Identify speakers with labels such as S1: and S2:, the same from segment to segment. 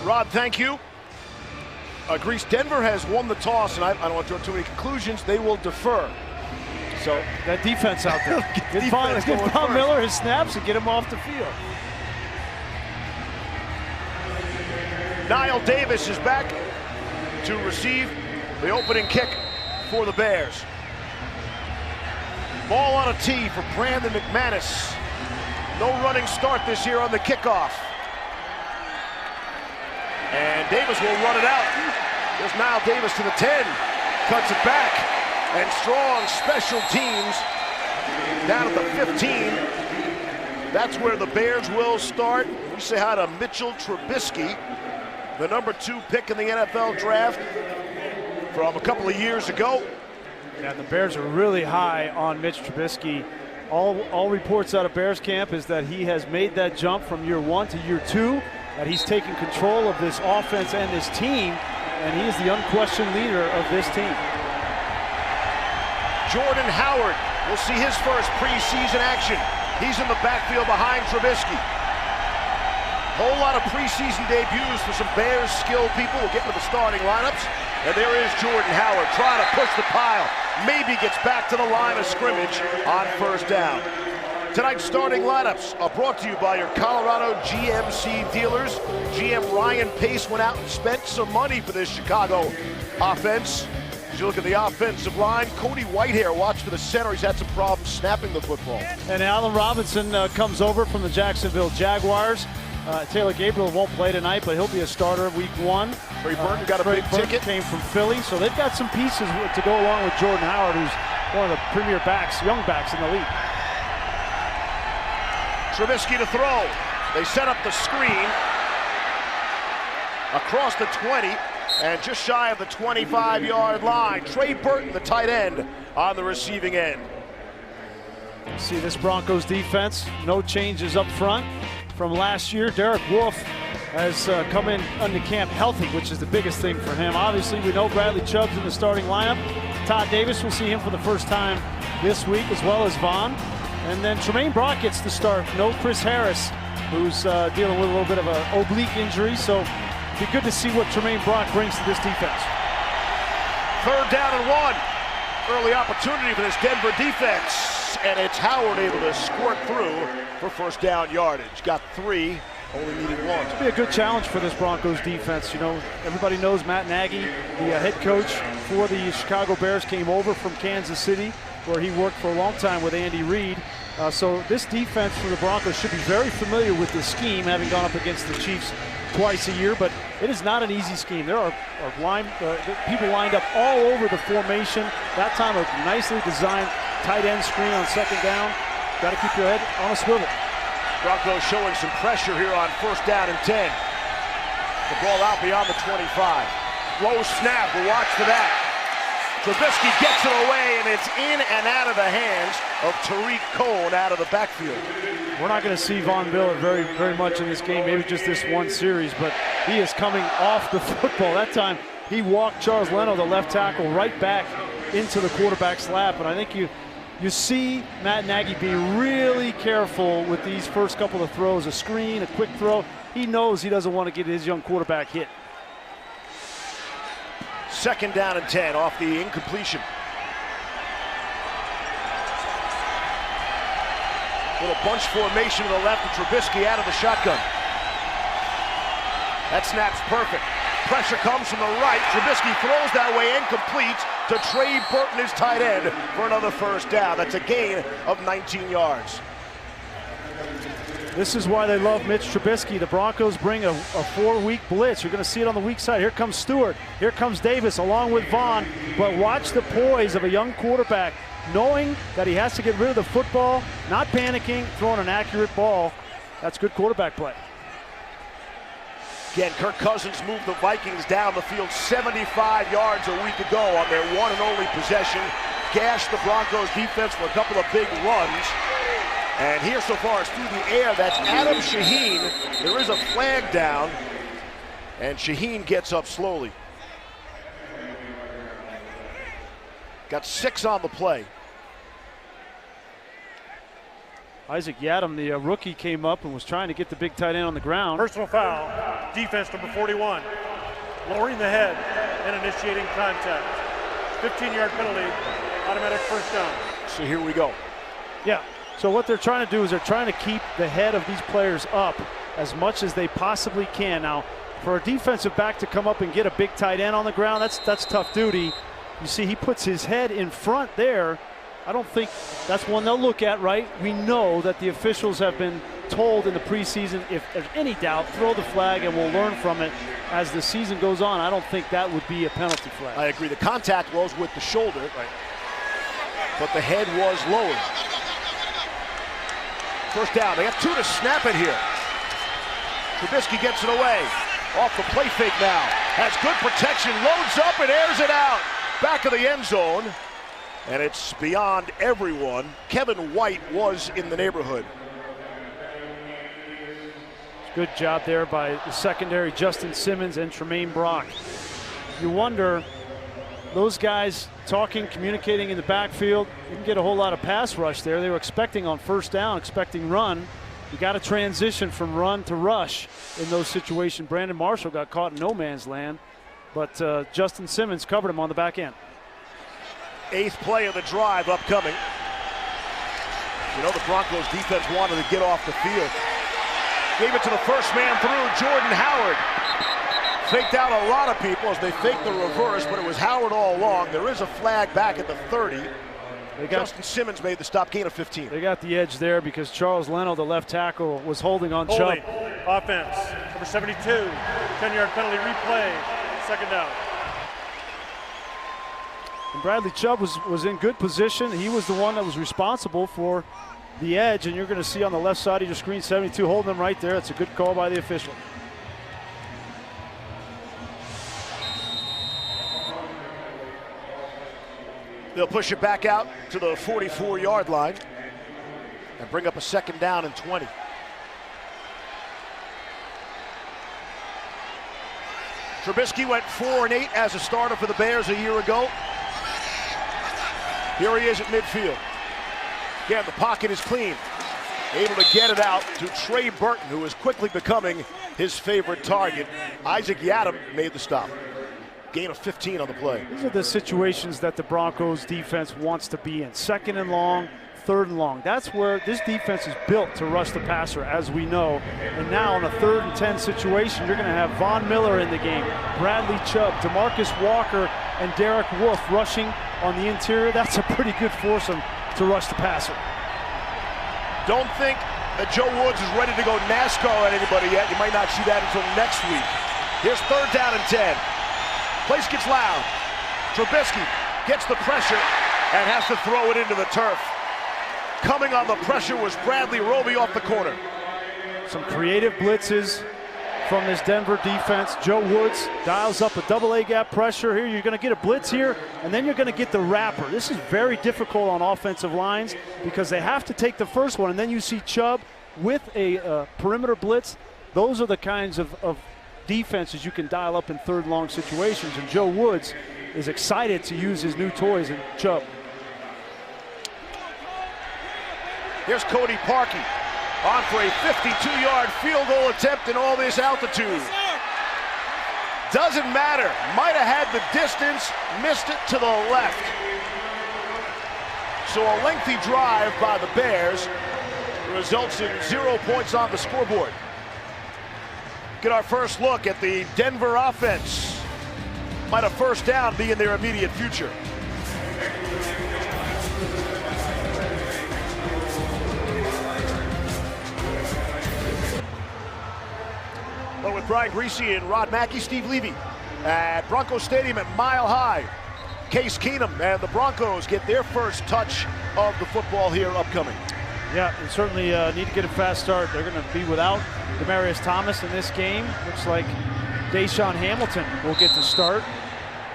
S1: Rod, thank you. Grease, Denver has won the toss, and I don't want to draw too many conclusions. They will defer.
S2: So that defense out there. Get Von Miller his snaps and get him off the field.
S1: Niall Davis is back to receive the opening kick for the Bears. Ball on a tee for Brandon McManus. No running start this year on the kickoff. And Davis will run it out. There's Niall Davis to the 10. Cuts it back. And strong special teams down at the 15. That's where the Bears will start. We say hi to Mitchell Trubisky, the #2 pick in the NFL draft from a couple of years ago.
S2: Yeah, the Bears are really high on Mitch Trubisky. All reports out of Bears camp is that he has made that jump from year 1 to year 2, that he's taken control of this offense and this team, and he is the unquestioned leader of this team.
S1: Jordan Howard will see his first preseason action. He's in the backfield behind Trubisky. Whole lot of preseason debuts for some Bears skilled people. We'll get into the starting lineups. And there is Jordan Howard trying to push the pile. Maybe gets back to the line of scrimmage on first down. Tonight's starting lineups are brought to you by your Colorado GMC dealers. GM Ryan Pace went out and spent some money for this Chicago offense. As you look at the offensive line, Cody Whitehair, watch for the center. He's had some problems snapping the football.
S2: And Allen Robinson comes over from the Jacksonville Jaguars. Taylor Gabriel won't play tonight, but he'll be a starter week 1.
S1: Trey Burton got a big ticket.
S2: Came from Philly, so they've got some pieces to go along with Jordan Howard, who's one of the premier backs, young backs in the league.
S1: Trubisky to throw. They set up the screen across the 20 and just shy of the 25-yard line. Trey Burton, the tight end, on the receiving end.
S2: See this Broncos defense, no changes up front from last year. Derek Wolfe has come in under camp healthy, which is the biggest thing for him. Obviously, we know Bradley Chubb's in the starting lineup. Todd Davis, we'll see him for the first time this week, as well as Vaughn. And then Tremaine Brock gets the start. No Chris Harris, who's dealing with a little bit of an oblique injury. So it'd be good to see what Tremaine Brock brings to this defense.
S1: 3rd down and 1. Early opportunity for this Denver defense. And it's Howard able to squirt through for first down yardage. Got 3, only needed 1.
S2: It'll be a good challenge for this Broncos defense. You know, everybody knows Matt Nagy, the head coach for the Chicago Bears, came over from Kansas City, where he worked for a long time with Andy Reid. So this defense for the Broncos should be very familiar with this scheme, having gone up against the Chiefs twice a year, but it is not an easy scheme. There are people lined up all over the formation. That time a nicely designed tight end screen on 2nd down. Got to keep your head on a swivel.
S1: Broncos showing some pressure here on 1st down and 10. The ball out beyond the 25. Low snap, we'll watch for that. Trubisky gets it away, and it's in and out of the hands of Tariq Cohen out of the backfield.
S2: We're not going to see Von Miller very, very much in this game, maybe just this one series, but he is coming off the football. That time, he walked Charles Leno, the left tackle, right back into the quarterback's lap, and I think you see Matt Nagy be really careful with these first couple of throws, a screen, a quick throw. He knows he doesn't want to get his young quarterback hit.
S1: 2nd down and 10 off the incompletion. Little bunch formation to the left, and Trubisky out of the shotgun. That snap's perfect. Pressure comes from the right. Trubisky throws that way, incomplete to Trey Burton, his tight end, for another first down. That's a gain of 19 yards.
S2: This is why they love Mitch Trubisky. The Broncos bring a 4-week blitz. You're going to see it on the weak side. Here comes Stewart. Here comes Davis along with Vaughn. But watch the poise of a young quarterback, knowing that he has to get rid of the football, not panicking, throwing an accurate ball. That's good quarterback play.
S1: Again, Kirk Cousins moved the Vikings down the field 75 yards a week ago on their one and only possession. Gashed the Broncos defense for a couple of big runs. And here so far it's through the air. That's Adam Shaheen. There is a flag down, and Shaheen gets up slowly. Got 6 on the play.
S2: Isaac Yadam, the rookie, came up and was trying to get the big tight end on the ground.
S3: Personal foul, defense number 41. Lowering the head and initiating contact. 15-yard penalty, automatic first down.
S1: So here we go.
S2: Yeah, so what they're trying to do is they're trying to keep the head of these players up as much as they possibly can. Now, for a defensive back to come up and get a big tight end on the ground, that's tough duty. You see, he puts his head in front there. I don't think that's one they'll look at, right? We know that the officials have been told in the preseason, if there's any doubt, throw the flag and we'll learn from it as the season goes on. I don't think that would be a penalty flag.
S1: I agree. The contact was with the shoulder, right, but the head was lowered. First down. They have 2 to snap it here. Trubisky gets it away. Off the play fake now. Has good protection. Loads up and airs it out. Back of the end zone. And it's beyond everyone. Kevin White was in the neighborhood.
S2: Good job there by the secondary, Justin Simmons and Tremaine Brock. You wonder, those guys talking, communicating in the backfield, didn't get a whole lot of pass rush there. They were expecting on first down, expecting run. You got to transition from run to rush in those situations. Brandon Marshall got caught in no man's land, but Justin Simmons covered him on the back end.
S1: 8th play of the drive upcoming. You know, the Broncos defense wanted to get off the field. Gave it to the first man through, Jordan Howard. Faked out a lot of people as they faked the reverse, but it was Howard all along. There is a flag back at the 30. Justin Simmons made the stop, gain of 15.
S2: They got the edge there because Charles Leno, the left tackle, was holding on Chubb.
S3: Offense, number 72, 10-yard penalty replay, second down.
S2: And Bradley Chubb was in good position. He was the one that was responsible for the edge, and you're going to see on the left side of your screen 72 holding him right there. It's a good call by the official.
S1: They'll push it back out to the 44-yard line and bring up a second down and 20. Trubisky went 4-8 as a starter for the Bears a year ago. Here he is at midfield. Again, the pocket is clean. Able to get it out to Trey Burton, who is quickly becoming his favorite target. Isaac Yadam made the stop. Gain of 15 on the play.
S2: These are the situations that the Broncos defense wants to be in. 2nd and long, 3rd and long. That's where this defense is built to rush the passer, as we know. And now in a 3rd and 10 situation, you're going to have Von Miller in the game, Bradley Chubb, DeMarcus Walker, and Derek Wolfe rushing on the interior. That's a pretty good foursome to rush the passer.
S1: Don't think that Joe Woods is ready to go NASCAR on anybody yet. You might not see that until next week. Here's 3rd down and 10. Place gets loud. Trubisky gets the pressure and has to throw it into the turf. Coming on the pressure was Bradley Roby off the corner.
S2: Some creative blitzes from this Denver defense. Joe Woods dials up a double-A gap pressure here. You're going to get a blitz here, and then you're going to get the wrapper. This is very difficult on offensive lines because they have to take the first one, and then you see Chubb with a perimeter blitz. Those are the kinds of defenses you can dial up in 3rd long situations, and Joe Woods is excited to use his new toys in Chubb.
S1: Here's Cody Parkey on for a 52-yard field goal attempt in all this altitude. Doesn't matter. Might have had the distance, missed it to the left. So a lengthy drive by the Bears results in 0 points on the scoreboard. Get our first look at the Denver offense. Might a first down be in their immediate future. Well, with Brian Greasy and Rod Mackey, Steve Levy at Broncos Stadium at Mile High. Case Keenum and the Broncos get their first touch of the football here upcoming.
S2: Yeah, they certainly need to get a fast start. They're going to be without Demaryius Thomas in this game. Looks like Deshaun Hamilton will get the start.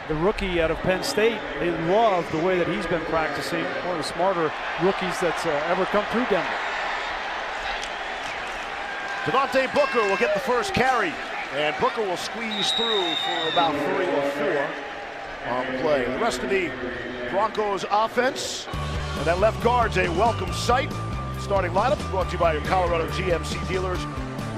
S2: The rookie out of Penn State, they love the way that he's been practicing. One of the smarter rookies that's ever come through Denver.
S1: Devontae Booker will get the first carry, and Booker will squeeze through for about 3 or 4 on the play. The rest of the Broncos offense, and that left guard's a welcome sight. It's starting lineup brought to you by your Colorado GMC dealers.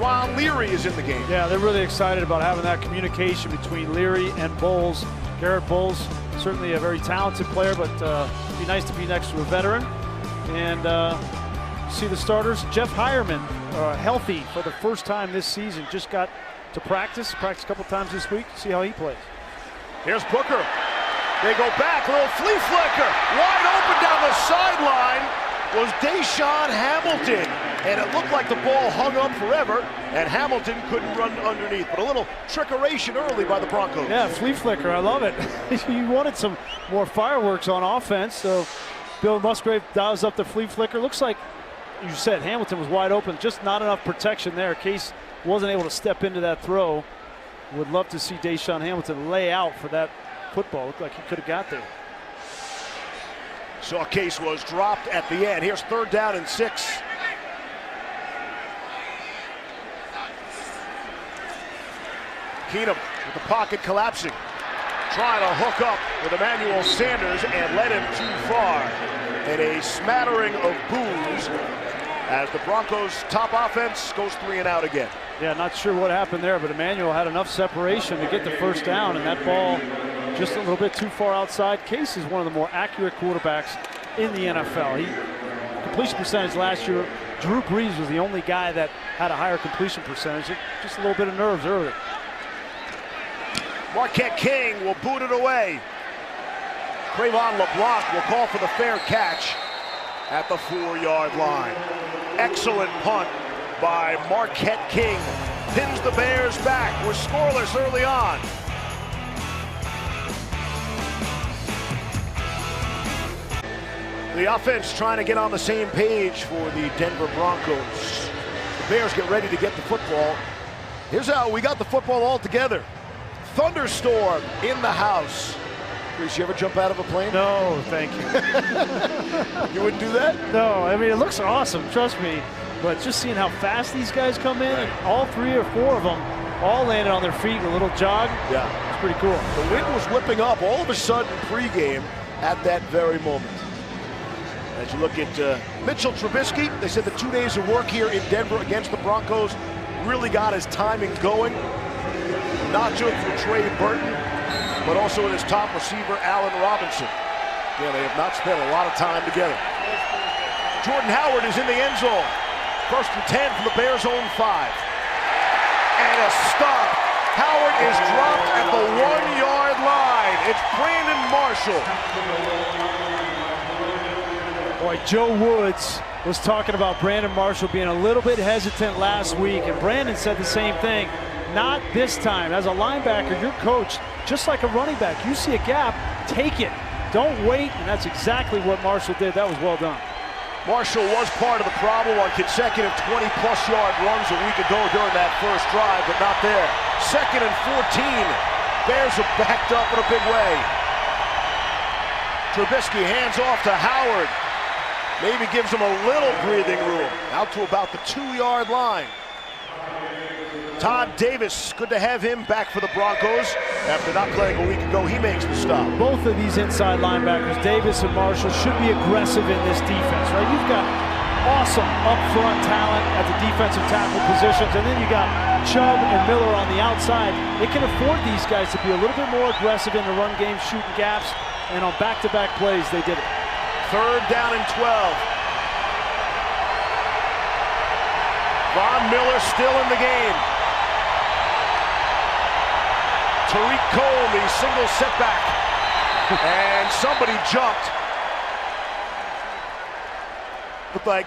S1: Ron Leary is in the game.
S2: Yeah, they're really excited about having that communication between Leary and Bowles. Garrett Bowles, certainly a very talented player, but it'd be nice to be next to a veteran. And see the starters. Jeff Hireman, healthy for the first time this season. Just got to practice a couple times this week. See how he plays.
S1: Here's Booker. They go back, a little flea flicker. Wide open down the sideline was Deshaun Hamilton. And it looked like the ball hung up forever, and Hamilton couldn't run underneath. But a little trickeration early by the Broncos.
S2: Yeah, flea flicker, I love it. You wanted some more fireworks on offense, so Bill Musgrave dials up the flea flicker. Looks like, you said, Hamilton was wide open, just not enough protection there. Case wasn't able to step into that throw. Would love to see Deshaun Hamilton lay out for that football. Looked like he could have got there.
S1: So Case was dropped at the end. Here's 3rd down and 6. Keenum with the pocket collapsing. Trying to hook up with Emmanuel Sanders and led him too far. And a smattering of boos as the Broncos' top offense goes 3 and out again.
S2: Yeah, not sure what happened there, but Emmanuel had enough separation to get the first down, and that ball just a little bit too far outside. Case is one of the more accurate quarterbacks in the NFL. Completion percentage last year, Drew Brees was the only guy that had a higher completion percentage. Just a little bit of nerves early.
S1: Marquette King will boot it away. Trayvon LeBlanc will call for the fair catch at the 4-yard line. Excellent punt by Marquette King. Pins the Bears back. We're scoreless early on. The offense trying to get on the same page for the Denver Broncos. The Bears get ready to get the football. Here's how we got the football all together. Thunderstorm in the house. Chris, you ever jump out of a plane?
S2: No, thank you.
S1: You wouldn't do that?
S2: No, I mean, it looks awesome, trust me. But just seeing how fast these guys come in, and all 3 or 4 of them all landed on their feet in a little jog.
S1: Yeah.
S2: It's pretty cool.
S1: The wind was whipping up all of a sudden pregame at that very moment. As you look at Mitchell Trubisky, they said the 2 days of work here in Denver against the Broncos really got his timing going. Not just for Trey Burton, but also with his top receiver, Allen Robinson. Yeah, they have not spent a lot of time together. Jordan Howard is in the end zone. 1st and 10 from the Bears' own 5. And a stop. Howard is dropped at the 1-yard line. It's Brandon Marshall.
S2: Boy, Joe Woods was talking about Brandon Marshall being a little bit hesitant last week, and Brandon said the same thing. Not this time. As a linebacker, you're coached just like a running back. You see a gap, take it. Don't wait, and that's exactly what Marshall did. That was well done.
S1: Marshall was part of the problem on consecutive 20-plus yard runs a week ago during that first drive, but not there. 2nd and 14. Bears are backed up in a big way. Trubisky hands off to Howard. Maybe gives him a little breathing room. Out to about the 2-yard line. Todd Davis, good to have him back for the Broncos. After not playing a week ago, he makes the stop.
S2: Both of these inside linebackers, Davis and Marshall, should be aggressive in this defense, right? You've got awesome up-front talent at the defensive tackle positions, and then you got Chubb and Miller on the outside. They can afford these guys to be a little bit more aggressive in the run game, shooting gaps, and on back-to-back plays, they did it.
S1: 3rd down and 12. Von Miller still in the game. Tariq Cole, the single setback. And somebody jumped. Looked like,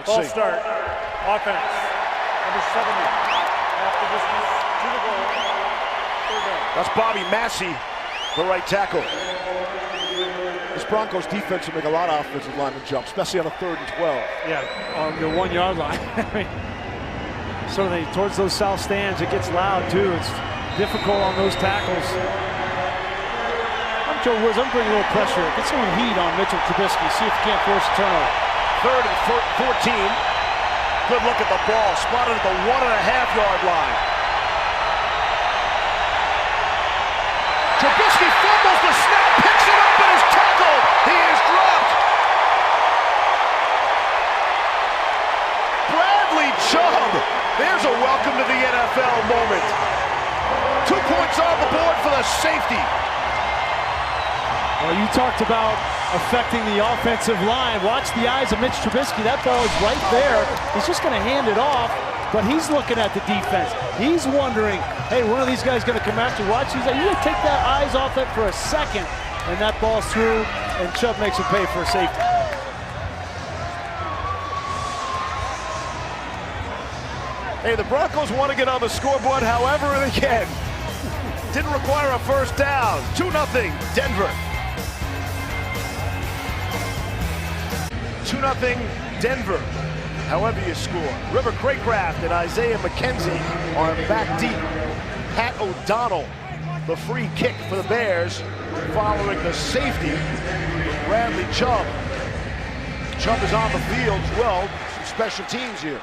S3: Ball start. Offense. Number 70. Half the distance to the goal. 3rd down.
S1: That's Bobby Massey, the right tackle. This Broncos defense will make a lot of offensive linemen jump, especially on a 3rd and 12.
S2: Yeah, on your 1-yard line. So towards those south stands, it gets loud too. It's difficult on those tackles. I'm Joe Woods. I'm bringing a little pressure. Get some heat on Mitchell Trubisky. See if he can't force a turnover.
S1: 3rd and 14. Good look at the ball. Spotted at the 1.5-yard line. Trubisky fumbles the snap, picks it up, and is tackled. He is dropped. a safety.
S2: Well, you talked about affecting the offensive line. Watch the eyes of Mitch Trubisky. That ball is right there. He's just going to hand it off, but he's looking at the defense. He's wondering, hey, one of these guys going to come after. Watch, he's like, you going to take that eyes off it for a second, and that ball's through, and Chubb makes him pay for a safety.
S1: Hey, the Broncos want to get on the scoreboard however they can. Didn't require a first down. 2-0, Denver. 2-0, Denver. However you score. River Craycraft and Isaiah McKenzie are back deep. Pat O'Donnell, the free kick for the Bears, following the safety from Bradley Chubb. Chubb is on the field as well. Some special teams here.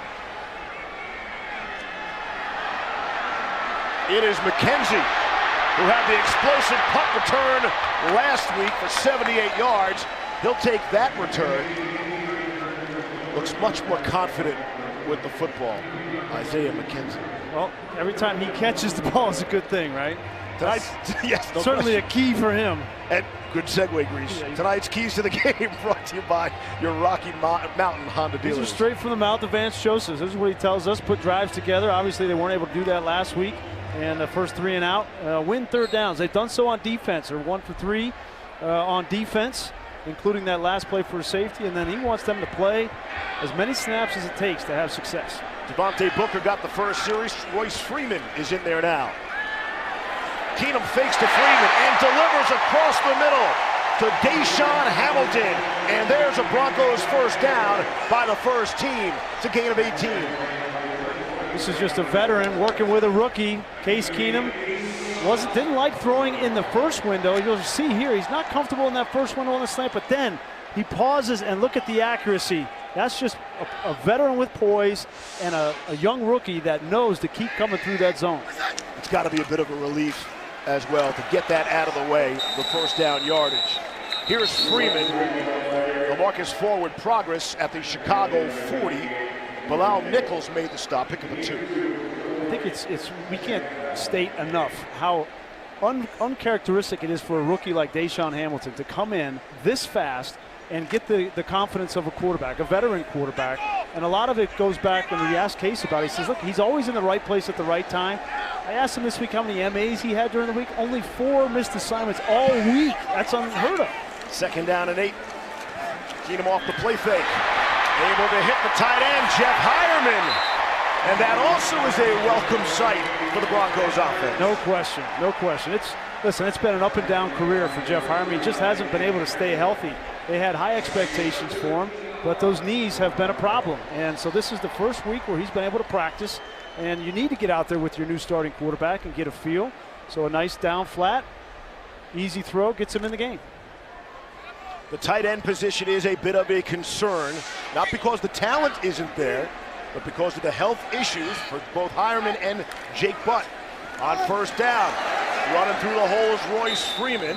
S1: It is McKenzie, who had the explosive punt return last week for 78 yards. He'll take that return. Looks much more confident with the football, Isaiah McKenzie.
S2: Well, every time he catches the ball is a good thing, right?
S1: Tonight's, yes, no
S2: certainly
S1: question.
S2: a key for him.
S1: And good segue, Grease.
S2: Yeah,
S1: Tonight's keys to the game brought to you by your Rocky Mountain Honda
S2: These
S1: dealers.
S2: are straight from the mouth of Vance Joseph. This is what he tells us, put drives together. Obviously, they weren't able to do that last week. And the first 3 and out, win third downs. They've done so on defense. They're 1 for 3 on defense, including that last play for a safety. And then he wants them to play as many snaps as it takes to have success.
S1: Devontae Booker got the first series. Royce Freeman is in there now. Keenum fakes to Freeman and delivers across the middle to Deshaun Hamilton. And there's a Broncos first down by the first team. It's a gain of 18.
S2: This is just a veteran working with a rookie. Case Keenum didn't like throwing in the first window. You'll see here, he's not comfortable in that first window on the slant, but then he pauses and look at the accuracy. That's just a veteran with poise and a young rookie that knows to keep coming through that zone.
S1: It's got to be a bit of a relief as well to get that out of the way, the first down yardage. Here's Freeman. The Marcus forward progress at the Chicago 40. Bilal Nichols made the stop, pick up a 2.
S2: I think it's we can't state enough how uncharacteristic it is for a rookie like Deshaun Hamilton to come in this fast and get the confidence of a quarterback, a veteran quarterback. And a lot of it goes back when we asked Case about it. He says, look, he's always in the right place at the right time. I asked him this week how many MAs he had during the week. Only 4 missed assignments all week. That's unheard of.
S1: 2nd down and 8. Keenum off the play fake. Able to hit the tight end, Jeff Hireman. And that also is a welcome sight for the Broncos offense.
S2: No question, no question. Listen, it's been an up and down career for Jeff Hireman. He just hasn't been able to stay healthy. They had high expectations for him, but those knees have been a problem. And so this is the first week where he's been able to practice. And you need to get out there with your new starting quarterback and get a feel. So a nice down flat, easy throw, gets him in the game.
S1: The tight end position is a bit of a concern, not because the talent isn't there, but because of the health issues for both Hireman and Jake Butt. On first down, running through the hole is Royce Freeman.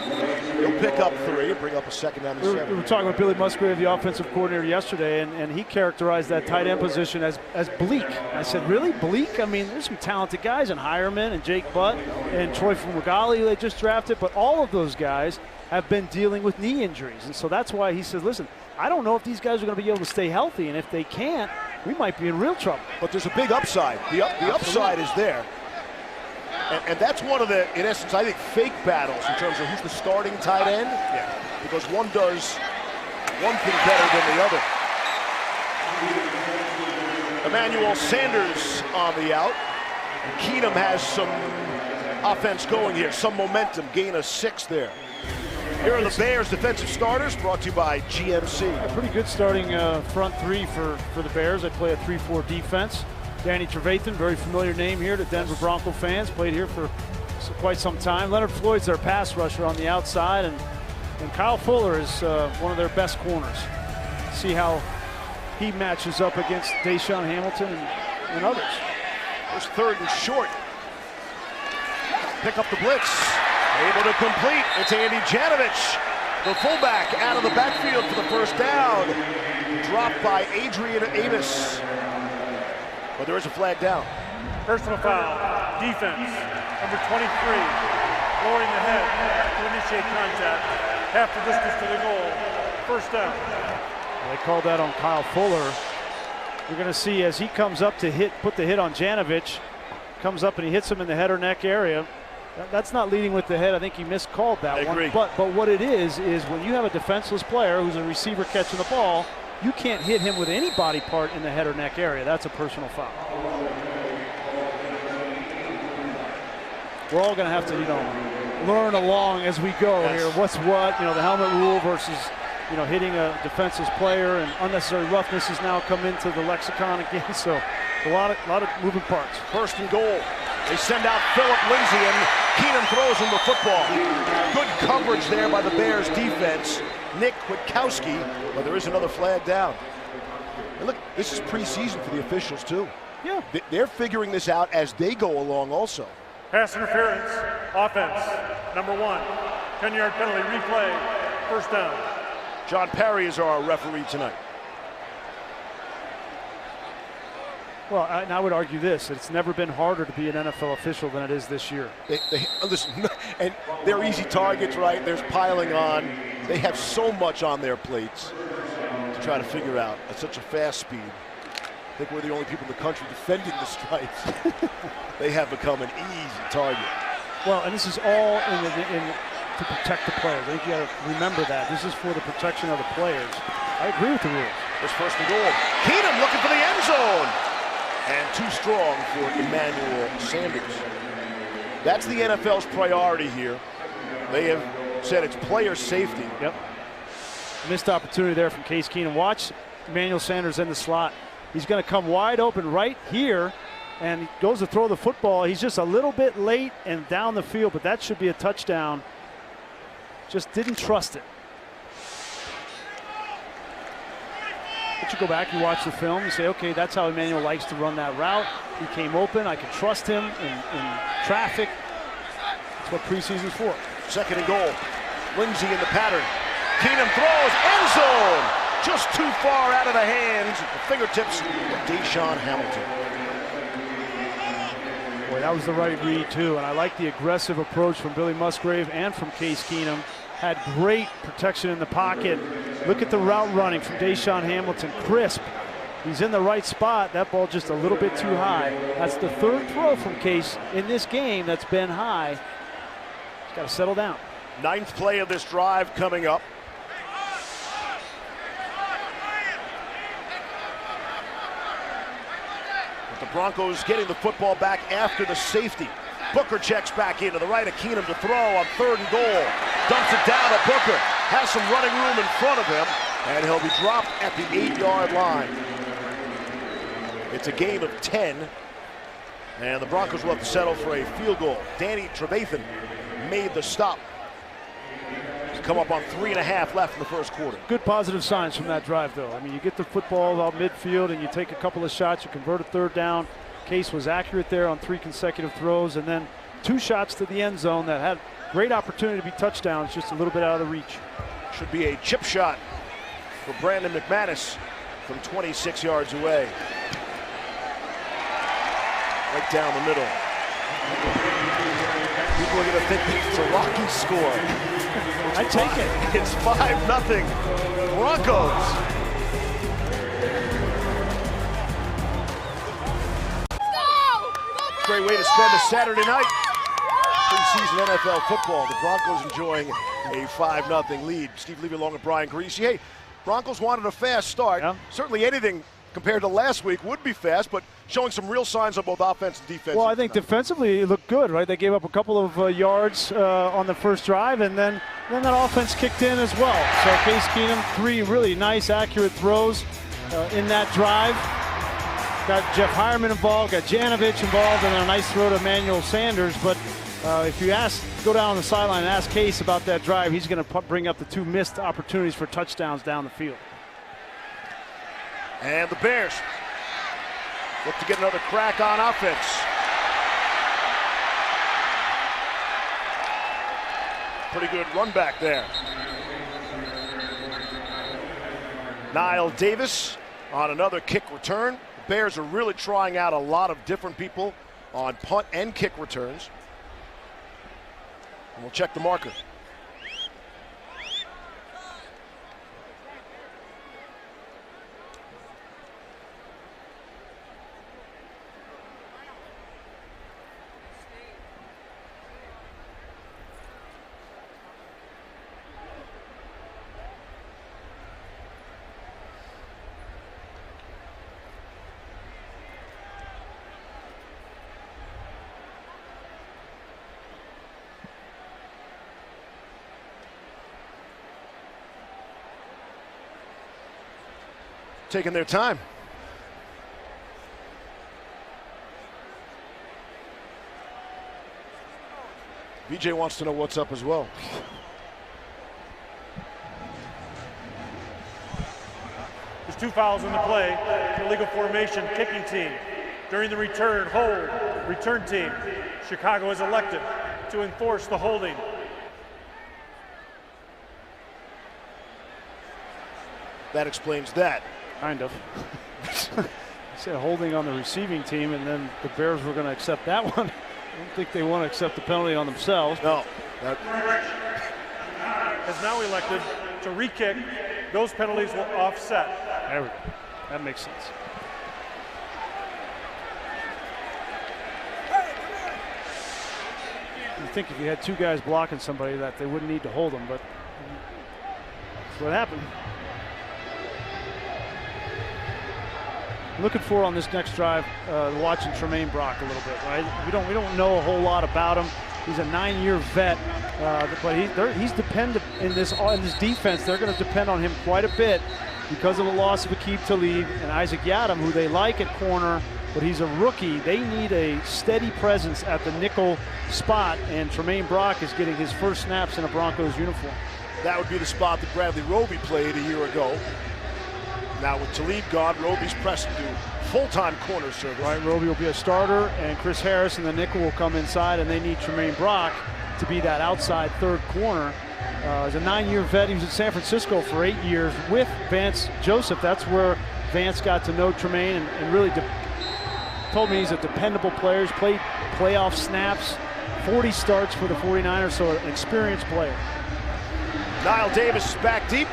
S1: He'll pick up 3 and bring up a 2nd down and 7.
S2: We were talking with Billy Musgrave, the offensive coordinator, yesterday, and he characterized that tight end position as bleak. I said, really, bleak? I mean, there's some talented guys in Hireman and Jake Butt and Troy Fumagalli, who they just drafted, but all of those guys have been dealing with knee injuries. And so that's why he says, listen, I don't know if these guys are going to be able to stay healthy, and if they can't, we might be in real trouble.
S1: But there's a big upside. The upside is there. And that's one of the, in essence, I think, fake battles in terms of who's the starting tight end. Yeah. Because one does one thing better than the other. Emmanuel Sanders on the out. Keenum has some offense going here, some momentum, gain of 6 there. Here are the Bears defensive starters, brought to you by GMC.
S2: A pretty good starting front 3 for the Bears. They play a 3-4 defense. Danny Trevathan, very familiar name here to Denver Bronco fans, played here for quite some time. Leonard Floyd's their pass rusher on the outside, and Kyle Fuller is one of their best corners. See how he matches up against Deshaun Hamilton and others.
S1: There's 3rd and short. Pick up the blitz. Able to complete. It's Andy Janovich, the fullback, out of the backfield for the first down. Dropped by Adrian Amos. But there is a flag down.
S3: Personal foul, defense, number 23, lowering the head to initiate contact. Half the distance to the goal. First down.
S2: They called that on Kyle Fuller. You're going to see as he comes up to put the hit on Janovich, comes up and he hits him in the head or neck area. That's not leading with the head. I think he miscalled that one. But what it is when you have a defenseless player who's a receiver catching the ball, you can't hit him with any body part in the head or neck area. That's a personal foul. We're all going to have to, learn along as we go here. What's what? The helmet rule versus, hitting a defenseless player, and unnecessary roughness has now come into the lexicon again. So a lot of moving parts.
S1: First and goal. They send out Philip Lindsay, and Keenum throws him the football. Good coverage there by the Bears defense. Nick Kwiatkowski, but there is another flag down. And look, this is preseason for the officials too.
S2: Yeah.
S1: They're figuring this out as they go along also.
S3: Pass interference, offense, number 1. 10-yard penalty, replay, first down.
S1: John Parry is our referee tonight.
S2: Well, I would argue this. It's never been harder to be an NFL official than it is this year.
S1: Listen, and they're easy targets, right? There's piling on. They have so much on their plates to try to figure out at such a fast speed. I think we're the only people in the country defending the stripes. They have become an easy target.
S2: Well, and this is all to protect the players. I think you got to remember that. This is for the protection of the players. I agree with the rules.
S1: There's first and goal. Keenum looking for the end zone. And too strong for Emmanuel Sanders. That's the NFL's priority here. They have said it's player safety.
S2: Yep. Missed opportunity there from Case Keenum. Watch Emmanuel Sanders in the slot. He's going to come wide open right here, and he goes to throw the football. He's just a little bit late and down the field, but that should be a touchdown. Just didn't trust it. But you go back, you watch the film, you say, okay, that's how Emmanuel likes to run that route. He came open. I can trust him in traffic. That's what preseason's for.
S1: Second and goal. Lindsay in the pattern. Keenum throws, end zone. Just too far out of the hands, the fingertips of Deshaun Hamilton.
S2: Boy, that was the right read, too. And I like the aggressive approach from Billy Musgrave and from Case Keenum. Had great protection in the pocket. Look at the route running from Deshaun Hamilton. Crisp. He's in the right spot. That ball just a little bit too high. That's the third throw from Case in this game that's been high. He's got to settle down.
S1: 9th play of this drive coming up. The Broncos getting the football back after the safety. Booker checks back into the right of Keenum to throw on 3rd and goal. Dumps it down to Booker. Has some running room in front of him, and he'll be dropped at the 8-yard line. It's a gain of 10, and the Broncos will have to settle for a field goal. Danny Trevathan made the stop. He's come up on 3.5 left in the first quarter.
S2: Good positive signs from that drive, though. I mean, you get the football out midfield and you take a couple of shots, you convert a 3rd down. Case was accurate there on 3 consecutive throws, and then 2 shots to the end zone that had great opportunity to be touchdowns, just a little bit out of the reach.
S1: Should be a chip shot for Brandon McManus from 26 yards away. Right down the middle. People are going to think it's a Rocky score.
S2: I take it.
S1: It's 5-0 Broncos. Great way to spend a Saturday night. Preseason NFL football. The Broncos enjoying a 5-0 lead. Steve Levy along with Brian Greasy. Hey, Broncos wanted a fast start.
S2: Yeah.
S1: Certainly anything compared to last week would be fast, but showing some real signs on both offense and defense.
S2: Well, I think defensively it looked good, right? They gave up a couple of yards on the first drive, and then that offense kicked in as well. So Case Keenum, 3 really nice, accurate throws in that drive. Got Jeff Hireman involved, got Janovich involved, and a nice throw to Emmanuel Sanders. But if you go down on the sideline and ask Case about that drive, he's going to bring up the 2 missed opportunities for touchdowns down the field.
S1: And the Bears look to get another crack on offense. Pretty good run back there. Niall Davis on another kick return. The Bears are really trying out a lot of different people on punt and kick returns. And we'll check the marker. Taking their time. BJ wants to know what's up as well.
S3: There's 2 fouls in the play. Illegal formation, kicking team. During the return, hold, return team. Chicago has elected to enforce the holding.
S1: That explains that.
S2: Kind of. I said holding on the receiving team, and then the Bears were going to accept that one. I don't think they want to accept the penalty on themselves.
S1: No.
S3: Has now elected to re-kick. Those penalties will offset.
S2: There we go. That makes sense. You think if you had 2 guys blocking somebody that they wouldn't need to hold them, but that's what happened. Looking for on this next drive, watching Tremaine Brock a little bit. Right, we don't know a whole lot about him. He's a 9-year vet, but he's dependent in this defense. They're going to depend on him quite a bit because of the loss of Aqib Talib and Isaac Yiadom, who they like at corner, but he's a rookie. They need a steady presence at the nickel spot, and Tremaine Brock is getting his first snaps in a Broncos uniform.
S1: That would be the spot that Bradley Roby played a year ago. Now with Talib gone, Roby's pressed to do full-time corner service.
S2: Right, Roby will be a starter, and Chris Harris and the nickel will come inside, and they need Tremaine Brock to be that outside third corner. As a 9-year vet, he was in San Francisco for 8 years with Vance Joseph. That's where Vance got to know Tremaine and really told me he's a dependable player. He's played playoff snaps, 40 starts for the 49ers, so an experienced player.
S1: Niall Davis is back deep.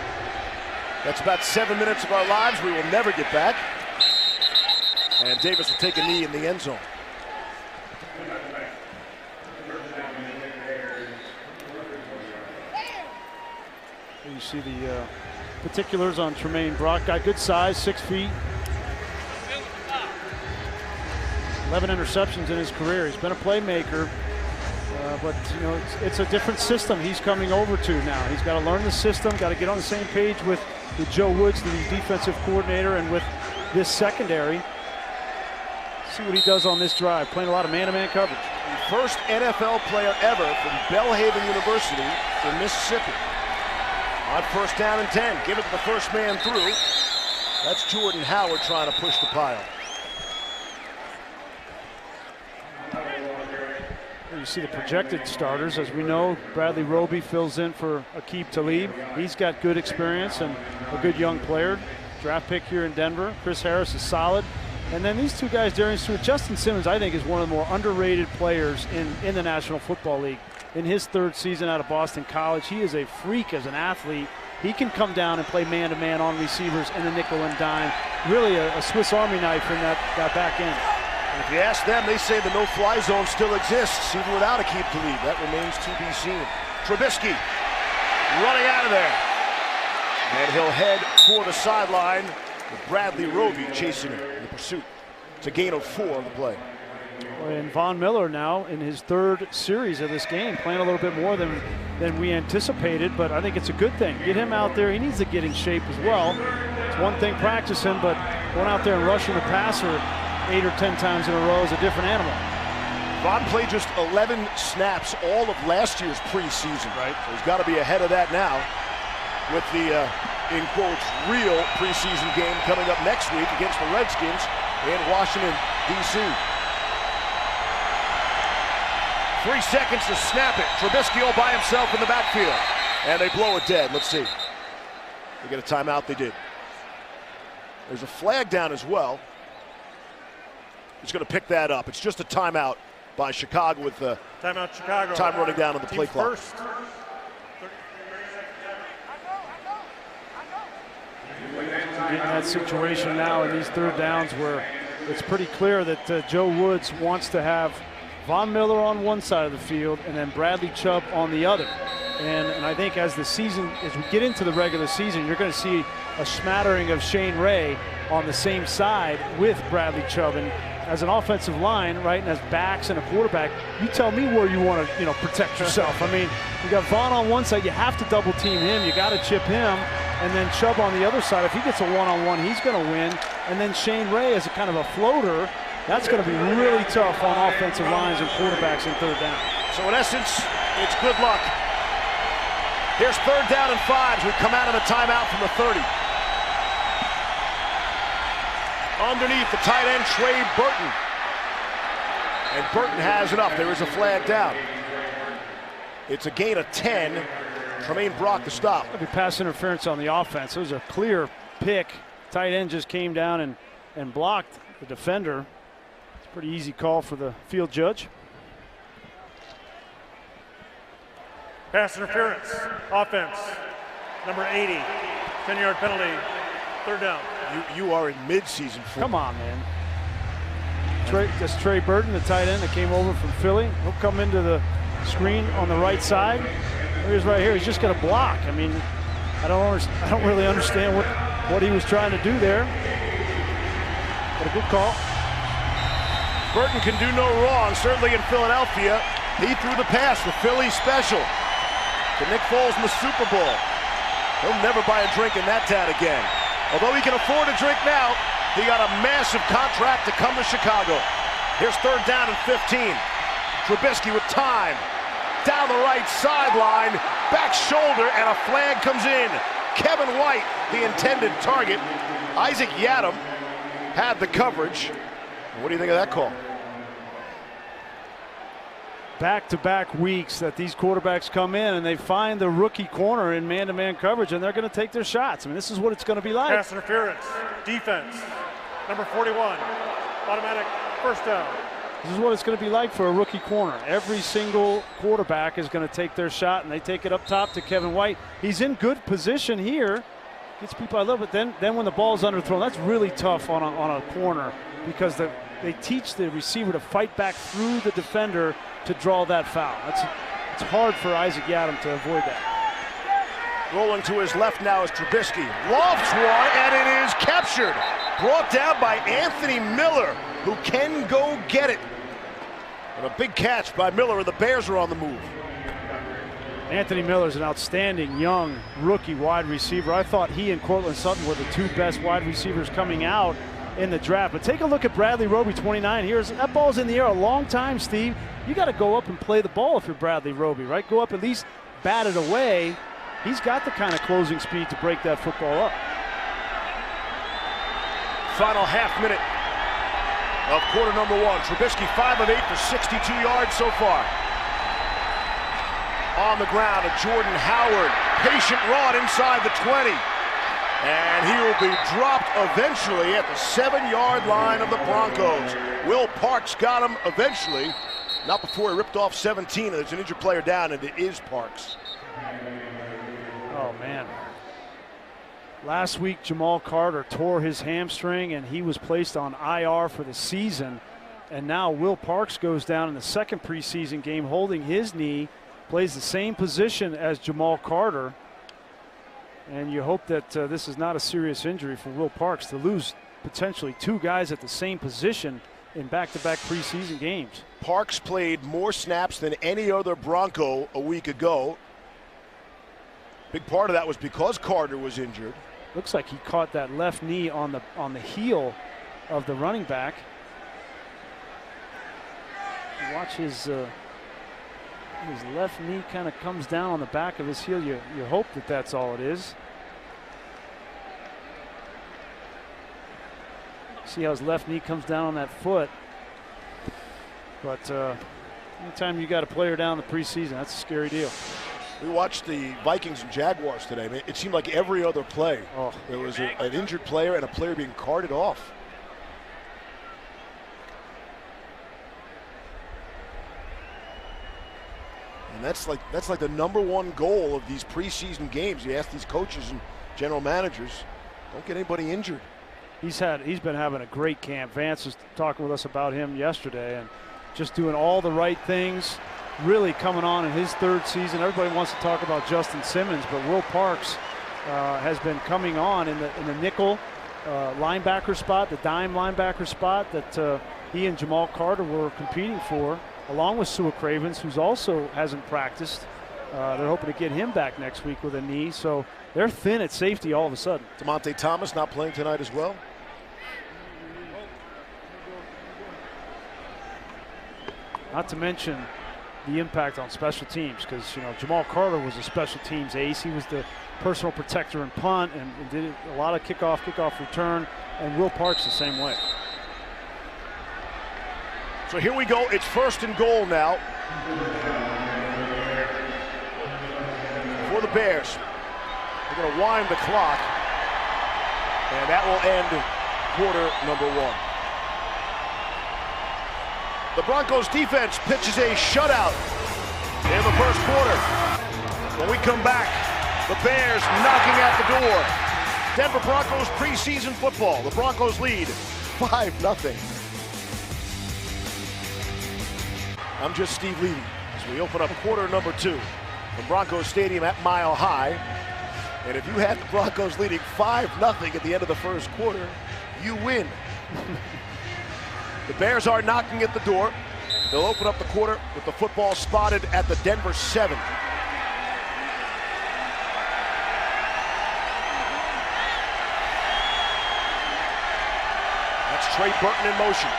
S1: That's about 7 minutes of our lives we will never get back. And Davis will take a knee in the end zone.
S2: You see the particulars on Tremaine Brock. Got good size, 6 feet. 11 interceptions in his career. He's been a playmaker, but you know it's a different system he's coming over to now. He's got to learn the system, got to get on the same page with Joe Woods, the defensive coordinator, and with this secondary. See what he does on this drive, playing a lot of man-to-man coverage.
S1: The first NFL player ever from Belhaven University in Mississippi. On 1st down and 10, give it to the first man through. That's Jordan Howard trying to push the pile.
S2: You see the projected starters. As we know, Bradley Roby fills in for Aqib Talib. He's got good experience and a good young player. Draft pick here in Denver. Chris Harris is solid. And then these 2 guys, Darian Stewart, Justin Simmons, I think is one of the more underrated players in the National Football League. In his 3rd season out of Boston College, he is a freak as an athlete. He can come down and play man-to-man on receivers in the nickel and dime. Really a Swiss Army knife in that back end.
S1: And if you ask them, they say the no-fly zone still exists, even without Aqib Talib. That remains to be seen. Trubisky running out of there. And he'll head for the sideline with Bradley Roby chasing him in the pursuit. It's a gain of 4 on the play.
S2: And Von Miller now in his 3rd series of this game, playing a little bit more than we anticipated, but I think it's a good thing. Get him out there. He needs to get in shape as well. It's one thing practicing, but going out there and rushing the passer 8 or 10 times in a row is a different animal.
S1: Von played just 11 snaps all of last year's preseason. Right. So he's got to be ahead of that now with the, in quotes, real preseason game coming up next week against the Redskins in Washington, D.C. 3 seconds to snap it. Trubisky all by himself in the backfield. And they blow it dead. Let's see. They get a timeout. They did. There's a flag down as well. He's going to pick that up. It's just a timeout by Chicago with the
S3: timeout Chicago.
S1: time running down on the play clock.
S3: First.
S2: Getting that situation now in these third downs where it's pretty clear that Joe Woods wants to have Von Miller on one side of the field and then Bradley Chubb on the other. And I think as we get into the regular season, you're going to see a smattering of Shane Ray on the same side with Bradley Chubb. And as an offensive line, right, and as backs and a quarterback, you tell me where you want to, protect yourself. I mean, you got Von on one side, you have to double team him, you got to chip him, and then Chubb on the other side. If he gets a one-on-one, he's going to win. And then Shane Ray as a kind of a floater, that's going to be really tough on offensive lines and quarterbacks in third down.
S1: So in essence, it's good luck. Here's 3rd down and 5 as we come out of the timeout from the 30. Underneath the tight end, Trey Burton. And Burton has enough. There is a flag down. It's a gain of 10. Tremaine Brock to stop.
S2: That'll be pass interference on the offense. It was a clear pick. Tight end just came down and blocked the defender. It's a pretty easy call for the field judge.
S3: Pass interference, offense, number 80, 10-yard penalty, 3rd down.
S1: You are in mid-season form.
S2: Come on, man. That's Trey Burton, the tight end that came over from Philly. He'll come into the screen on the right side. Here's right here. He's just going to block. I mean, I don't really understand what he was trying to do there. But a good call.
S1: Burton can do no wrong. Certainly in Philadelphia, he threw the pass, the Philly special, to Nick Foles in the Super Bowl. He'll never buy a drink in that town again. Although he can afford a drink now, he got a massive contract to come to Chicago. Here's 3rd down and 15. Trubisky with time. Down the right sideline, back shoulder, and a flag comes in. Kevin White, the intended target. Isaac Yiadom had the coverage. What do you think of that call?
S2: Back-to-back weeks that these quarterbacks come in and they find the rookie corner in man-to-man coverage, and they're going to take their shots. I mean, this is what it's going to be like.
S3: Pass interference, defense, number 41, automatic 1st down.
S2: This is what it's going to be like for a rookie corner. Every single quarterback is going to take their shot, and they take it up top to Kevin White. He's in good position here. Gets people a little bit. Then when the ball's underthrown, that's really tough on a corner because they teach the receiver to fight back through the defender to draw that foul. It's hard for Isaac Yiadom to avoid that.
S1: Rolling to his left now is Trubisky. Lofts one, and it is captured. Brought down by Anthony Miller, who can go get it. And a big catch by Miller, and the Bears are on the move.
S2: Anthony Miller is an outstanding young rookie wide receiver. I thought he and Cortland Sutton were the 2 best wide receivers coming out in the draft. But take a look at Bradley Roby, 29. That ball's in the air a long time, Steve. You got to go up and play the ball if you're Bradley Roby, right? Go up, at least bat it away. He's got the kind of closing speed to break that football up.
S1: Final half minute of quarter number 1. Trubisky 5 of 8 for 62 yards so far. On the ground, a Jordan Howard. Patient run inside the 20. And he will be dropped eventually at the 7-yard line of the Broncos. Will Parks got him eventually. Not before he ripped off 17, and there's an injured player down, and it is Parks.
S2: Oh, man. Last week, Jamal Carter tore his hamstring, and he was placed on IR for the season. And now Will Parks goes down in the second preseason game holding his knee, plays the same position as Jamal Carter. And you hope that this is not a serious injury for Will Parks to lose potentially 2 guys at the same position in back-to-back preseason games.
S1: Parks played more snaps than any other Bronco a week ago. Big part of that was because Carter was injured.
S2: Looks like he caught that left knee on the heel of the running back. Watch his left knee kind of comes down on the back of his heel. You hope that that's all it is. See how his left knee comes down on that foot. But anytime you got a player down in the preseason, that's a scary deal.
S1: We watched the Vikings and Jaguars today. Man, it seemed like every other play, there was an injured player and a player being carted off. And that's like the #1 goal of these preseason games. You ask these coaches and general managers, don't get anybody injured.
S2: He's been having a great camp. Vance was talking with us about him yesterday and just doing all the right things, really coming on in his 3rd season. Everybody wants to talk about Justin Simmons, but Will Parks has been coming on in the nickel linebacker spot, the dime linebacker spot that he and Jamal Carter were competing for, along with Sua Cravens, who's also hasn't practiced. They're hoping to get him back next week with a knee. So they're thin at safety all of a sudden.
S1: DeMonte Thomas not playing tonight as well.
S2: Not to mention the impact on special teams, because Jamal Carter was a special teams ace. He was the personal protector and punt and did a lot of kickoff return, and Will Parks the same way.
S1: So here we go. It's 1st and goal now for the Bears. They're going to wind the clock, and that will end quarter #1. The Broncos defense pitches a shutout in the 1st quarter. When we come back, the Bears knocking at the door. Denver Broncos preseason football. The Broncos lead 5-0. I'm just Steve Levy as we open up quarter #2 from Broncos Stadium at Mile High. And if you had the Broncos leading 5-0 at the end of the 1st quarter, you win. The Bears are knocking at the door. They'll open up the quarter with the football spotted at the Denver 7. That's Trey Burton in motion.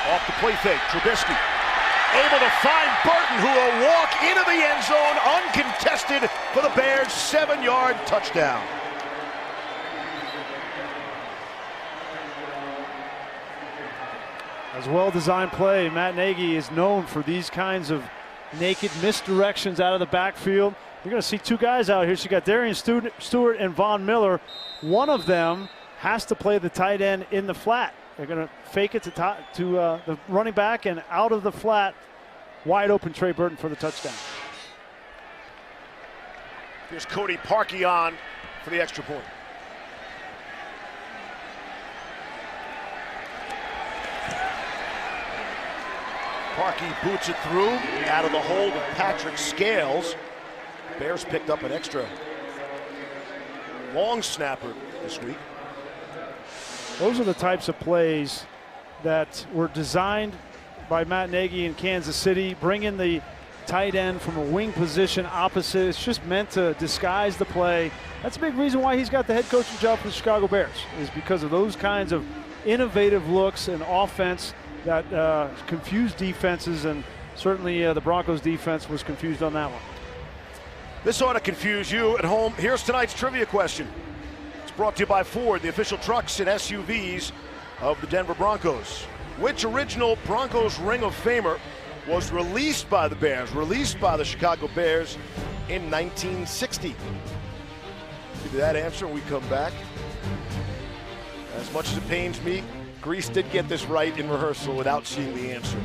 S1: Off the play fake, Trubisky able to find Burton, who will walk into the end zone uncontested for the Bears' 7-yard touchdown.
S2: As well-designed play, Matt Nagy is known for these kinds of naked misdirections out of the backfield. You're going to see 2 guys out here. So you got Darian Stewart and Von Miller. One of them has to play the tight end in the flat. They're going to fake it to the running back, and out of the flat, wide open Trey Burton for the touchdown.
S1: Here's Cody Parkey on for the extra point. Parkey boots it through, out of the hold of Patrick Scales. Bears picked up an extra long snapper this week.
S2: Those are the types of plays that were designed by Matt Nagy in Kansas City. Bring in the tight end from a wing position opposite. It's just meant to disguise the play. That's a big reason why he's got the head coaching job for the Chicago Bears, is because of those kinds of innovative looks and offense that confused defenses, and certainly the Broncos defense was confused on that one.
S1: This ought to confuse you at home. Here's tonight's trivia question. It's brought to you by Ford, the official trucks and SUVs of the Denver Broncos. Which original Broncos Ring of Famer was released by the Bears, released by the Chicago Bears in 1960? Give you that answer when we come back. As much as it pains me, Grease did get this right in rehearsal without seeing the answer.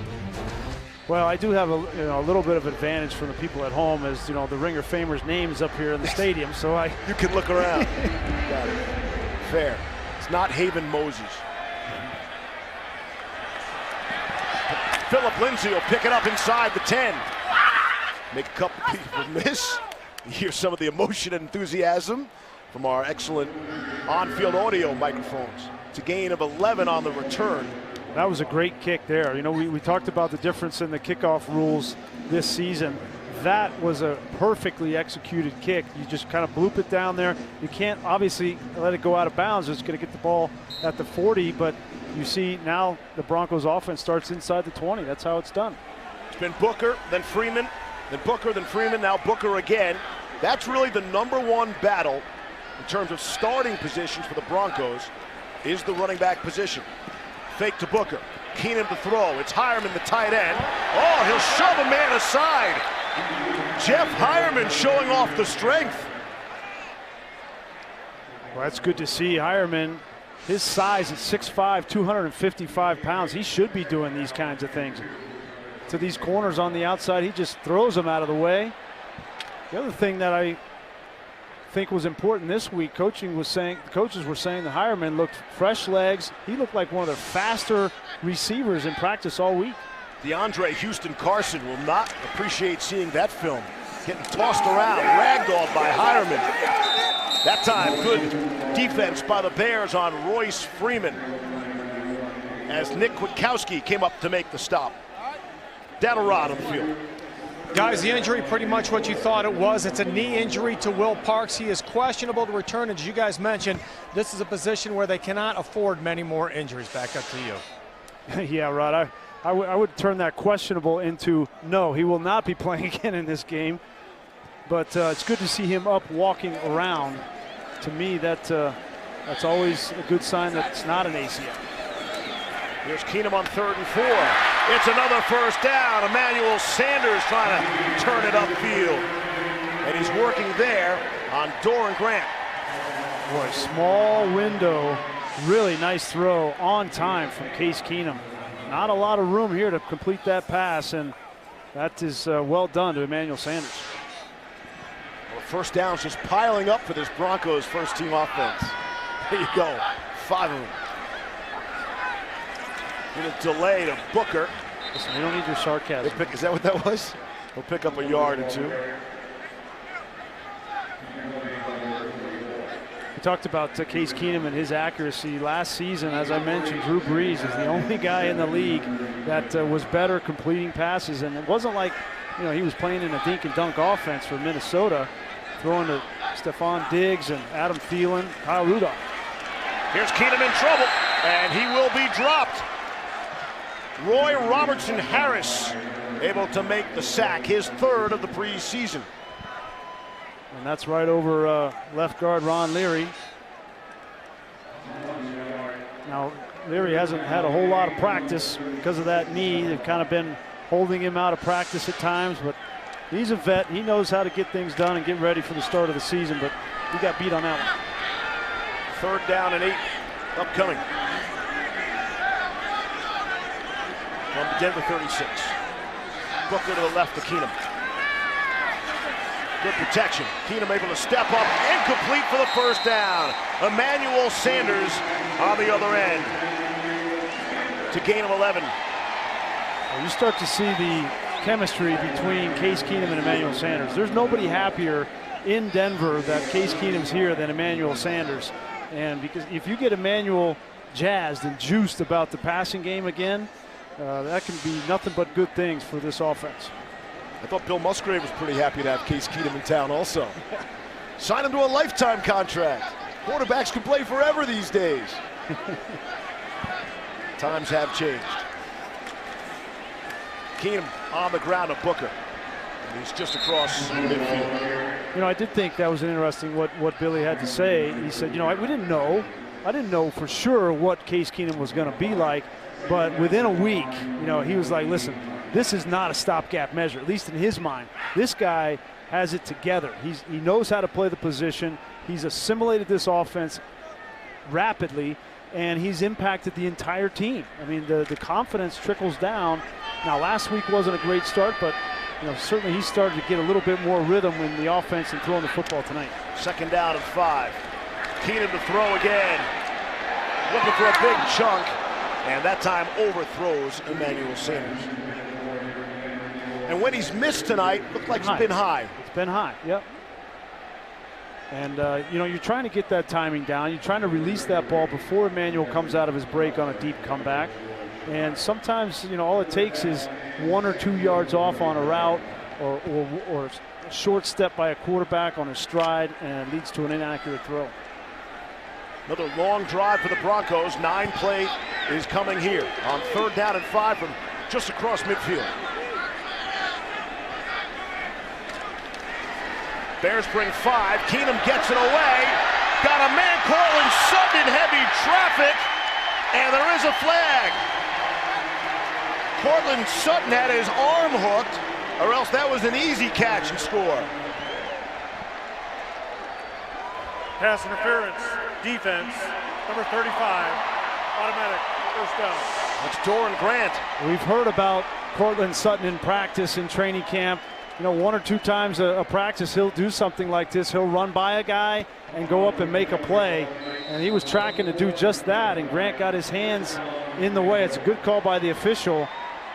S2: Well, I do have a little bit of advantage from the people at home, as the Ring of Famer's name is up here in the stadium, so you
S1: can look around. Got it. Fair. It's not Haven Moses. Philip Lindsay will pick it up inside the 10. Make a couple people miss. You hear some of the emotion and enthusiasm from our excellent on-field audio microphones. It's a gain of 11 on the return.
S2: That was a great kick there. We talked about the difference in the kickoff rules this season. That was a perfectly executed kick. You just kind of bloop it down there. You can't obviously let it go out of bounds. It's going to get the ball at the 40, but you see now the Broncos offense starts inside the 20. That's how it's done.
S1: It's been Booker, then Freeman, then Booker, then Freeman, now Booker again. That's really the #1 battle in terms of starting positions for the Broncos, is the running back position. Fake to Booker. Keenum to throw. It's Hireman, the tight end. Oh, he'll shove a man aside. Jeff Hireman showing off the strength.
S2: Well, that's good to see. Hireman, his size at 6'5", 255 pounds. He should be doing these kinds of things. to these corners on the outside. He just throws them out of the way. The other thing that I think was important this week, the coaches were saying the Hireman looked fresh legs. He looked like one of their faster receivers in practice all week.
S1: DeAndre Houston Carson will not appreciate seeing that film. Getting tossed around, ragdolled by Hireman. That time, good defense by the Bears on Royce Freeman as Nick Kwiatkowski came up to make the stop. Down a rod on the field.
S4: Guys, the injury pretty much what you thought it was. It's a knee injury to Will Parks. He is questionable to return. And as you guys mentioned, this is a position where they cannot afford many more injuries. Back up to you.
S2: Yeah, Rod, I would turn that questionable into no, he will not be playing again in this game. But it's good to see him up walking around. To me, that's always a good sign that it's not an ACL.
S1: Here's Keenum on 3rd and 4. It's another first down. Emmanuel Sanders trying to turn it upfield. And he's working there on Doran Grant.
S2: Boy, small window. Really nice throw on time from Case Keenum. Not a lot of room here to complete that pass, and that is well done to Emmanuel Sanders.
S1: Well, first down's just piling up for this Broncos first-team offense. There you go, 5 of them. Little delay to Booker.
S2: Listen, we don't need your sarcasm.
S1: Is that what that was? He'll pick up a yard or two.
S2: We talked about Case Keenum and his accuracy last season. As I mentioned, Drew Brees is the only guy in the league that was better completing passes, and it wasn't like he was playing in a dink and dunk offense for Minnesota, throwing to Stephon Diggs and Adam Thielen, Kyle Rudolph.
S1: Here's Keenum in trouble, and he will be dropped. Roy Robertson Harris able to make the sack, his 3rd of the preseason.
S2: And that's right over left guard Ron Leary. Now, Leary hasn't had a whole lot of practice because of that knee. They've kind of been holding him out of practice at times, but he's a vet. He knows how to get things done and get ready for the start of the season, but he got beat on that one.
S1: 3rd down and 8 upcoming. From Denver 36. Booker to the left of Keenum. Good protection. Keenum able to step up, incomplete for the first down. Emmanuel Sanders on the other end to gain of 11.
S2: Well, you start to see the chemistry between Case Keenum and Emmanuel Sanders. There's nobody happier in Denver that Case Keenum's here than Emmanuel Sanders. And because if you get Emmanuel jazzed and juiced about the passing game again, that can be nothing but good things for this offense.
S1: I thought Bill Musgrave was pretty happy to have Case Keenum in town also. Sign him to a lifetime contract. Quarterbacks can play forever these days. Times have changed. Keenum on the ground to Booker. And he's just across midfield.
S2: I did think that was interesting what Billy had to say. He said, we didn't know. I didn't know for sure what Case Keenum was going to be like. But within a week, he was like, listen, this is not a stopgap measure, at least in his mind. This guy has it together. He knows how to play the position. He's assimilated this offense rapidly, and he's impacted the entire team. I mean, the confidence trickles down. Now, last week wasn't a great start, but certainly he started to get a little bit more rhythm in the offense and throwing the football tonight.
S1: 2nd down and 5. Keenum to throw again. Looking for a big chunk. And that time overthrows Emmanuel Sanders. And when he's missed tonight, looked like he's been high.
S2: It's been high, yep. And, you're trying to get that timing down. You're trying to release that ball before Emmanuel comes out of his break on a deep comeback. And sometimes, all it takes is 1 or 2 yards off on a route or a short step by a quarterback on a stride, and it leads to an inaccurate throw.
S1: Another long drive for the Broncos. 9 play is coming here on 3rd down and 5 from just across midfield. Bears bring 5. Keenum gets it away. Got a man, Cortland Sutton, in heavy traffic, and there is a flag. Cortland Sutton had his arm hooked, or else that was an easy catch and score.
S3: Pass interference. Defense, number 35, automatic first down.
S1: That's Doran Grant.
S2: We've heard about Cortland Sutton in practice in training camp. You know, 1 or 2 times a practice, he'll do something like this. He'll run by a guy and go up and make a play. And he was tracking to do just that, and Grant got his hands in the way. It's a good call by the official,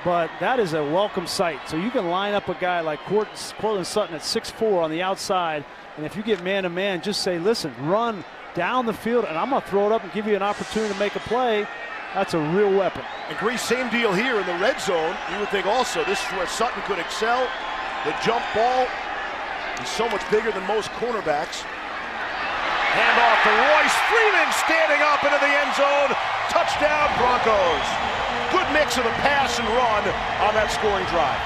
S2: but that is a welcome sight. So you can line up a guy like Cortland Sutton at 6'4" on the outside, and if you get man-to-man, just say, listen, run down the field, and I'm going to throw it up and give you an opportunity to make a play. That's a real weapon.
S1: And Grease, same deal here in the red zone. You would think also this is where Sutton could excel. The jump ball, he's so much bigger than most cornerbacks. Hand off to Royce Freeman, standing up into the end zone. Touchdown, Broncos. Good mix of the pass and run on that scoring drive.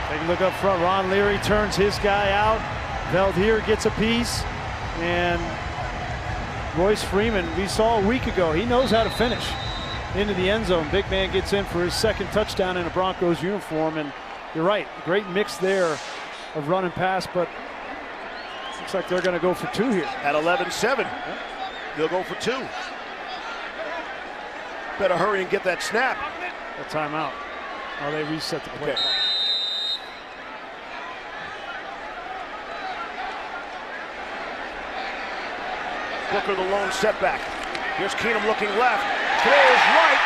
S2: Take a look up front. Ron Leary turns his guy out. Valdir gets a piece, and Royce Freeman, we saw a week ago, he knows how to finish into the end zone. Big man gets in for his second touchdown in a Broncos uniform, and you're right, great mix there of run and pass, but looks like they're going to go for 2 here.
S1: At 11-7, they'll go for 2. Better hurry and get that snap.
S2: A timeout. Oh, they reset the play.
S1: Okay. Booker the lone setback. Here's Keenum looking left. Throws right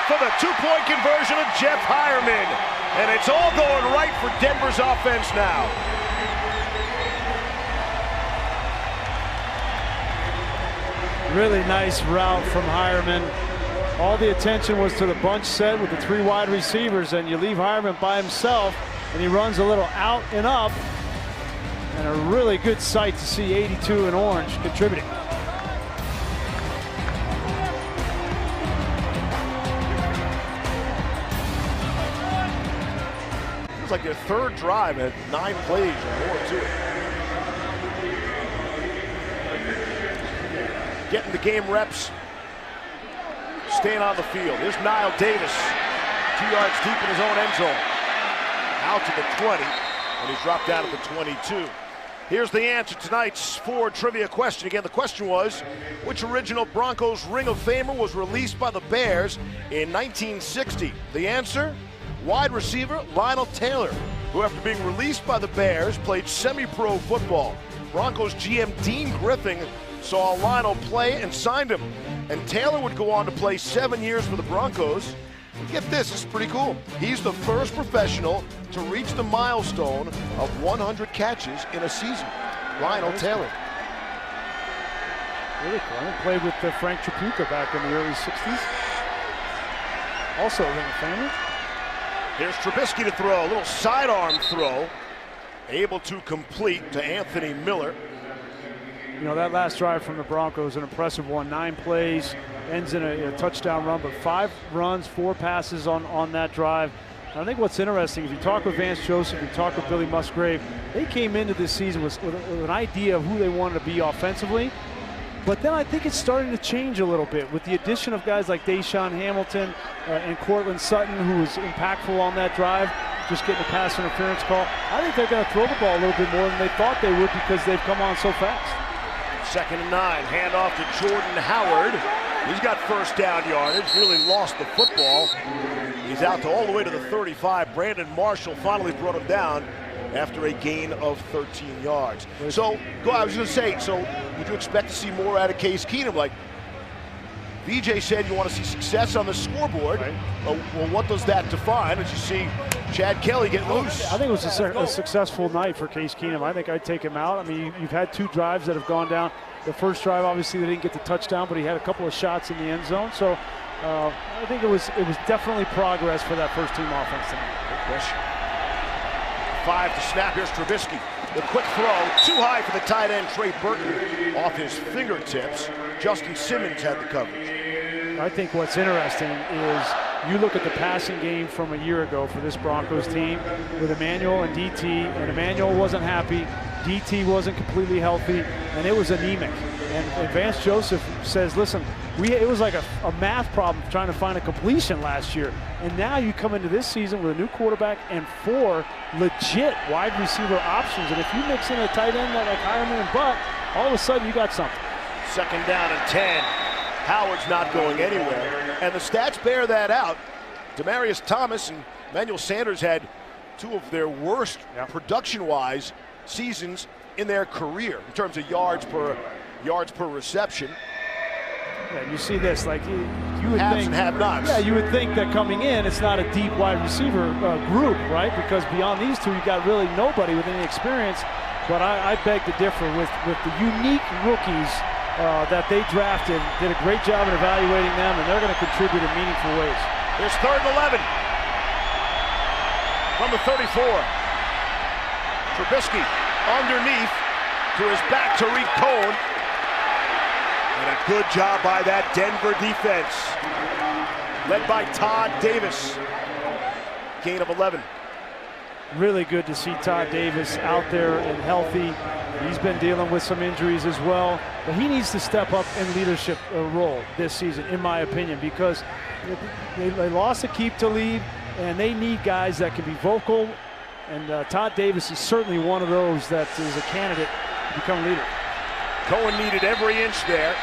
S1: for the 2-point conversion of Jeff Hireman. And it's all going right for Denver's offense now.
S2: Really nice route from Hireman. All the attention was to the bunch set with the 3 wide receivers, and you leave Hireman by himself, and he runs a little out and up. And a really good sight to see 82 in orange contributing.
S1: Like their 3rd drive at 9 plays or more to it. Getting the game reps, staying on the field. Here's Niall Davis, 2 yards deep in his own end zone. Out to the 20, and he's dropped down to the 22. Here's the answer to tonight's Ford trivia question. Again, the question was, which original Broncos Ring of Famer was released by the Bears in 1960? The answer? Wide receiver Lionel Taylor, who after being released by the Bears played semi-pro football. Broncos GM Dean Griffin saw Lionel play and signed him. And Taylor would go on to play 7 years for the Broncos. And get this is pretty cool. He's the first professional to reach the milestone of 100 catches in a season. Lionel Taylor.
S2: Really cool. I played with Frank Tripucka back in the early 60s. Also a Ring of Famer.
S1: Here's Trubisky to throw, a little sidearm throw, able to complete to Anthony Miller.
S2: You know, that last drive from the Broncos, an impressive one. 9 plays, ends in a touchdown run, but 5 runs, 4 passes on that drive. And I think what's interesting, if you talk with Vance Joseph, you talk with Billy Musgrave, they came into this season with an idea of who they wanted to be offensively. But then I think it's starting to change a little bit with the addition of guys like Deshaun Hamilton and Cortland Sutton, who was impactful on that drive, just getting a pass interference call. I think they're going to throw the ball a little bit more than they thought they would because they've come on so fast.
S1: 2nd and 9, handoff to Jordan Howard. He's got first down yardage, really lost the football. He's out to all the way to the 35. Brandon Marshall finally brought him down after a gain of 13 yards. So, I was going to say, so would you expect to see more out of Case Keenum? Like VJ said, you want to see success on the scoreboard. Right. Well, what does that define? As you see Chad Kelly get loose.
S2: I think it was a successful night for Case Keenum. I think I'd take him out. I mean, you've had 2 drives that have gone down. The first drive, obviously, they didn't get the touchdown, but he had a couple of shots in the end zone. So I think it was definitely progress for that first team offense tonight.
S1: Good question. 5 to snap. Here's Trubisky. The quick throw, too high for the tight end, Trey Burton, off his fingertips. Justin Simmons had the coverage.
S2: I think what's interesting is you look at the passing game from a year ago for this Broncos team with Emmanuel and DT, and Emmanuel wasn't happy, DT wasn't completely healthy, and it was anemic. And Vance Joseph says, listen, it was like a math problem trying to find a completion last year. And now you come into this season with a new quarterback and 4 legit wide receiver options. And if you mix in a tight end like Hireman and Butt, all of a sudden you got something.
S1: 2nd down and 10. Howard's not going anywhere. And the stats bear that out. Demaryius Thomas and Emmanuel Sanders had 2 of their worst production-wise seasons in their career in terms of yards per reception.
S2: Yeah, you see this, like you would
S1: Haves
S2: think,
S1: and have-nots.
S2: Yeah, you would think that coming in, it's not a deep wide receiver group, right? Because beyond these 2, you got really nobody with any experience. But I beg to differ with the unique rookies that they drafted. Did a great job in evaluating them, and they're going to contribute in meaningful ways.
S1: Here's 3rd and 11 from the 34. Trubisky underneath to his back to Tariq Cohen. And a good job by that Denver defense, led by Todd Davis. Gain of 11.
S2: Really good to see Todd Davis out there and healthy. He's been dealing with some injuries as well, but he needs to step up in leadership role this season, in my opinion, because they lost Aqib Talib, and they need guys that can be vocal, and Todd Davis is certainly one of those that is a candidate to become leader.
S1: Cohen needed every inch there,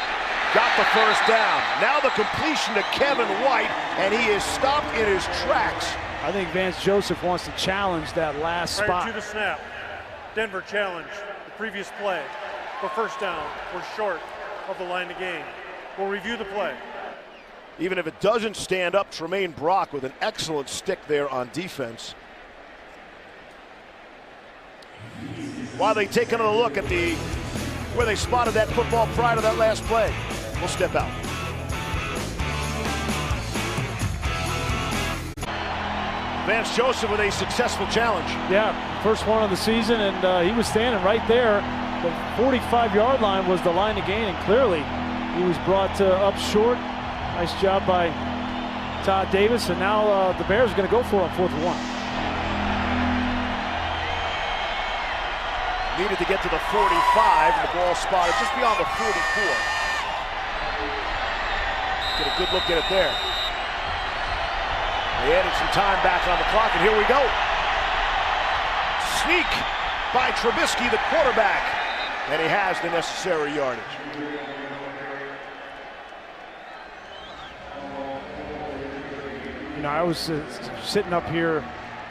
S1: got the 1st down. Now the completion to Kevin White, and he is stopped in his tracks.
S2: I think Vance Joseph wants to challenge that last spot.
S3: Prior to the snap, Denver challenged the previous play for 1st down. We're short of the line to gain. We'll review the play.
S1: Even if it doesn't stand up, Tremaine Brock with an excellent stick there on defense. While they take another look at where they spotted that football prior to that last play, we'll step out. Vance Joseph with a successful challenge.
S2: Yeah, first one of the season, and he was standing right there. The 45-yard line was the line to gain, and clearly he was brought up short. Nice job by Todd Davis, and now the Bears are going to go for it on 4th and 1.
S1: Needed to get to the 45, and the ball spotted just beyond the 44. Get a good look at it there. They added some time back on the clock, and here we go. Sneak by Trubisky, the quarterback, and he has the necessary yardage.
S2: You know, I was sitting up here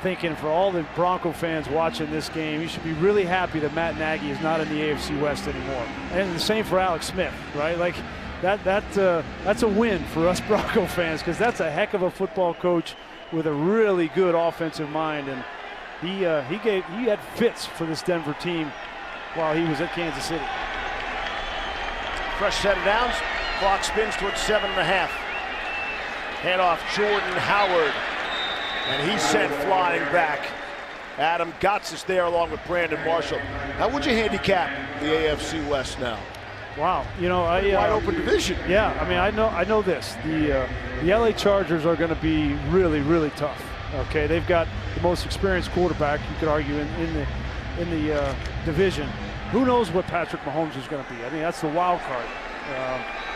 S2: thinking, for all the Bronco fans watching this game, you should be really happy that Matt Nagy is not in the AFC West anymore. And the same for Alex Smith, right? Like that's a win for us Bronco fans, because that's a heck of a football coach with a really good offensive mind, and he had fits for this Denver team while he was at Kansas City.
S1: Fresh set of downs. Clock spins towards 7.5. Handoff Jordan Howard, and he's sent flying back. Adam Gotts is there along with Brandon Marshall. How would you handicap the AFC West now?
S2: Wow, you know,
S1: wide open division.
S2: Yeah, I mean, I know this. The LA Chargers are going to be really, really tough. Okay, they've got the most experienced quarterback, you could argue, in the division. Who knows what Patrick Mahomes is going to be? I mean, that's the wild card.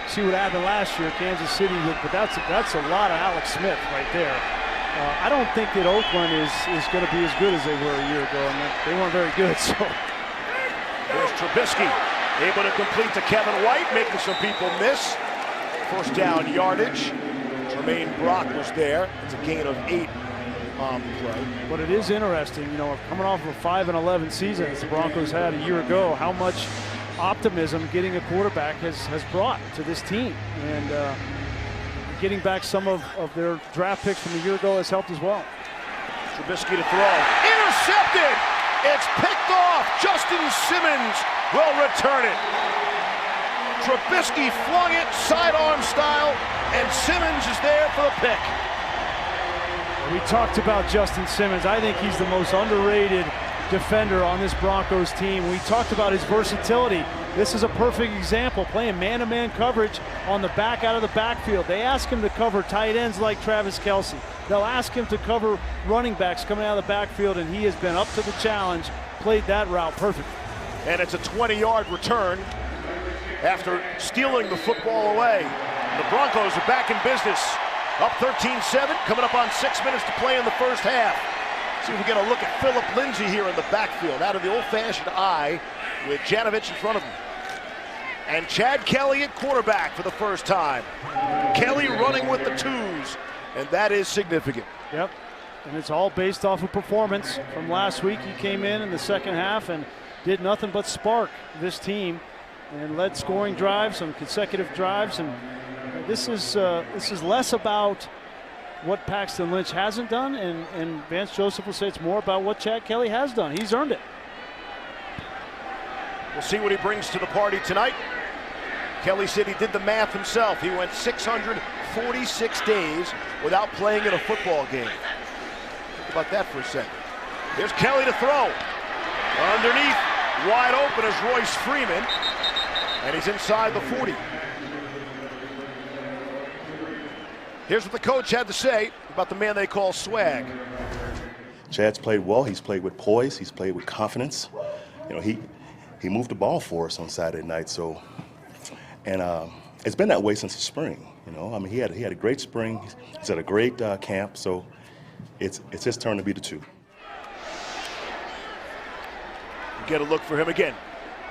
S2: See what happened last year, Kansas City, but that's a lot of Alex Smith right there. I don't think that Oakland is going to be as good as they were a year ago, and they weren't very good. So
S1: there's Trubisky, able to complete to Kevin White, making some people miss. 1st down yardage. Tremaine Brock was there. It's a gain of 8 on the play.
S2: But it is interesting, you know, coming off of a 5-11 season as the Broncos had a year ago, how much optimism getting a quarterback has brought to this team. And getting back some of their draft picks from a year ago has helped as well.
S1: Trubisky to throw. Intercepted! It's picked off. Justin Simmons will return it. Trubisky flung it sidearm style, and Simmons is there for the pick.
S2: We talked about Justin Simmons. I think he's the most underrated defender on this Broncos team. We talked about his versatility. This is a perfect example, playing man-to-man coverage on the back out of the backfield. They ask him to cover tight ends like Travis Kelce. They'll ask him to cover running backs coming out of the backfield, and he has been up to the challenge, played that route perfectly.
S1: And it's a 20-yard return after stealing the football away. The Broncos are back in business. Up 13-7, coming up on 6 minutes to play in the first half. See if we get a look at Philip Lindsay here in the backfield, out of the old-fashioned eye with Janovich in front of him. And Chad Kelly at quarterback for the first time. Kelly running with the twos, and that is significant.
S2: Yep, and it's all based off of performance from last week. He came in the second half and did nothing but spark this team and led scoring drives, some consecutive drives. And this is less about what Paxton Lynch hasn't done, and Vance Joseph will say it's more about what Chad Kelly has done. He's earned it.
S1: We'll see what he brings to the party tonight. Kelly said he did the math himself. He went 646 days without playing in a football game. Think about that for a second. Here's Kelly to throw. Underneath, wide open is Royce Freeman, and he's inside the 40. Here's what the coach had to say about the man they call Swag.
S5: Chad's played well. He's played with poise. He's played with confidence. You know, he moved the ball for us on Saturday night. So, and it's been that way since the spring. You know, I mean, he had a great spring. He's had a great camp. So, it's his turn to be the two.
S1: Get a look for him again.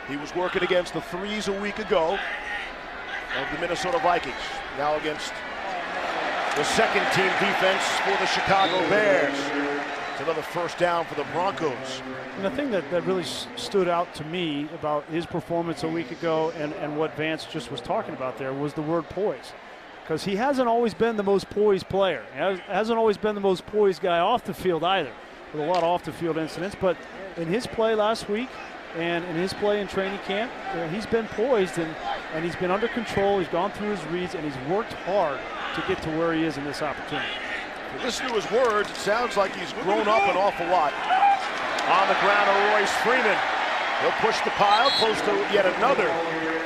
S1: He was working against the threes a week ago of the Minnesota Vikings. Now against the second team defense for the Chicago Bears. It's another first down for the Broncos.
S2: And the thing that really stood out to me about his performance a week ago and what Vance just was talking about there was the word poise. Because he hasn't always been the most poised player. He hasn't always been the most poised guy off the field either, with a lot of off-the-field incidents. But in his play last week and in his play in training camp, he's been poised and he's been under control. He's gone through his reads and he's worked hard to get to where he is in this opportunity.
S1: If you listen to his words, it sounds like he's grown up an awful lot. On the ground are Royce Freeman. He'll push the pile close to yet another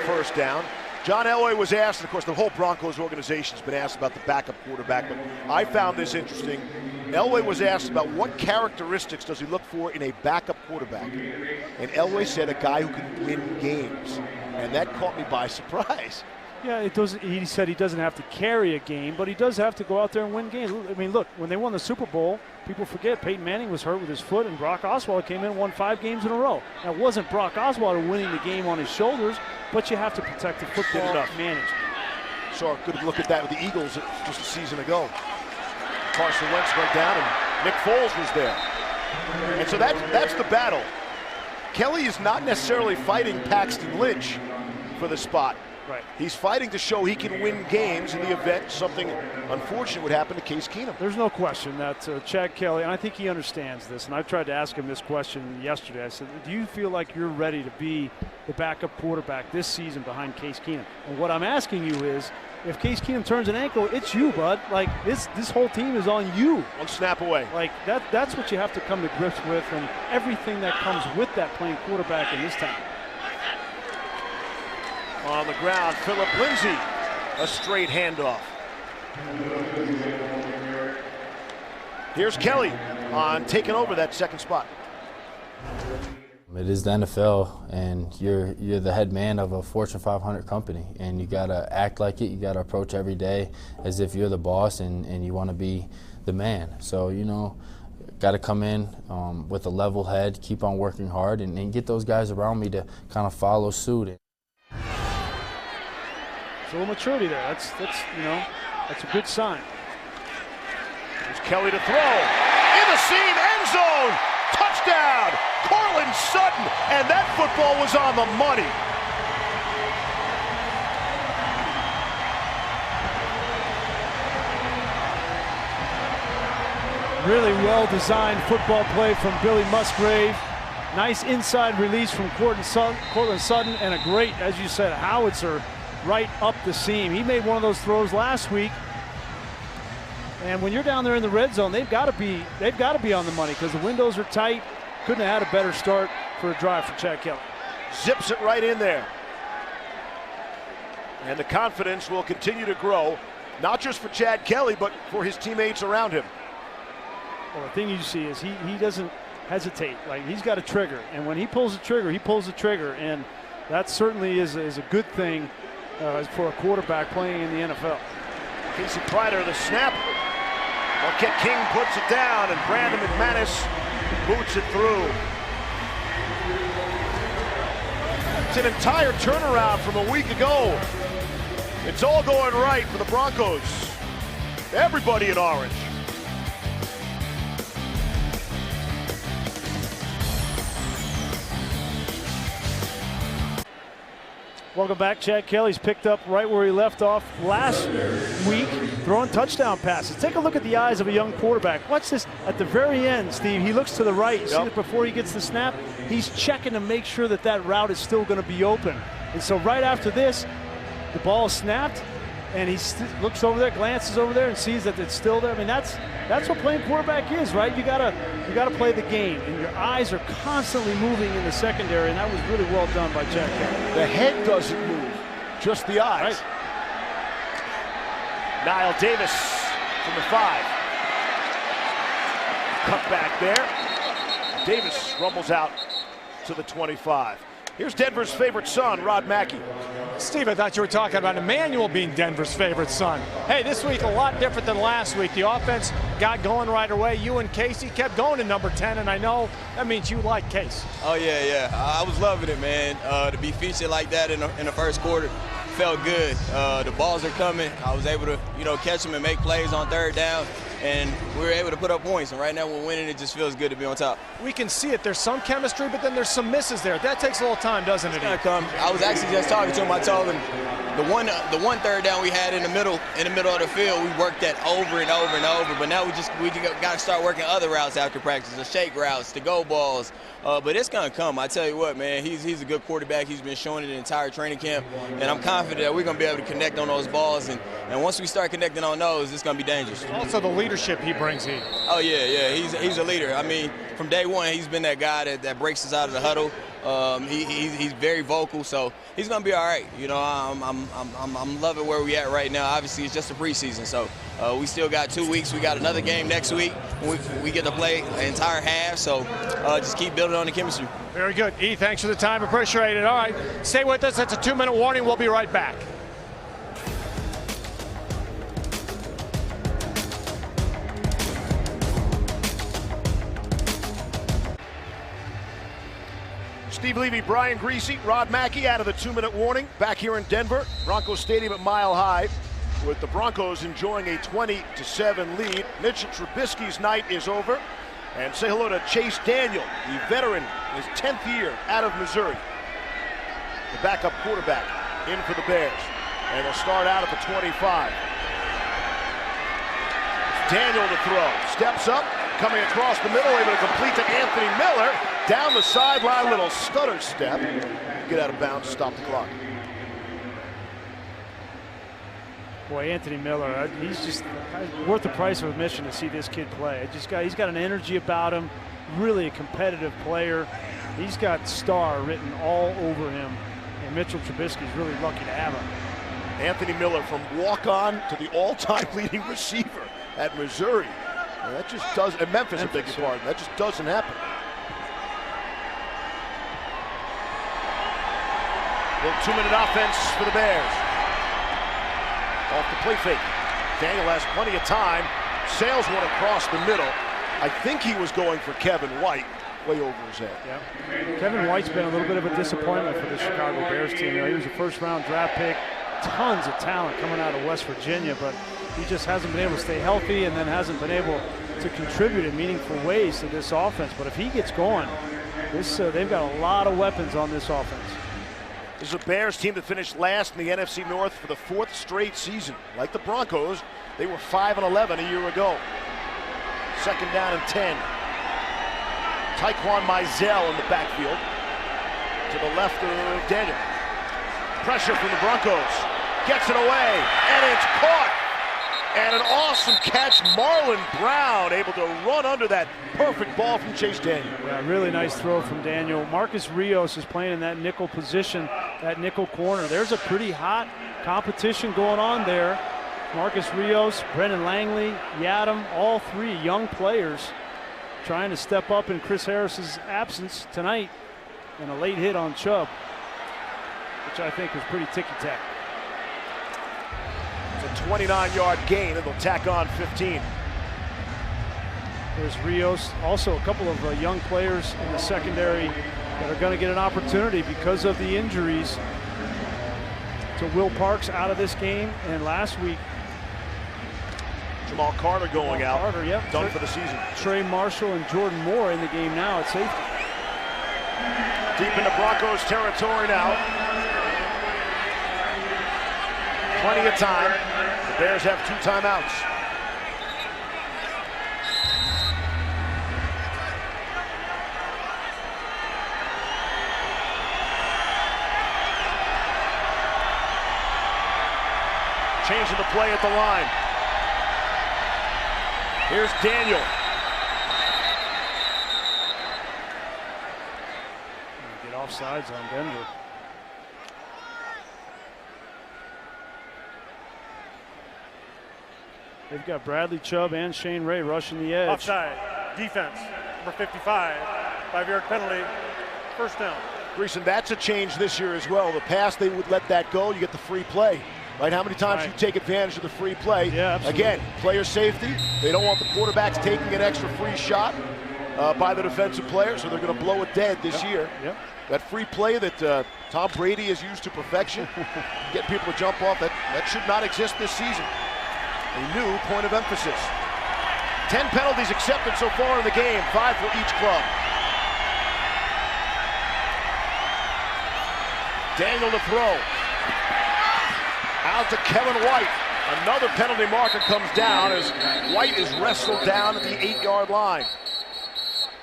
S1: first down. John Elway was asked, and of course the whole Broncos organization has been asked about the backup quarterback, but I found this interesting. Elway was asked about what characteristics does he look for in a backup quarterback. And Elway said a guy who can win games. And that caught me by surprise.
S2: Yeah, it doesn't. He said he doesn't have to carry a game, but he does have to go out there and win games. I mean, look, when they won the Super Bowl, people forget Peyton Manning was hurt with his foot, and Brock Osweiler came in and won 5 games in a row. Now, it wasn't Brock Osweiler winning the game on his shoulders, but you have to protect the football managed.
S1: Saw a good look at that with the Eagles just a season ago. Carson Wentz went down, and Nick Foles was there. And so that's the battle. Kelly is not necessarily fighting Paxton Lynch for the spot.
S2: Right.
S1: He's fighting to show he can win games in the event something unfortunate would happen to Case Keenum.
S2: There's no question that Chad Kelly, and I think he understands this, and I tried to ask him this question yesterday. I said, do you feel like you're ready to be the backup quarterback this season behind Case Keenum? And what I'm asking you is, if Case Keenum turns an ankle, it's you, bud. Like, this whole team is on you.
S1: One snap away.
S2: Like, that's what you have to come to grips with, and everything that comes with that playing quarterback in this town.
S1: On the ground, Phillip Lindsay, a straight handoff. Here's Kelly on taking over that second spot.
S6: It is the NFL, and you're the head man of a Fortune 500 company, and you gotta act like it. You gotta approach every day as if you're the boss, and you want to be the man. So, you know, gotta come in with a level head, keep on working hard, and get those guys around me to kind of follow suit.
S2: A little maturity there. That's a good sign.
S1: There's Kelly to throw. In the seam, end zone. Touchdown, Cortland Sutton. And that football was on the money.
S2: Really well-designed football play from Billy Musgrave. Nice inside release from Cortland Sutton, and a great, as you said, howitzer right up the seam. He made one of those throws last week, and when you're down there in the red zone, they've got to be on the money because the windows are tight. Couldn't have had a better start for a drive for Chad Kelly.
S1: Zips it right in there, and the confidence will continue to grow, not just for Chad Kelly, but for his teammates around him.
S2: Well, the thing you see is he doesn't hesitate. Like, he's got a trigger, and when he pulls the trigger, he pulls the trigger, and that certainly is a good thing for a quarterback playing in the NFL.
S1: Casey Kreider, the snap. Marquette King puts it down, and Brandon McManus boots it through. It's an entire turnaround from a week ago. It's all going right for the Broncos. Everybody in orange.
S2: Welcome back. Chad Kelly's picked up right where he left off last week, throwing touchdown passes. Take a look at the eyes of a young quarterback. Watch this at the very end, Steve. He looks to the right. You see that before he gets the snap? He's checking to make sure that that route is still going to be open. And so right after this, the ball is snapped, and he looks over there, glances over there, and sees that it's still there. I mean, that's what playing quarterback is, right? You gotta play the game, and your eyes are constantly moving in the secondary, and that was really well done by Chad Kelly.
S1: The head doesn't move, just the eyes.
S2: Right.
S1: Niall Davis from the 5. Cut back there. Davis rumbles out to the 25. Here's Denver's favorite son, Rod Mackey.
S4: Steve, I thought you were talking about Emmanuel being Denver's favorite son. Hey, this week a lot different than last week. The offense got going right away. You and Casey kept going to number 10, and I know that means you like Case.
S7: Oh, yeah. I was loving it, man. To be featured like that in the first quarter felt good. The balls are coming. I was able to, catch them and make plays on third down, and we were able to put up points. And right now we're winning. It just feels good to be on top.
S4: We can see it. There's some chemistry, but then there's some misses there. That takes a little time, doesn't it?
S7: It's gonna come. I was actually just talking to him. I told him the one third down we had in the middle of the field, we worked that over and over and over. But now we got to start working other routes after practice, the shake routes, the go balls. But it's gonna come. I tell you what, man, he's a good quarterback. He's been showing it the entire training camp, and I'm confident that we're gonna be able to connect on those balls. And once we start connecting on those, it's gonna be dangerous.
S4: Also, the leadership he brings in.
S7: Oh yeah. He's a leader. I mean, from day one, he's been that guy that breaks us out of the huddle. He's very vocal, so he's gonna be all right. I'm loving where we at right now. Obviously, it's just a preseason, so we still got 2 weeks. We got another game next week. We get to play an entire half, so just keep building on the chemistry.
S4: Very good. E, thanks for the time. Appreciate it. All right, stay with us. It's a 2-minute warning. We'll be right back.
S1: Steve Levy, Brian Greasy, Rod Mackey out of the 2-minute warning. Back here in Denver, Broncos Stadium at Mile High, with the Broncos enjoying a 20-7 lead. Mitchell Trubisky's night is over. And say hello to Chase Daniel, the veteran, his 10th year out of Missouri. The backup quarterback in for the Bears. And they'll start out at the 25. Daniel to throw. Steps up, coming across the middle, able to complete to Anthony Miller. Down the sideline, little stutter step. Get out of bounds, stop the clock.
S2: Boy, Anthony Miller, he's just worth the price of admission to see this kid play. He's got an energy about him, really a competitive player. He's got star written all over him, and Mitchell Trubisky's really lucky to have him.
S1: Anthony Miller from walk-on to the all-time leading receiver at Missouri. And that just doesn't, at Memphis, I beg your pardon, that just doesn't happen. Little 2-minute offense for the Bears. Off the play fake. Daniel has plenty of time. Sails one across the middle. I think he was going for Kevin White, way over his head.
S2: Yeah. Kevin White's been a little bit of a disappointment for the Chicago Bears team. He was a first-round draft pick. Tons of talent coming out of West Virginia, but he just hasn't been able to stay healthy and then hasn't been able to contribute in meaningful ways to this offense. But if he gets going, they've got a lot of weapons on this offense.
S1: This is a Bears team that finished last in the NFC North for the 4th straight season. Like the Broncos, they were 5-11 a year ago. 2nd down and 10. Tyquan Mizell in the backfield. To the left of Daniel. Pressure from the Broncos. Gets it away, and it's caught. And an awesome catch. Marlon Brown able to run under that perfect ball from Chase Daniel.
S2: Yeah, really nice throw from Daniel. Marcus Rios is playing in that nickel position, that nickel corner. There's a pretty hot competition going on there. Marcus Rios, Brendan Langley, Yadam, all 3 young players trying to step up in Chris Harris's absence tonight. And a late hit on Chubb, which I think was pretty ticky-tack.
S1: It's a 29-yard gain, and they'll tack on 15.
S2: There's Rios. Also a couple of young players in the secondary that are going to get an opportunity because of the injuries to Will Parks out of this game, and last week
S1: Jamal Carter going out.
S2: Carter, yep.
S1: Done for the season.
S2: Trey Marshall and Jordan Moore in the game now at safety.
S1: Deep into Broncos territory now. Plenty of time. The Bears have 2 timeouts. Changing the play at the line. Here's Daniel.
S2: Get offsides on Denver. They've got Bradley Chubb and Shane Ray rushing the edge.
S3: Offside. Defense. Number 55. 5-yard penalty. First down.
S1: Greason, that's a change this year as well. The past, they would let that go. You get the free play. Right? How many times you take advantage of the free play?
S2: Yeah, absolutely.
S1: Again, player safety. They don't want the quarterbacks taking an extra free shot by the defensive player, so they're going to blow it dead this year.
S2: Yep.
S1: That free play that Tom Brady has used to perfection, getting people to jump off, that should not exist this season. A new point of emphasis. 10 penalties accepted so far in the game, 5 for each club. Daniel to throw. Out to Kevin White. Another penalty marker comes down as White is wrestled down at the 8-yard line.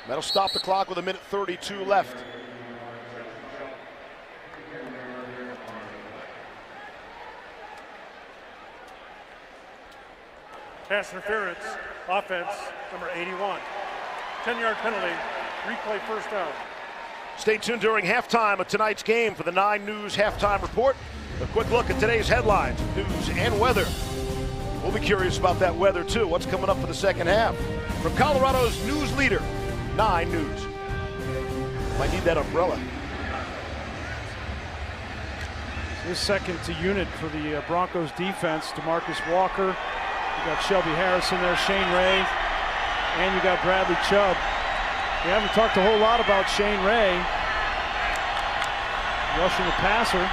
S1: That'll stop the clock with 1:32 left.
S3: Pass interference. Offense. Number 81. 10-yard penalty. Replay first down.
S1: Stay tuned during halftime of tonight's game for the 9 News Halftime Report. A quick look at today's headlines, news, and weather. We'll be curious about that weather, too. What's coming up for the second half? From Colorado's news leader, 9 News. Might need that umbrella.
S2: This second to unit for the Broncos defense, DeMarcus Walker. You got Shelby Harrison there, Shane Ray, and you got Bradley Chubb. We haven't talked a whole lot about Shane Ray. Rushing the passer.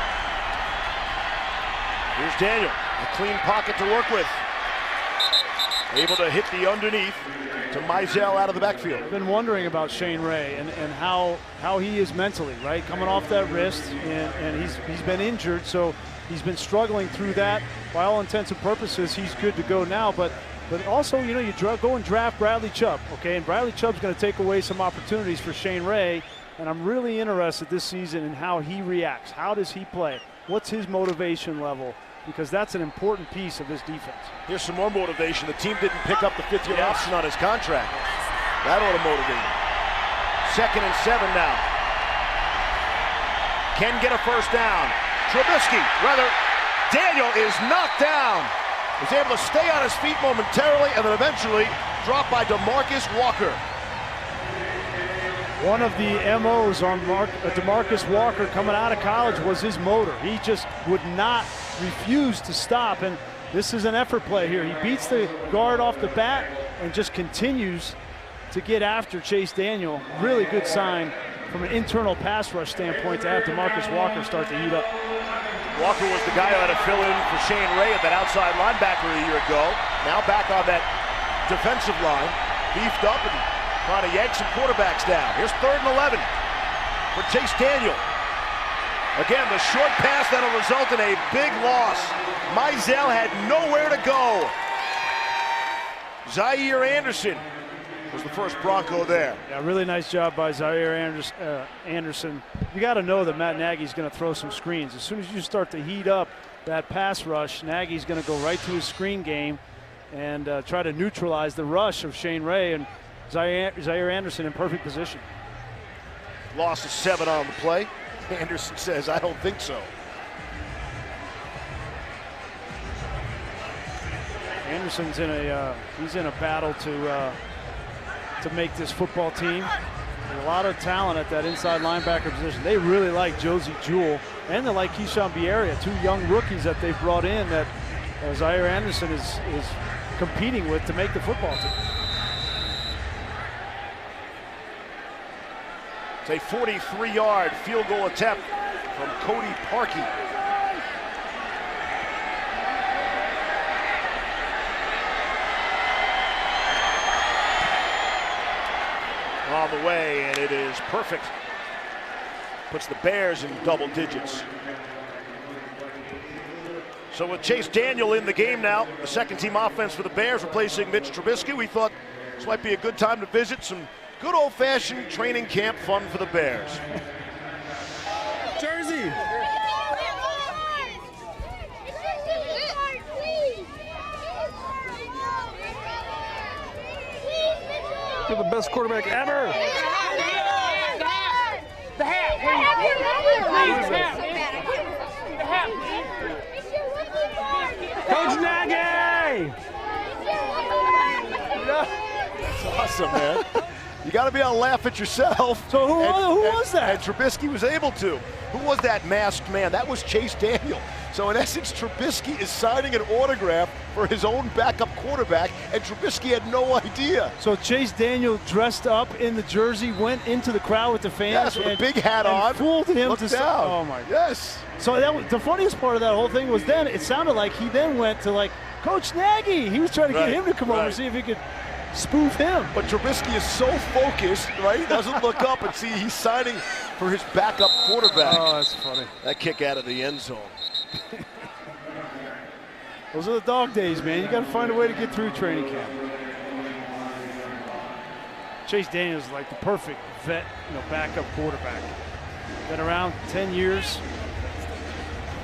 S1: Here's Daniel, a clean pocket to work with. Able to hit the underneath to Mizell out of the backfield.
S2: I've been wondering about Shane Ray and how he is mentally, right? Coming off that wrist, and he's been injured, so he's been struggling through that. By all intents and purposes, he's good to go now, but also, you know, you go and draft Bradley Chubb, okay? And Bradley Chubb's going to take away some opportunities for Shane Ray, and I'm really interested this season in how he reacts. How does he play? What's his motivation level? Because that's an important piece of this defense.
S1: Here's some more motivation. The team didn't pick up the 5th-year option on his contract. That ought to motivate him. 2nd and 7 now. Can get a first down. Daniel is knocked down. Was able to stay on his feet momentarily and then eventually dropped by DeMarcus Walker.
S2: One of the MOs on DeMarcus Walker coming out of college was his motor. He just would not refuse to stop, and this is an effort play here. He beats the guard off the bat and just continues to get after Chase Daniel. Really good sign from an internal pass rush standpoint to have DeMarcus Walker start to heat up.
S1: Walker was the guy who had to fill in for Shane Ray at that outside linebacker a year ago. Now back on that defensive line, beefed up and trying to yank some quarterbacks down. Here's 3rd and 11 for Chase Daniel. Again, the short pass that'll result in a big loss. Mizell had nowhere to go. Zaire Anderson was the first Bronco there.
S2: Yeah, really nice job by Zaire Anderson. You got to know that Matt Nagy's going to throw some screens. As soon as you start to heat up that pass rush, Nagy's going to go right to his screen game and try to neutralize the rush of Shane Ray, and Zaire Anderson in perfect position.
S1: Loss of 7 on the play. Anderson says, I don't think so.
S2: Anderson's in a battle to make this football team. There's a lot of talent at that inside linebacker position. They really like Josie Jewell, and they like Keyshawn Bierria, 2 young rookies that they've brought in that Zaire Anderson is competing with to make the football team.
S1: It's a 43-yard field goal attempt from Cody Parkey. On the way, and it is perfect. Puts the Bears in double digits. So with Chase Daniel in the game now, the second-team offense for the Bears replacing Mitch Trubisky, we thought this might be a good time to visit some good old-fashioned training camp fun for the Bears.
S2: Jersey! You're the best quarterback ever!
S8: The hat!
S2: Coach Nagy!
S1: That's awesome, man. You got to be able to laugh at yourself.
S2: So who was that?
S1: And Trubisky was able to. Who was that masked man? That was Chase Daniel. So in essence, Trubisky is signing an autograph for his own backup quarterback, and Trubisky had no idea.
S2: So Chase Daniel dressed up in the jersey, went into the crowd with the fans.
S1: Yes, with a big hat on.
S2: Fooled him
S1: Looked
S2: to
S1: down.
S2: Oh my God.
S1: Yes.
S2: So that was, the funniest part of that whole thing was then it sounded like he then went to like Coach Nagy. He was trying to get him to come over and see if he could spoof him.
S1: But Trubisky is so focused, right? He doesn't look up and see he's signing for his backup quarterback.
S2: Oh, that's funny.
S1: That kick out of the end zone.
S2: Those are the dog days, man. You got to find a way to get through training camp. Chase Daniels is like the perfect vet, backup quarterback. Been around 10 years,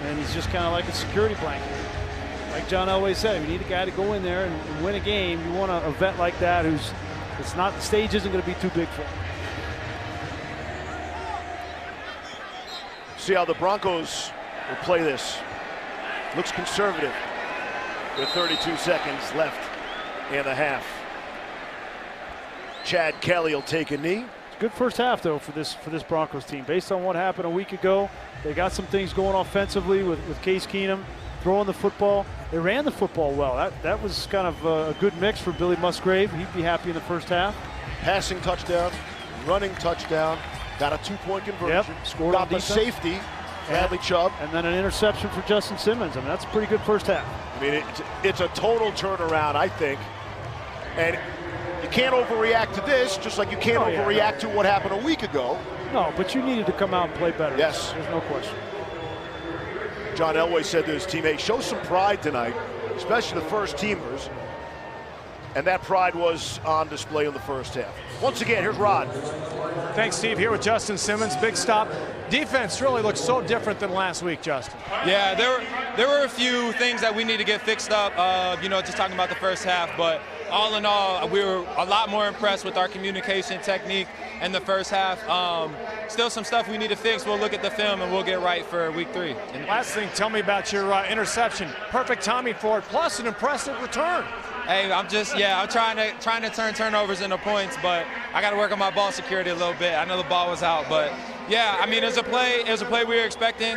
S2: and he's just kind of like a security blanket. Like John Elway said, we need a guy to go in there and win a game. You want a vet like that who's, it's not, the stage isn't going to be too big for him.
S1: See how the Broncos will play this. Looks conservative with 32 seconds left in the half. Chad Kelly will take a knee.
S2: It's a good first half, though, for this Broncos team. Based on what happened a week ago, they got some things going offensively with Case Keenum throwing the football. They ran the football well. That was kind of a good mix for Billy Musgrave. He'd be happy in the first half.
S1: Passing touchdown, running touchdown, got a 2-point conversion.
S2: Yep, scored
S1: got
S2: on
S1: the
S2: defense.
S1: safety, Bradley Chubb.
S2: And then an interception for Justin Simmons. I mean, that's a pretty good first half.
S1: I mean, it's a total turnaround, I think. And you can't overreact to this, just like you can't overreact to what happened a week ago.
S2: No, but you needed to come out and play better.
S1: Yes.
S2: There's no question.
S1: John Elway said to his teammates, show some pride tonight, especially the first teamers. And that pride was on display in the first half. Once again, here's Rod.
S4: Thanks, Steve. Here with Justin Simmons. Big stop. Defense really looks so different than last week, Justin.
S7: Yeah, there were a few things that we need to get fixed up, just talking about the first half. But all in all, we were a lot more impressed with our communication technique in the first half. Still some stuff we need to fix. We'll look at the film and we'll get right for week 3.
S4: And last thing, tell me about your interception. Perfect timing for it, plus an impressive return.
S7: Hey, I'm trying to turn turnovers into points, but I got to work on my ball security a little bit. I know the ball was out, but yeah, I mean, it was a play we were expecting.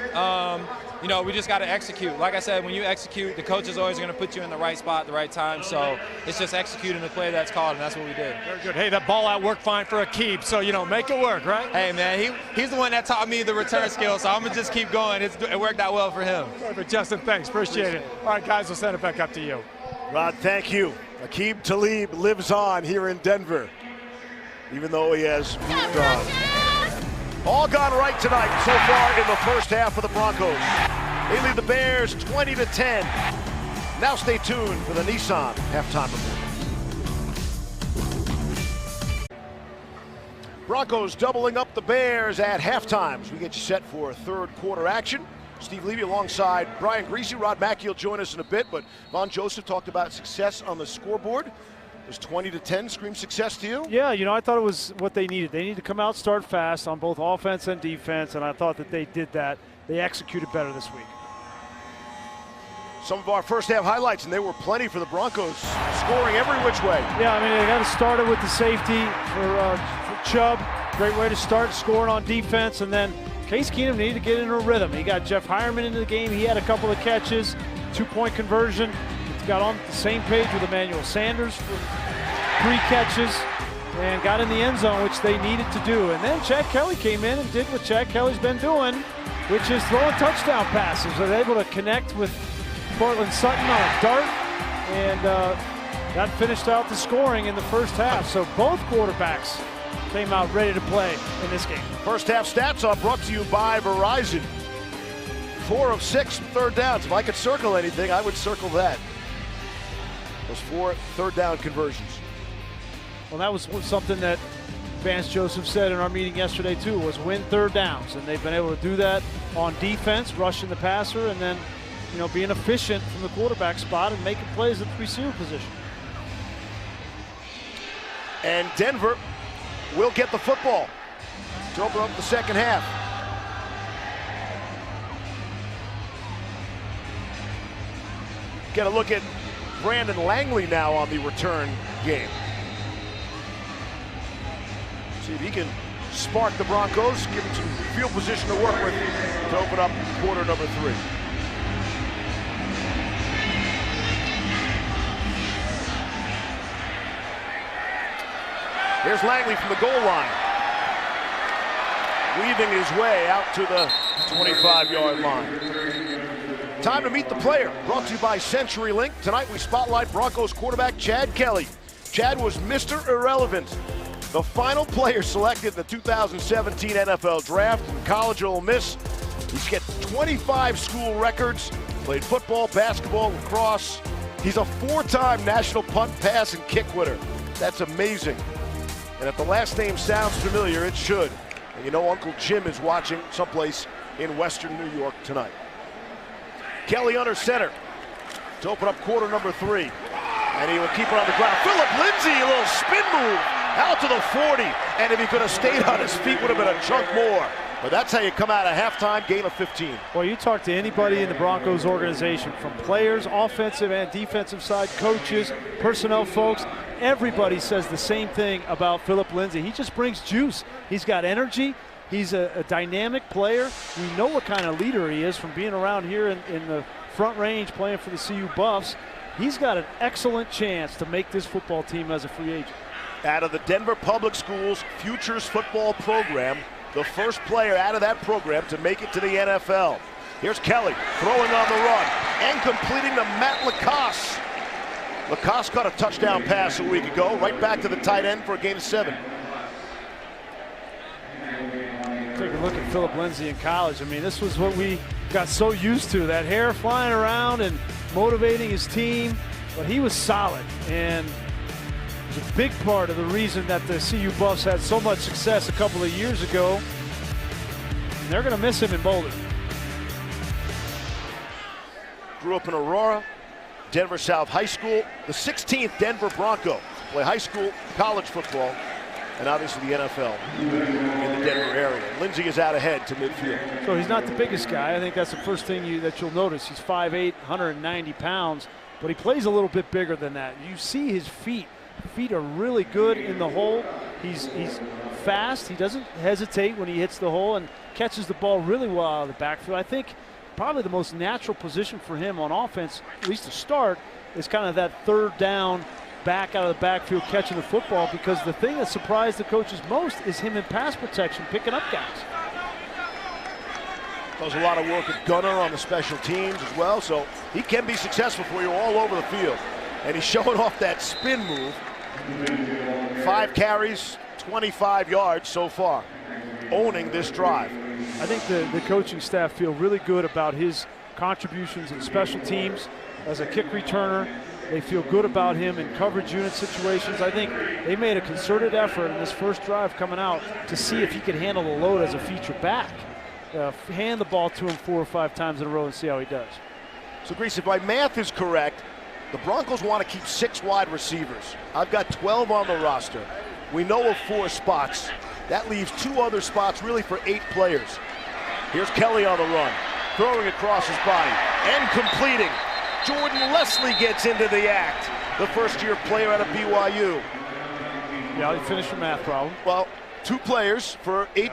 S7: We just got to execute. Like I said, when you execute, the coach is always going to put you in the right spot at the right time. So it's just executing the play that's called, and that's what we did.
S4: Very good. Hey, that ball out worked fine for a keep, so, make it work, right?
S7: Hey, man, he's the one that taught me the return skill, so I'm going to just keep going. It worked out well for him.
S4: Perfect, Justin. Thanks. Appreciate it. All right, guys, we'll send it back up to you.
S1: Rod, thank you. Aqib Talib lives on here in Denver, even though he has moved on. All gone right tonight so far in the first half of the Broncos. They lead the Bears 20-10. Now stay tuned for the Nissan halftime report. Broncos doubling up the Bears at halftime as we get you set for third quarter action. Steve Levy alongside Brian Greasy. Rod Mackey will join us in a bit, but Von Joseph talked about success on the scoreboard. Does 20-10 scream success to you?
S2: Yeah, I thought it was what they needed. They needed to come out, start fast on both offense and defense, and I thought that they did that. They executed better this week.
S1: Some of our first half highlights, and there were plenty for the Broncos, scoring every which way.
S2: Yeah, I mean, they got to start it with the safety for Chubb. Great way to start scoring on defense, and then Case Keenum needed to get into a rhythm. He got Jeff Hireman into the game. He had a couple of catches, 2-point conversion. He's got on the same page with Emmanuel Sanders for 3 catches. and got in the end zone, which they needed to do. And then Chad Kelly came in and did what Chad Kelly's been doing, which is throwing touchdown passes. They're able to connect with Cortland Sutton on a dart, and that finished out the scoring in the first half. So both quarterbacks came out ready to play in this game.
S1: First half stats are brought to you by Verizon. 4 of 6 third downs. If I could circle anything, I would circle that. Those 4 third down conversions.
S2: Well, that was something that Vance Joseph said in our meeting yesterday too, was win third downs. And they've been able to do that on defense, rushing the passer, and then, you know, being efficient from the quarterback spot and making plays at the receiver position.
S1: And Denver will get the football to open up the second half. Get a look at Brandon Langley now on the return game. See if he can spark the Broncos, give him some field position to work with to open up quarter number 3. Here's Langley from the goal line, weaving his way out to the 25-yard line. Time to meet the player, brought to you by CenturyLink. Tonight we spotlight Broncos quarterback Chad Kelly. Chad was Mr. Irrelevant, the final player selected in the 2017 NFL Draft in college Ole Miss. He's got 25 school records, played football, basketball, lacrosse. He's a 4-time national punt, pass, and kick winner. That's amazing. And if the last name sounds familiar, it should. And you know Uncle Jim is watching someplace in Western New York tonight. Kelly under center to open up quarter number 3. And he will keep it on the ground. Philip Lindsay, a little spin move out to the 40. And if he could have stayed on his feet, would have been a chunk more. But that's how you come out of halftime, gain of 15.
S2: Well, you talk to anybody in the Broncos organization, from players, offensive and defensive side, coaches, personnel folks, everybody says the same thing about Philip Lindsay. He just brings juice. He's got energy. He's a dynamic player. We know what kind of leader he is from being around here in the front range playing for the CU Buffs. He's got an excellent chance to make this football team as a free agent.
S1: Out of the Denver Public Schools Futures Football Program, the first player out of that program to make it to the NFL. Here's Kelly throwing on the run and completing to Matt Lacoste. Lacoste caught a touchdown pass a week ago, right back to the tight end for a gain of 7.
S2: Take a look at Philip Lindsay in college. I mean, this was what we got so used to, that hair flying around and motivating his team. But he was solid, and it was a big part of the reason that the CU Buffs had so much success a couple of years ago. And they're going to miss him in Boulder.
S1: Grew up in Aurora, Denver South High School, the 16th Denver Bronco. Play high school, college football, and obviously the NFL in the Denver area. Lindsay is out ahead to midfield.
S2: So he's not the biggest guy. I think that's the first thing that you'll notice. He's 5'8", 190 pounds, but he plays a little bit bigger than that. You see his feet. Feet are really good in the hole. He's fast. He doesn't hesitate when he hits the hole and catches the ball really well out of the backfield. I think probably the most natural position for him on offense, at least to start, is kind of that third down, back out of the backfield catching the football, because the thing that surprised the coaches most is him in pass protection, picking up guys.
S1: Does a lot of work at gunner on the special teams as well, so he can be successful for you all over the field. And he's showing off that spin move. 5 carries, 25 yards so far, owning this drive.
S2: I think the coaching staff feel really good about his contributions in special teams as a kick returner. They feel good about him in coverage unit situations. I think they made a concerted effort in this first drive coming out to see if he could handle the load as a feature back. Hand the ball to him 4 or 5 times in a row and see how he does.
S1: So, Grease, if my math is correct, the Broncos want to keep 6 wide receivers. I've got 12 on the roster. We know of 4 spots. That leaves 2 other spots really for 8 players. Here's Kelly on the run, throwing across his body and completing. Jordan Leslie gets into the act, the first-year player out of BYU.
S2: Yeah, you finished your math problem.
S1: Well, 2 players for 8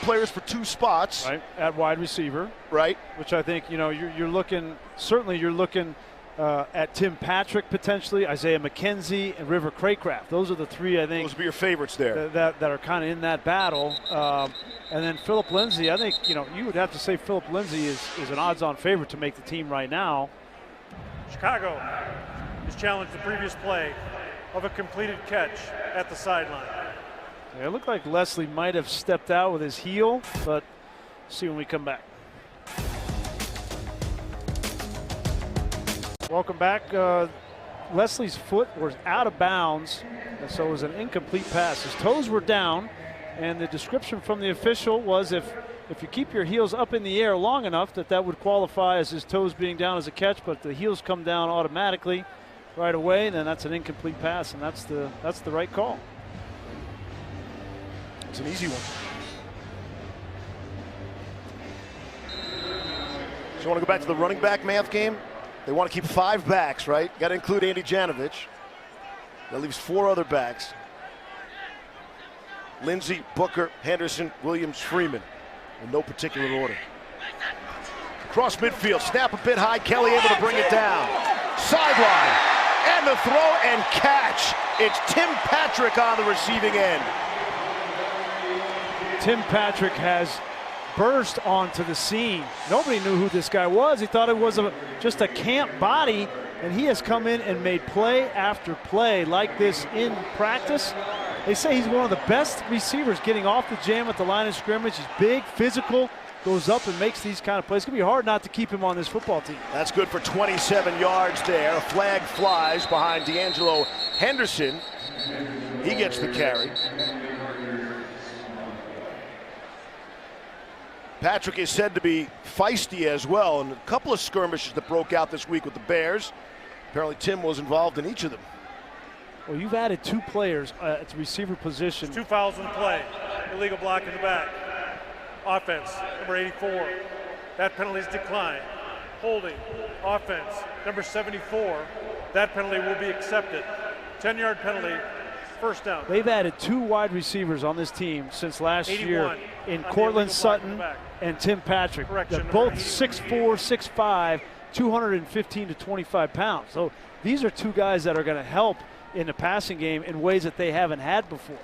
S1: players for 2 spots.
S2: Right, at wide receiver.
S1: Right.
S2: Which I think, you know, you're looking, certainly you're looking at Tim Patrick potentially, Isaiah McKenzie, and River Craycraft. Those are the three, I think.
S1: Those would be your favorites there.
S2: That are kind of in that battle. And then Philip Lindsay, I think, you would have to say Philip Lindsay is an odds-on favorite to make the team right now.
S3: Chicago has challenged the previous play of a completed catch at the sideline.
S2: Yeah, it looked like Leslie might have stepped out with his heel, but see when we come back. Welcome back. Leslie's foot was out of bounds, and so it was an incomplete pass. His toes were down, and the description from the official was if you keep your heels up in the air long enough that would qualify as his toes being down as a catch, but the heels come down automatically right away, then that's an incomplete pass, and that's the right call.
S1: It's an easy one. So you want to go back to the running back math game? They want to keep 5 backs, right? Got to include Andy Janovich. That leaves 4 other backs. Lindsay, Booker, Henderson, Williams, Freeman, in no particular order. Across midfield, snap a bit high. Kelly able to bring it down. Sideline, and the throw and catch. It's Tim Patrick on the receiving end.
S2: Tim Patrick has burst onto the scene. Nobody knew who this guy was. He thought it was just a camp body, and he has come in and made play after play like this in practice. They say he's one of the best receivers getting off the jam at the line of scrimmage. He's big, physical, goes up and makes these kind of plays. It's going to be hard not to keep him on this football team.
S1: That's good for 27 yards there. A flag flies behind D'Angelo Henderson. He gets the carry. Patrick is said to be feisty as well, and a couple of skirmishes that broke out this week with the Bears. Apparently Tim was involved in each of them.
S2: Well, you've added 2 players at the receiver position.
S3: 2 fouls in play. Illegal block in the back. Offense, number 84. That penalty is declined. Holding, offense, number 74. That penalty will be accepted. 10-yard penalty, first down.
S2: They've added 2 wide receivers on this team since last year in Cortland Sutton and Tim Patrick. They're both 6'4", 6'5", 215 to 25 pounds. So these are 2 guys that are going to help in the passing game in ways that they haven't had before.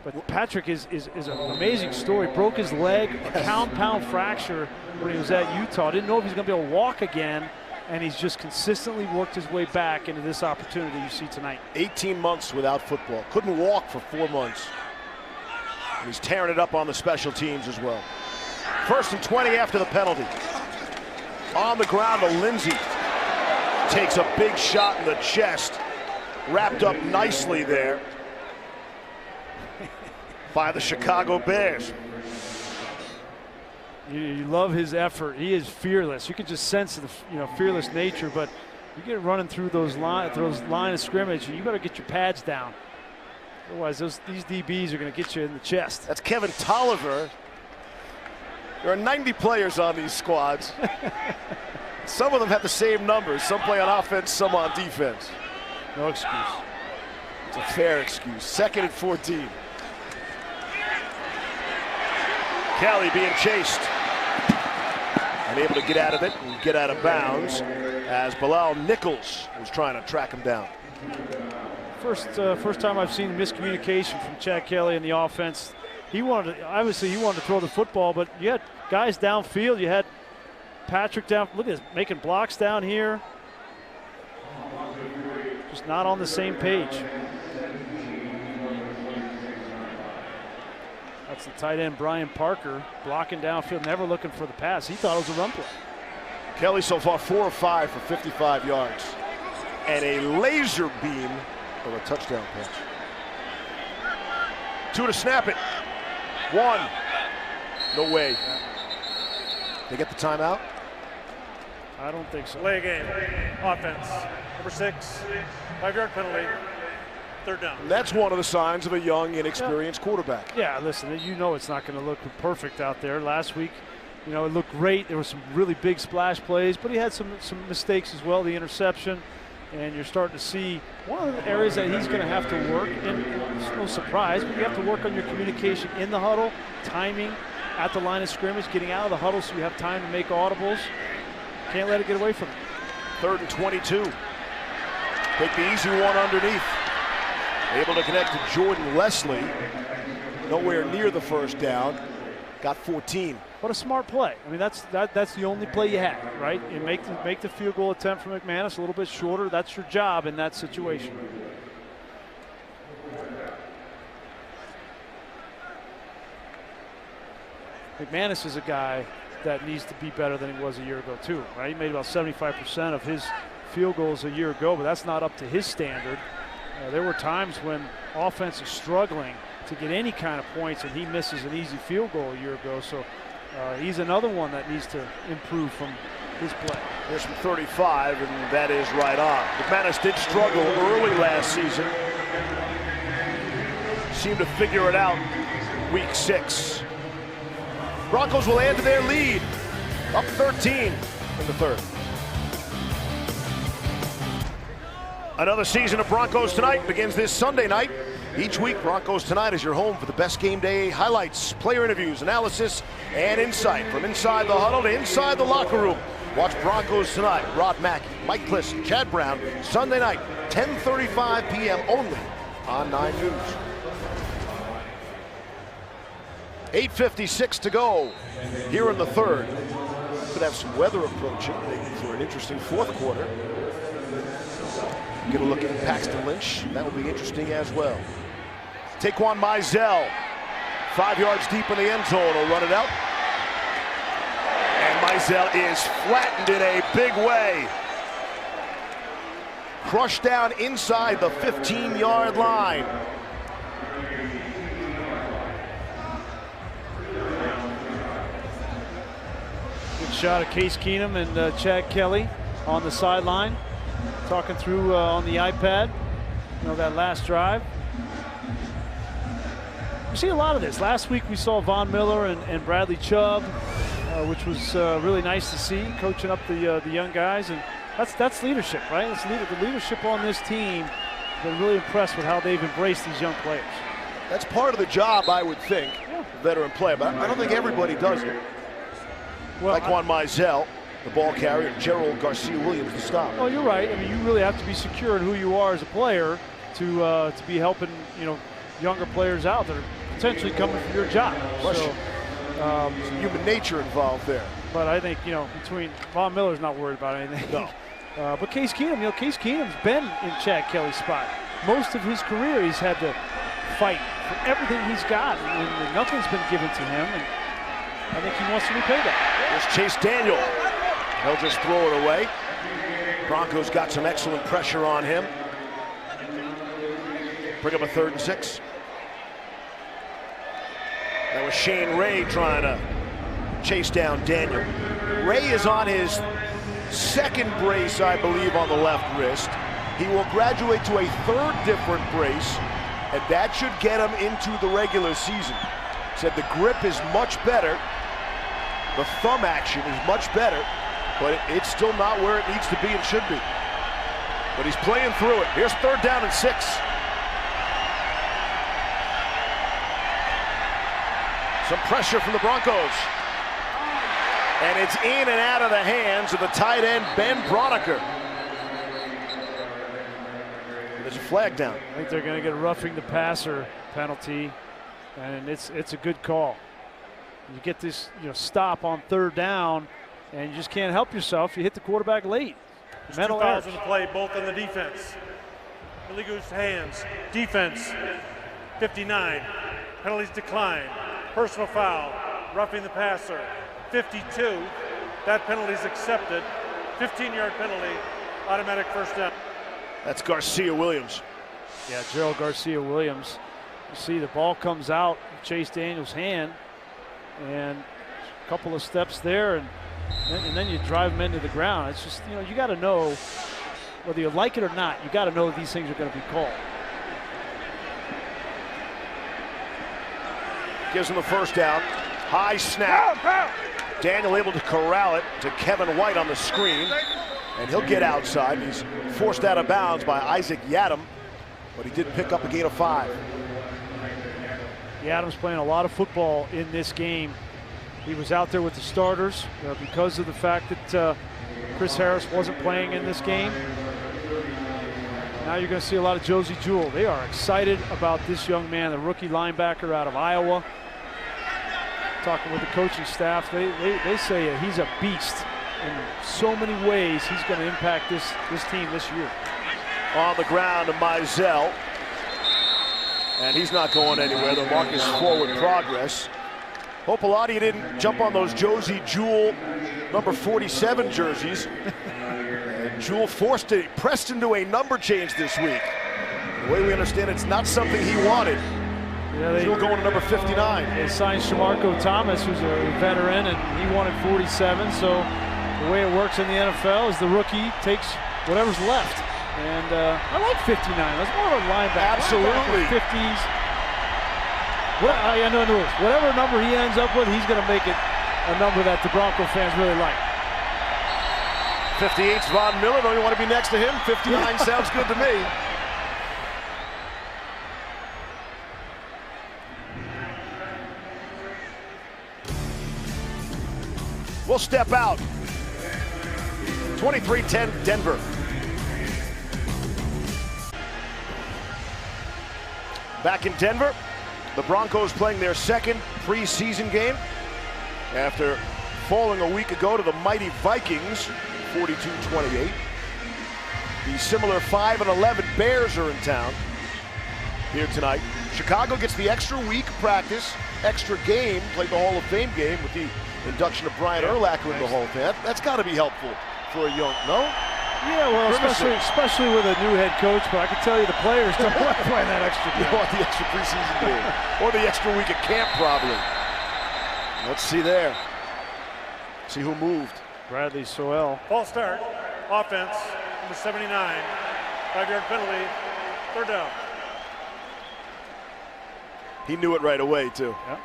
S2: But Patrick is an amazing story. Broke his leg, a compound fracture when he was at Utah. Didn't know if he was going to be able to walk again, and he's just consistently worked his way back into this opportunity you see tonight.
S1: 18 months without football. Couldn't walk for 4 months. And he's tearing it up on the special teams as well. 1st and 20 after the penalty. On the ground to Lindsay. Takes a big shot in the chest. Wrapped up nicely there by the Chicago Bears.
S2: You love his effort. He is fearless. You can just sense the fearless nature, but you get running through those line of scrimmage, and you better get your pads down. Otherwise, these DBs are going to get you in the chest.
S1: That's Kevin Tolliver. There are 90 players on these squads. Some of them have the same numbers. Some play on offense, some on defense.
S2: No excuse.
S1: It's a fair excuse. 2nd and 14. Kelly being chased. Unable to get out of it and get out of bounds as Bilal Nichols was trying to track him down.
S2: First time I've seen miscommunication from Chad Kelly in the offense. Obviously he wanted to throw the football, but you had guys downfield. You had Patrick down. Look at this, making blocks down here. Just not on the same page. That's the tight end, Brian Parker, blocking downfield, never looking for the pass. He thought it was a run play.
S1: Kelly so far 4 of 5 for 55 yards. And a laser beam of a touchdown pass. 2 to snap it. 1. No way. They get the timeout?
S2: I don't think so.
S3: Play game. Offense. Number 6. 5-yard penalty. 3rd down.
S1: And that's one of the signs of a young, inexperienced quarterback.
S2: Yeah, listen, it's not going to look perfect out there. Last week, it looked great. There were some really big splash plays, but he had some mistakes as well, the interception. And you're starting to see one of the areas that he's going to have to work, and it's no surprise, but you have to work on your communication in the huddle, timing at the line of scrimmage, getting out of the huddle so you have time to make audibles. Can't let it get away from him.
S1: 3rd and 22. Take the easy one underneath. Able to connect to Jordan Leslie. Nowhere near the first down. Got 14.
S2: What a smart play. I mean, that's the only play you had, right? You make the field goal attempt for McManus a little bit shorter. That's your job in that situation. McManus is a guy that needs to be better than he was a year ago too, right? He made about 75% of his field goals a year ago, but that's not up to his standard. There were times when offense is struggling to get any kind of points, and he misses an easy field goal a year ago. So he's another one that needs to improve from his play.
S1: Here's from 35, and that is right on. McManus did struggle early last season. Seemed to figure it out week 6. Broncos will add to their lead, up 13 in the 3rd. Another season of Broncos Tonight begins this Sunday night. Each week, Broncos Tonight is your home for the best game day highlights, player interviews, analysis, and insight. From inside the huddle to inside the locker room. Watch Broncos Tonight. Rod Mackey, Mike Kliss, Chad Brown, Sunday night, 10:35 p.m. only on 9 News. 8:56 to go here in the 3rd. Could have some weather approaching for an interesting 4th quarter. Get a look at Paxton Lynch. That will be interesting as well. Taquan Mizell, 5 yards deep in the end zone, will run it out. And Mizell is flattened in a big way. Crushed down inside the 15-yard line.
S2: Good shot of Case Keenum and Chad Kelly on the sideline, talking through on the iPad, that last drive. We see a lot of this. Last week we saw Von Miller and Bradley Chubb, which was really nice to see, coaching up the young guys, and that's leadership, right? The leadership on this team. Been really impressed with how they've embraced these young players.
S1: That's part of the job, I would think, veteran play, but I don't think everybody does it. Well, Taquan Mizell, the ball carrier, and Gerald Garcia-Williams the stop.
S2: Well, you're right. I mean, you really have to be secure in who you are as a player to be helping, younger players out that are potentially coming for your job. So,
S1: human nature involved there.
S2: But I think, between Von Miller's not worried about anything.
S1: No.
S2: But Case Keenum, Case Keenum's been in Chad Kelly's spot. Most of his career, he's had to fight for everything he's got, and nothing's been given to him. And I think he wants to repay that.
S1: Here's Chase Daniel. He'll just throw it away. Broncos got some excellent pressure on him. Bring up a 3rd and 6. That was Shane Ray trying to chase down Daniel. Ray is on his 2nd brace, I believe, on the left wrist. He will graduate to a 3rd different brace, and that should get him into the regular season. Said the grip is much better. The thumb action is much better, but it's still not where it needs to be and should be. But he's playing through it. Here's 3rd down and 6. Some pressure from the Broncos. And it's in and out of the hands of the tight end, Ben Broniker. There's a flag down.
S2: I think they're going to get a roughing the passer penalty, and it's a good call. You get this stop on 3rd down, and you just can't help yourself. You hit the quarterback late.
S3: There's 2 fouls in the play, both on the defense. Illegal hands. Defense, 59. Penalties decline. Personal foul, roughing the passer, 52. That penalty is accepted. 15-yard penalty, automatic 1st down.
S1: That's Garcia-Williams.
S2: Yeah, Gerald Garcia-Williams. You see the ball comes out of Chase Daniel's hand, and a couple of steps there, and then you drive him into the ground. It's just, you got to know, whether you like it or not, you got to know that these things are going to be called.
S1: Gives him the 1st down. High snap. Daniel able to corral it to Kevin White on the screen. And he'll get outside. He's forced out of bounds by Isaac Yadam, but he did pick up a gain of 5.
S2: Yadam's playing a lot of football in this game. He was out there with the starters because of the fact that Chris Harris wasn't playing in this game. Now you're going to see a lot of Josie Jewell. They are excited about this young man, the rookie linebacker out of Iowa. Talking with the coaching staff, they say he's a beast in so many ways. He's going to impact this team this year.
S1: On the ground to Mizell. And he's not going anywhere. The mark is forward progress. Hope a lot of you didn't jump on those Josie Jewell number 47 jerseys. And Jewell pressed into a number change this week. The way we understand it's not something he wanted.
S2: Yeah,
S1: Jewell going to number 59.
S2: They signed Shamarko Thomas, who's a veteran, and he wanted 47. So the way it works in the NFL is the rookie takes whatever's left. And I like 59. That's more of a linebacker.
S1: Absolutely.
S2: 50s. I know the rules. Whatever number he ends up with, he's going to make it a number that the Bronco fans really like.
S1: 58's Von Miller. Don't you want to be next to him? 59 sounds good to me. We'll step out. 23-10 Denver. Back in Denver, the Broncos playing their second preseason game after falling a week ago to the mighty Vikings, 42-28. The similar 5-11 Bears are in town here tonight. Chicago gets the extra week practice, extra game, played the Hall of Fame game with the induction of Brian Urlacher in the Hall of Fame. That's got to be helpful for a young, no?
S2: Yeah, well, especially with a new head coach, but I can tell you the players don't want to play that extra game.
S1: You want the extra preseason game. Or the extra week at camp, probably. Let's see there. See who moved.
S2: Bradley Soel.
S3: False start. Offense, number 79. 5-yard penalty. Third down.
S1: He knew it right away, too.
S2: Yep.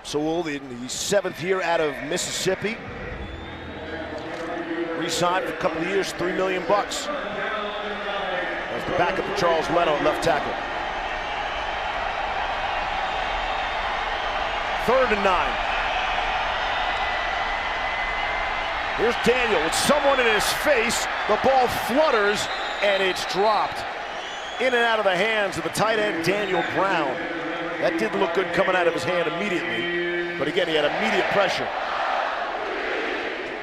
S1: Sewell in the 7th year out of Mississippi. Re-signed for a couple of years, $3 million. As the backup for Charles Leno, left tackle. 3rd and 9. Here's Daniel with someone in his face. The ball flutters and it's dropped. In and out of the hands of the tight end, Daniel Brown. That didn't look good coming out of his hand immediately. But again, he had immediate pressure.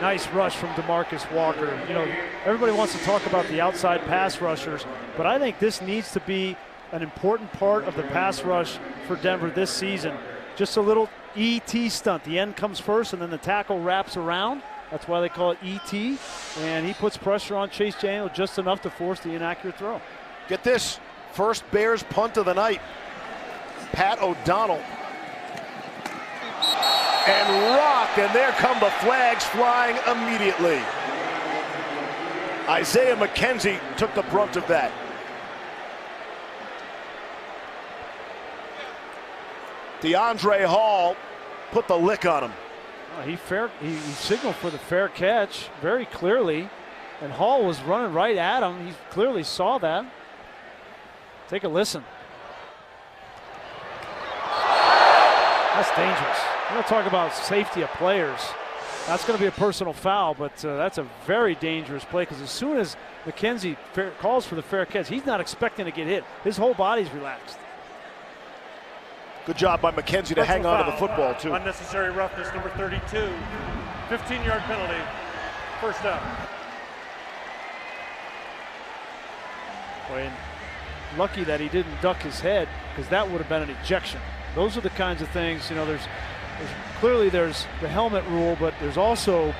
S2: Nice rush from DeMarcus Walker. You know, everybody wants to talk about the outside pass rushers, but I think this needs to be an important part of the pass rush for Denver this season. Just a little ET stunt. The end comes first and then the tackle wraps around. That's why they call it ET. And he puts pressure on Chase Daniel just enough to force the inaccurate throw.
S1: Get this, first Bears punt of the night. Pat O'Donnell. And rocked, and there come the flags flying immediately. Isaiah McKenzie took the brunt of that. DeAndre Hall put the lick on him.
S2: He signaled for the fair catch very clearly, and Hall was running right at him. He clearly saw that. Take a listen. That's dangerous. You want to talk about safety of players. That's going to be a personal foul, but that's a very dangerous play because as soon as McKenzie calls for the fair catch, he's not expecting to get hit. His whole body's relaxed.
S1: Good job by McKenzie to hang on to the football, too.
S3: Unnecessary roughness, number 32. 15-yard penalty. First down.
S2: Boy, lucky that he didn't duck his head because that would have been an ejection. Those are the kinds of things, you know, there's clearly there's the helmet rule, but there's also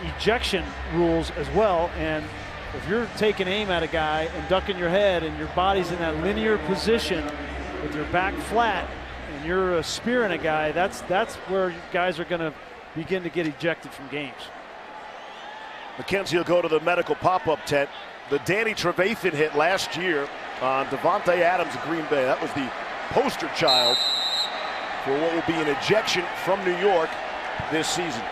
S2: ejection rules as well. And if you're taking aim at a guy and ducking your head and your body's in that linear position with your back flat and you're spearing a guy, that's where guys are going to begin to get ejected from games.
S1: McKenzie will go to the medical pop-up tent. The Danny Trevathan hit last year on Devontae Adams of Green Bay. That was the poster child for what will be an ejection from New York this season.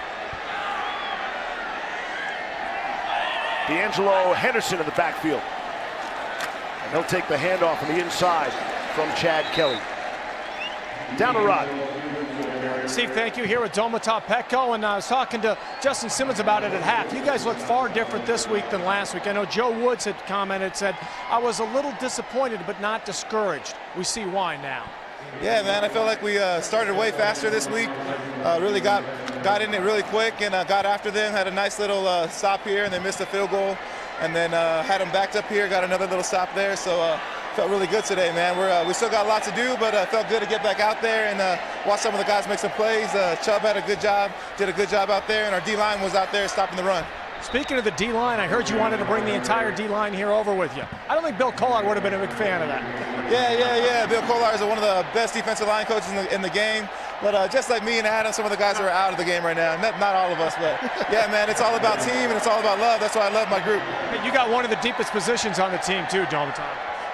S1: D'Angelo Henderson in the backfield. And he'll take the handoff on the inside from Chad Kelly. Down the rod.
S4: Steve, thank you. Here with Domata Petco, and I was talking to Justin Simmons about it at half. You guys look far different this week than last week. I know Joe Woods had commented, said, I was a little disappointed but not discouraged. We see why now.
S8: Yeah, man, I felt like we started way faster this week. Really got in it really quick and got after them. Had a nice little stop here, and they missed a field goal. And then had them backed up here, got another little stop there. So felt really good today, man. We still got a lot to do, but felt good to get back out there and watch some of the guys make some plays. Chubb had a good job, did a good job out there, and our D-line was out there stopping the run.
S4: Speaking of the D-line, I heard you wanted to bring the entire D-line here over with you. I don't think Bill Collard would have been a big fan of that.
S8: Yeah. Bill Collard is one of the best defensive line coaches in the game. But just like me and Adam, some of the guys are out of the game right now. Not all of us, but yeah, man, it's all about team and it's all about love. That's why I love my group.
S4: You got one of the deepest positions on the team too, Domata.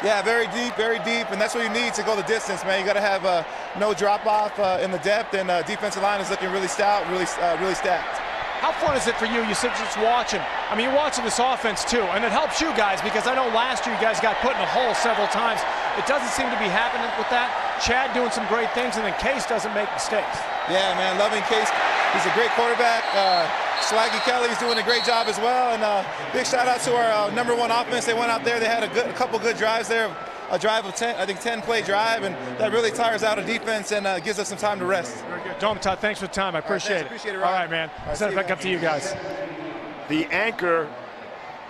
S8: Yeah, very deep, and that's what you need to go the distance, man. You got to have no drop-off in the depth, and defensive line is looking really stout, really stacked.
S4: How fun is it for you? You said just watching. I mean, you're watching this offense too, and it helps you guys because I know last year you guys got put in a hole several times. It doesn't seem to be happening with that. Chad doing some great things, and then Case doesn't make mistakes.
S8: Yeah, man, loving Case. He's a great quarterback. Swaggy Kelly's doing a great job as well, and big shout out to our #1 offense. They went out there. They had a couple good drives there. A drive of 10-play drive, and that really tires out a defense and gives us some time to rest.
S4: Very good. Domata, thanks for the time. I appreciate it.
S8: Appreciate it,
S4: All right, man. Send it back up to you guys.
S1: The anchor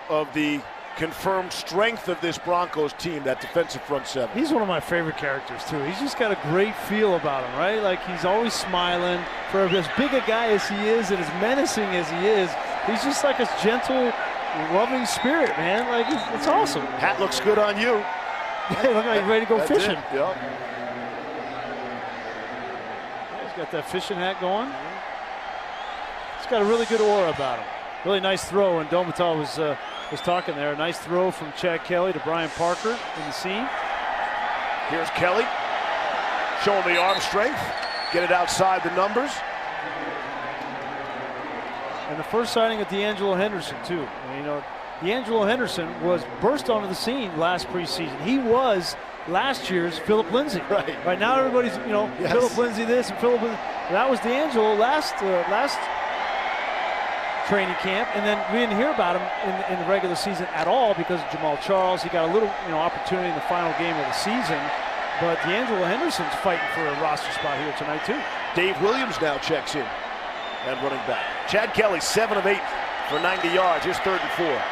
S1: of the confirmed strength of this Broncos team, that defensive front seven.
S2: He's one of my favorite characters, too. He's just got a great feel about him, right? Like, he's always smiling. For as big a guy as he is and as menacing as he is, he's just like a gentle, loving spirit, man. Like, it's awesome.
S1: Hat looks good on you.
S2: Hey, look like he's ready to go fishing.
S1: Yep.
S2: He's got that fishing hat going. He's got a really good aura about him. Really nice throw, and Domata was talking there. A nice throw from Chad Kelly to Brian Parker in the seam.
S1: Here's Kelly, showing the arm strength. Get it outside the numbers.
S2: And the first sighting of D'Angelo Henderson, too. You know, D'Angelo Henderson was burst onto the scene last preseason. He was last year's Philip Lindsay. Right now, everybody's, you know, yes. Philip Lindsay this and Philip Lindsay. That was D'Angelo last training camp, and then we didn't hear about him in the regular season at all because of Jamal Charles. He got a little, opportunity in the final game of the season. But D'Angelo Henderson's fighting for a roster spot here tonight, too.
S1: Dave Williams now checks in at running back. Chad Kelly, 7 of 8 for 90 yards. Here's 3rd and 4.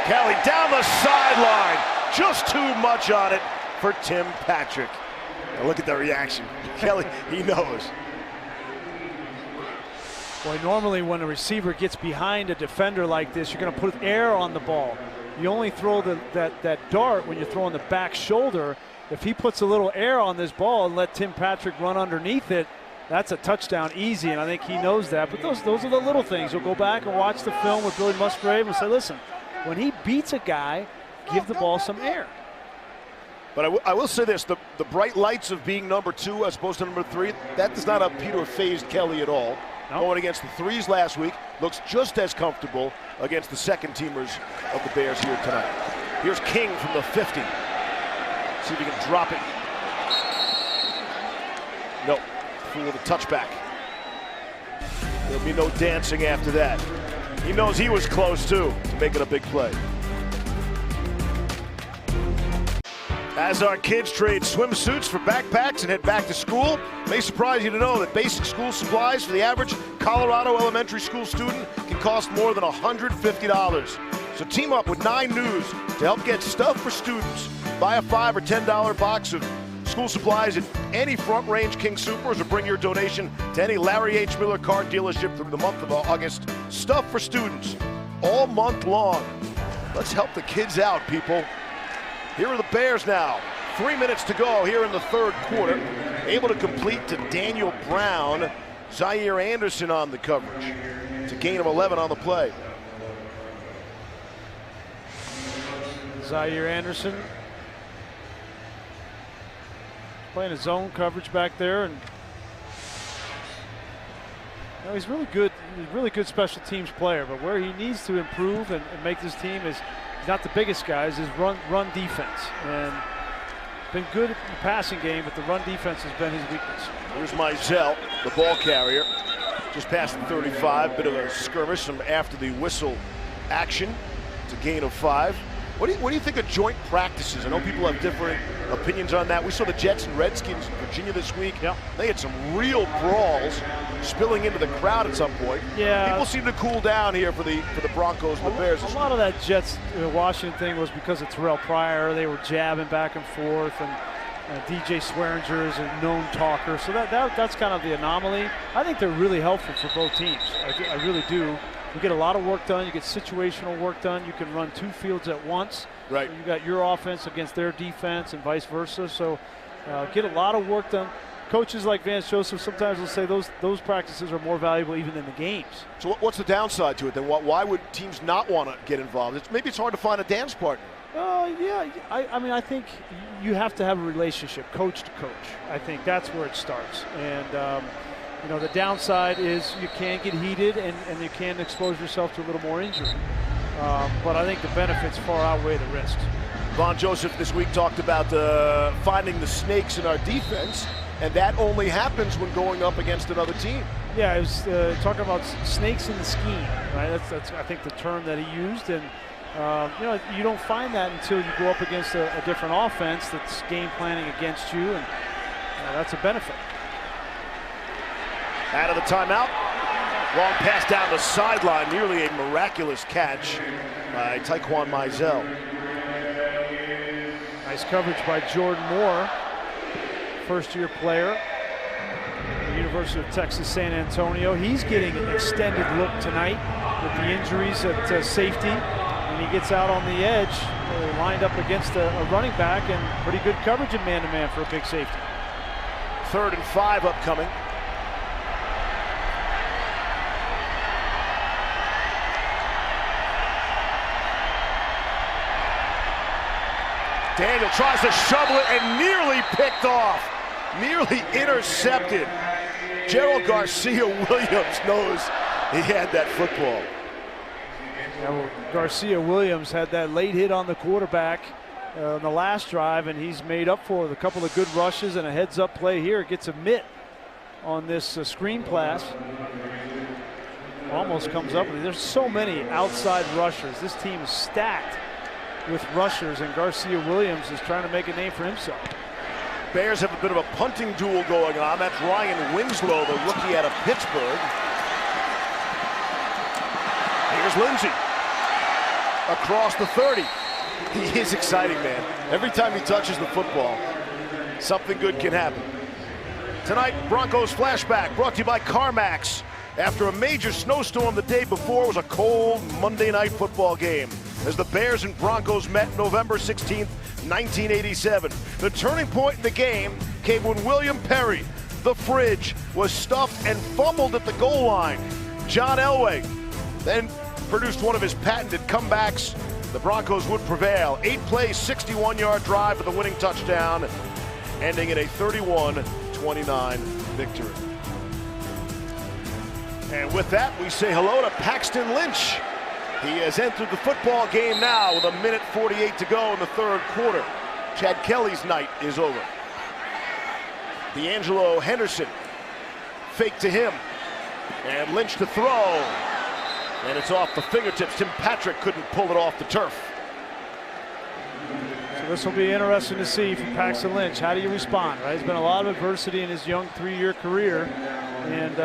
S1: Kelly down the sideline. Just too much on it for Tim Patrick. Now look at the reaction. Kelly, he knows.
S2: Boy, normally when a receiver gets behind a defender like this, you're going to put air on the ball. You only throw that dart when you're throwing the back shoulder. If he puts a little air on this ball and let Tim Patrick run underneath it, that's a touchdown easy, and I think he knows that. But those are the little things. You'll go back and watch the film with Billy Musgrave and say, listen, when he beats a guy, give the ball some air.
S1: But I will say this, the bright lights of being number 2 as opposed to number 3, that does not appear to have phased Kelly at all. Nope. Going against the 3s last week, looks just as comfortable against the second-teamers of the Bears here tonight. Here's King from the 50. See if he can drop it. Nope, fool with a touchback. There'll be no dancing after that. He knows he was close, too, to making a big play. As our kids trade swimsuits for backpacks and head back to school, may surprise you to know that basic school supplies for the average Colorado elementary school student can cost more than $150. So team up with 9 News to help get stuff for students. Buy a $5 or $10 box of school supplies at any Front Range King Soopers or bring your donation to any Larry H. Miller car dealership through the month of August. Stuff for students all month long. Let's help the kids out, people. Here are the Bears now. 3 minutes to go here in the 3rd quarter. Able to complete to Daniel Brown. Zaire Anderson on the coverage. It's a gain of 11 on the play.
S2: Zaire Anderson playing his zone coverage back there, and he's really good. He's a really good special teams player. But where he needs to improve and make this team is he's not the biggest guys. Is run defense, and been good in the passing game, but the run defense has been his weakness.
S1: Here's Mizell, the ball carrier, just past the 35. Bit of a skirmish, some after the whistle action. It's a gain of 5. What do you think of joint practices? I know people have different opinions on that. We saw the Jets and Redskins in Virginia this week.
S2: Yep.
S1: They had some real brawls spilling into the crowd at some point.
S2: Yeah.
S1: People seem to cool down here for the Broncos and the Bears.
S2: A lot of that Jets Washington thing was because of Terrell Pryor. They were jabbing back and forth, and DJ Swearinger is a known talker. So that's kind of the anomaly. I think they're really helpful for both teams. I really do. You get a lot of work done. You get situational work done. You can run 2 fields at once.
S1: Right.
S2: You got your offense against their defense and vice versa. So get a lot of work done. Coaches like Vance Joseph sometimes will say those practices are more valuable even than the games.
S1: So what's the downside to it then? Why would teams not want to get involved? Maybe it's hard to find a dance partner.
S2: Yeah. I mean, I think you have to have a relationship, coach to coach. I think that's where it starts. And you know, the downside is you can get heated and you can expose yourself to a little more injury. But I think the benefits far outweigh the risks.
S1: Von Joseph this week talked about finding the snakes in our defense, and that only happens when going up against another team.
S2: Yeah, he was talking about snakes in the scheme, right? That's I think the term that he used, and you know, you don't find that until you go up against a different offense that's game planning against you, and that's a benefit.
S1: Out of the timeout. Long pass down the sideline, nearly a miraculous catch by Taquan Mizell.
S2: Nice coverage by Jordan Moore, first-year player, the University of Texas San Antonio. He's getting an extended look tonight with the injuries at safety, and he gets out on the edge, lined up against a running back, and pretty good coverage in man-to-man for a big safety.
S1: 3rd and 5 upcoming. Daniel tries to shovel it and nearly picked off, nearly intercepted. Gerald Garcia Williams knows he had that football.
S2: Yeah, well, Garcia Williams had that late hit on the quarterback on the last drive, and he's made up for it with a couple of good rushes and a heads-up play here. Gets a mitt on this screen pass. Almost comes up with it. There's so many outside rushers. This team is stacked with rushers, and Garcia Williams is trying to make a name for himself.
S1: Bears have a bit of a punting duel going on. That's Ryan Winslow, the rookie out of Pittsburgh. Here's Lindsey across the 30. He is exciting, man. Every time he touches the football, something good can happen. Tonight, Broncos Flashback brought to you by CarMax. After a major snowstorm the day before, it was a cold Monday night football game as the Bears and Broncos met November 16th, 1987. The turning point in the game came when William Perry, the Fridge, was stuffed and fumbled at the goal line. John Elway then produced one of his patented comebacks. The Broncos would prevail. 8-play, 61-yard drive for the winning touchdown, ending in a 31-29 victory. And with that, we say hello to Paxton Lynch. He has entered the football game now with 1:48 to go in the 3rd quarter. Chad Kelly's night is over. D'Angelo Henderson, fake to him, and Lynch to throw. And it's off the fingertips. Tim Patrick couldn't pull it off the turf.
S2: So this will be interesting to see from Paxton Lynch. How do you respond, right? There's been a lot of adversity in his young 3-year career, and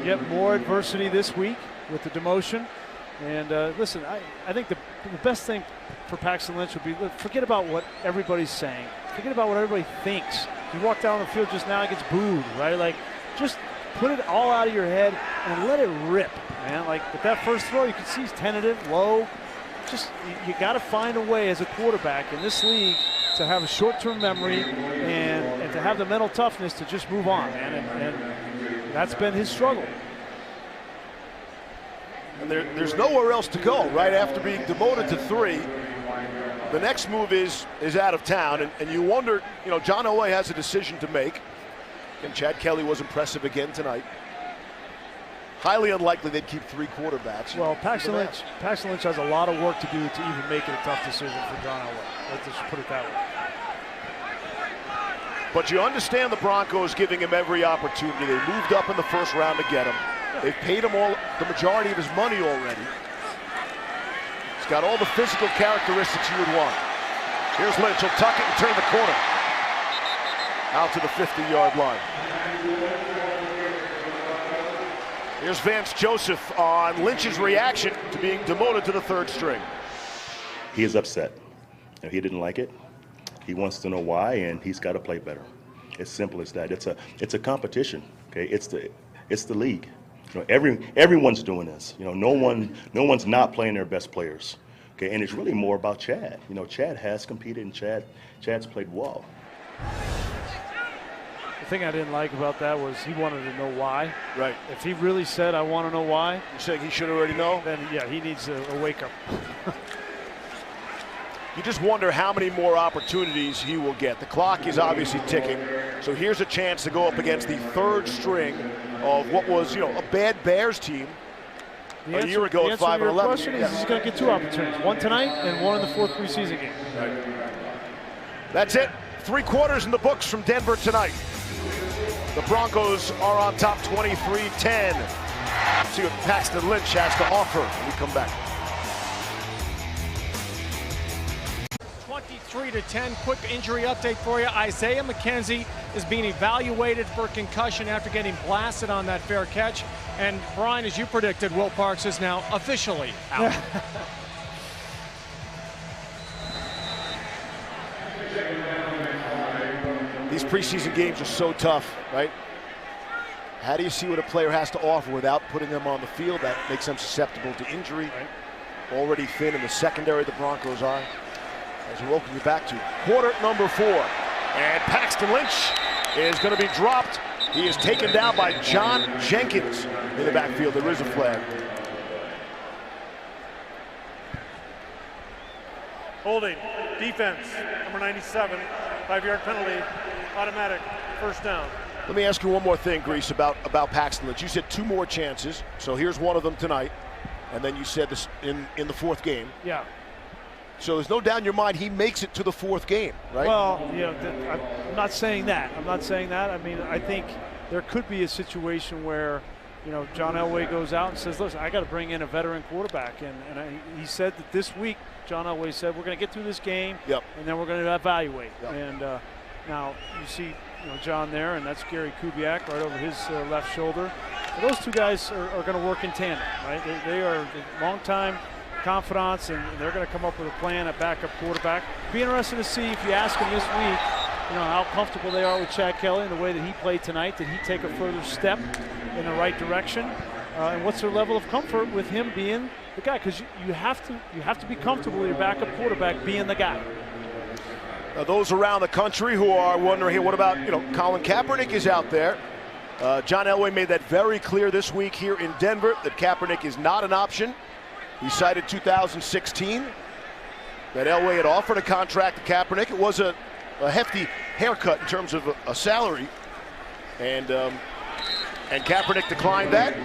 S2: yet more adversity this week with the demotion. And listen, I think the best thing for Paxton Lynch would be, forget about what everybody's saying. Forget about what everybody thinks. You walk down the field just now, it gets booed, right? Like, just put it all out of your head and let it rip, man. Like, with that first throw, you can see he's tentative, low. Just, you got to find a way as a quarterback in this league to have a short-term memory and to have the mental toughness to just move on, man. And that's been his struggle.
S1: And there's nowhere else to go, right? After being demoted to 3, the next move is out of town. And you wonder, you know, John Elway has a decision to make. And Chad Kelly was impressive again tonight. Highly unlikely they'd keep 3 quarterbacks.
S2: Well, Paxton Lynch has a lot of work to do to even make it a tough decision for John Elway. Let's just put it that way.
S1: But you understand the Broncos giving him every opportunity. They moved up in the first round to get him. They've paid him the majority of his money already. He's got all the physical characteristics you would want. Here's Lynch. He'll tuck it and turn the corner. Out to the 50-yard line. Here's Vance Joseph on Lynch's reaction to being demoted to the third string.
S5: He is upset. He didn't like it. He wants to know why, and he's got to play better. It's simple as that. It's a competition. Okay, it's the league. You know, everyone's doing this. You know, no one's not playing their best players. Okay, and it's really more about Chad. You know, Chad has competed, and Chad's played well.
S2: The thing I didn't like about that was he wanted to know why.
S1: Right.
S2: If he really said, I want to know why.
S1: You saying he should already know?
S2: Then, yeah, he needs a wake-up.
S1: You just wonder how many more opportunities he will get. The clock is obviously ticking. So here's a chance to go up against the third string of what was, you know, a bad Bears team a year ago at 5-11.
S2: The question is he's going to get two opportunities, one tonight and one in the fourth preseason game.
S1: Right. That's it. 3 quarters in the books from Denver tonight. The Broncos are on top 23-10. See what Paxton Lynch has to offer when we come back.
S4: 23-10. Quick injury update for you. Isaiah McKenzie is being evaluated for concussion after getting blasted on that fair catch. And Brian, as you predicted, Will Parks is now officially out.
S1: These preseason games are so tough, right? How do you see what a player has to offer without putting them on the field? That makes them susceptible to injury. Right. Already thin in the secondary, the Broncos are. As we welcome you back to quarter number 4. And Paxton Lynch is going to be dropped. He is taken down by John Jenkins in the backfield. There is a flag.
S3: Holding, defense, number 97, 5-yard penalty, automatic, first down.
S1: Let me ask you one more thing, Grease, about Paxton Lynch. You said 2 more chances, so here's one of them tonight, and then you said this in the 4th game.
S2: Yeah.
S1: So there's no doubt in your mind he makes it to the 4th game, right?
S2: Well, you know, I'm not saying that. I'm not saying that. I mean, I think there could be a situation where, you know, John Elway goes out and says, listen, I got to bring in a veteran quarterback. And he said that this week, John Elway said, we're going to get through this game,
S1: yep,
S2: and then we're going to evaluate.
S1: Yep.
S2: And now you see, you know, John there, and that's Gary Kubiak right over his left shoulder. And those 2 guys are going to work in tandem, right? They are long-time confidants, and they're going to come up with a plan at backup quarterback. Be interested to see if you ask them this week, you know, how comfortable they are with Chad Kelly and the way that he played tonight. Did he take a further step in the right direction? And what's their level of comfort with him being the guy? Because you have to be comfortable with your backup quarterback being the guy.
S1: Those around the country who are wondering, hey, what about, you know, Colin Kaepernick is out there. John Elway made that very clear this week here in Denver that Kaepernick is not an option. He cited 2016 that Elway had offered a contract to Kaepernick. It was a hefty haircut in terms of a salary, and Kaepernick declined that.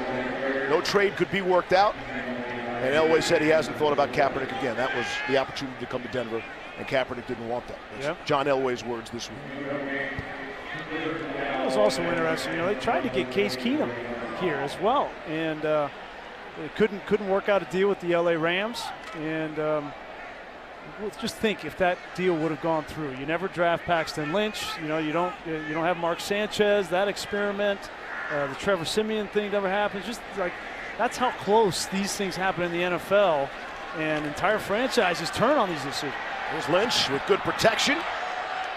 S1: No trade could be worked out, and Elway said he hasn't thought about Kaepernick again. That was the opportunity to come to Denver, and Kaepernick didn't want that. Yep. John Elway's words this week.
S2: It was also interesting. You know, they tried to get Case Keenum here as well, and it couldn't work out a deal with the LA Rams. And just think if that deal would have gone through. You never draft Paxton Lynch. You know, you don't have Mark Sanchez. That experiment, the Trevor Siemian thing never happened. Just like that's how close these things happen in the NFL, and entire franchises turn on these decisions.
S1: Here's Lynch with good protection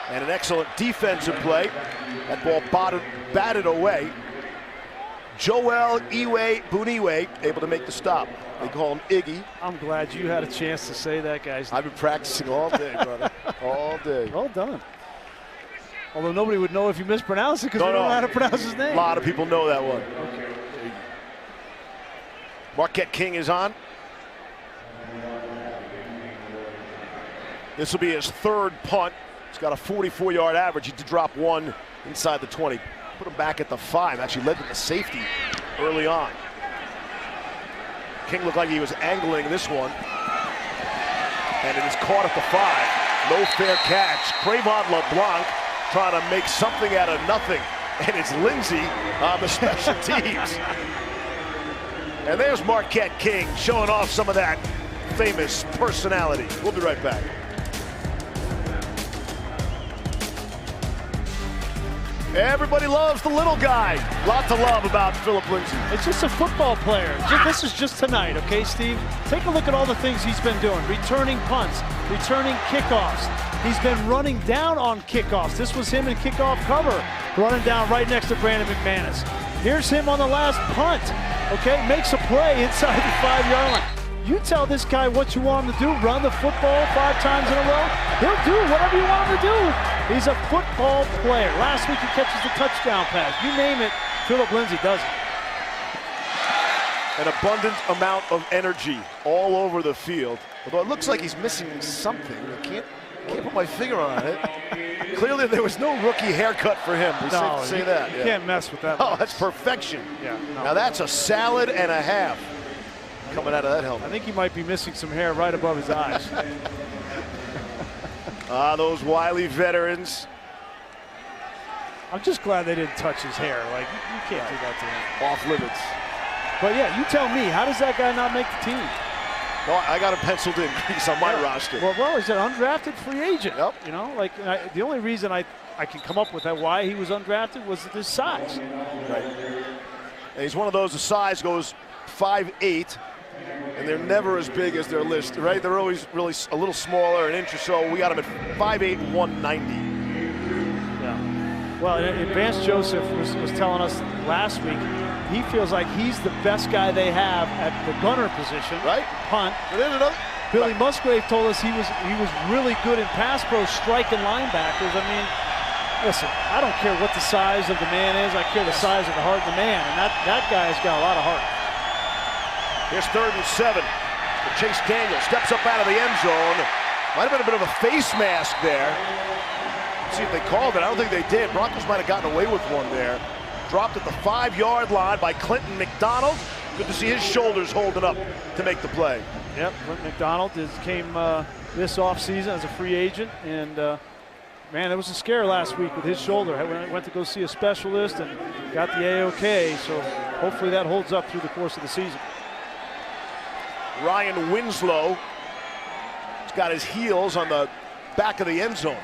S1: and an excellent defensive play. That ball batted away. Joel Buniwe able to make the stop. They call him Iggy.
S2: I'm glad you had a chance to say that, guys.
S1: I've been practicing all day, brother. All day.
S2: Well done. Although nobody would know if you mispronounce it because we don't know how to pronounce his name.
S1: A lot of people know that one. Okay. Marquette King is on. This will be his 3rd punt. He's got a 44-yard average. He did drop 1 inside the 20. Put him back at the 5. Actually led to the safety early on. King looked like he was angling this one. And it is caught at the 5. No fair catch. Cravon LeBlanc trying to make something out of nothing. And it's Lindsey on the special teams. And there's Marquette King showing off some of that famous personality. We'll be right back. Everybody loves the little guy. Lot to love about Philip Lindsey.
S2: It's just a football player. This is just tonight, okay, Steve? Take a look at all the things he's been doing. Returning punts, returning kickoffs. He's been running down on kickoffs. This was him in kickoff cover, running down right next to Brandon McManus. Here's him on the last punt, okay? Makes a play inside the 5-yard line. You tell this guy what you want him to do, run the football 5 times in a row, he'll do whatever you want him to do. He's a football player. Last week he catches the touchdown pass. You name it, Philip Lindsey does it.
S1: An abundant amount of energy all over the field. Although it looks like he's missing something. I can't put my finger on it. Clearly there was no rookie haircut for him. We safe to say that.
S2: You can't mess with that.
S1: Oh, that's perfection.
S2: Yeah. No.
S1: Now that's a salad and a half coming out of that helmet.
S2: I think he might be missing some hair right above his eyes.
S1: Those wily veterans.
S2: I'm just glad they didn't touch his hair. Like, you can't do that to him.
S1: Off limits.
S2: But yeah, you tell me, how does that guy not make the team?
S1: Well, I got him penciled in. He's on my roster.
S2: Well, he's an undrafted free agent.
S1: Yep.
S2: You know, like the only reason I can come up with that why he was undrafted was his size.
S1: Right. And he's one of those, the size goes 5'8", and they're never as big as their list, right? They're always really a little smaller, an inch or so. We got him at 5'8", 190.
S2: Yeah. Well, Advanced Joseph was telling us last week, he feels like he's the best guy they have at the gunner position.
S1: Right.
S2: Punt. Billy Musgrave told us he was really good in pass pro striking linebackers. I mean, listen, I don't care what the size of the man is. I care the size of the heart of the man, and that guy's got a lot of heart.
S1: Here's 3rd and 7. Chase Daniel steps up out of the end zone. Might have been a bit of a face mask there. Let's see if they called it. I don't think they did. Broncos might have gotten away with one there. Dropped at the 5-yard line by Clinton McDonald. Good to see his shoulders holding up to make the play.
S2: Yep, Clinton McDonald came this offseason as a free agent, and man, it was a scare last week with his shoulder. I went to go see a specialist and got the A-OK, so hopefully that holds up through the course of the season.
S1: Ryan Winslow has got his heels on the back of the end zone.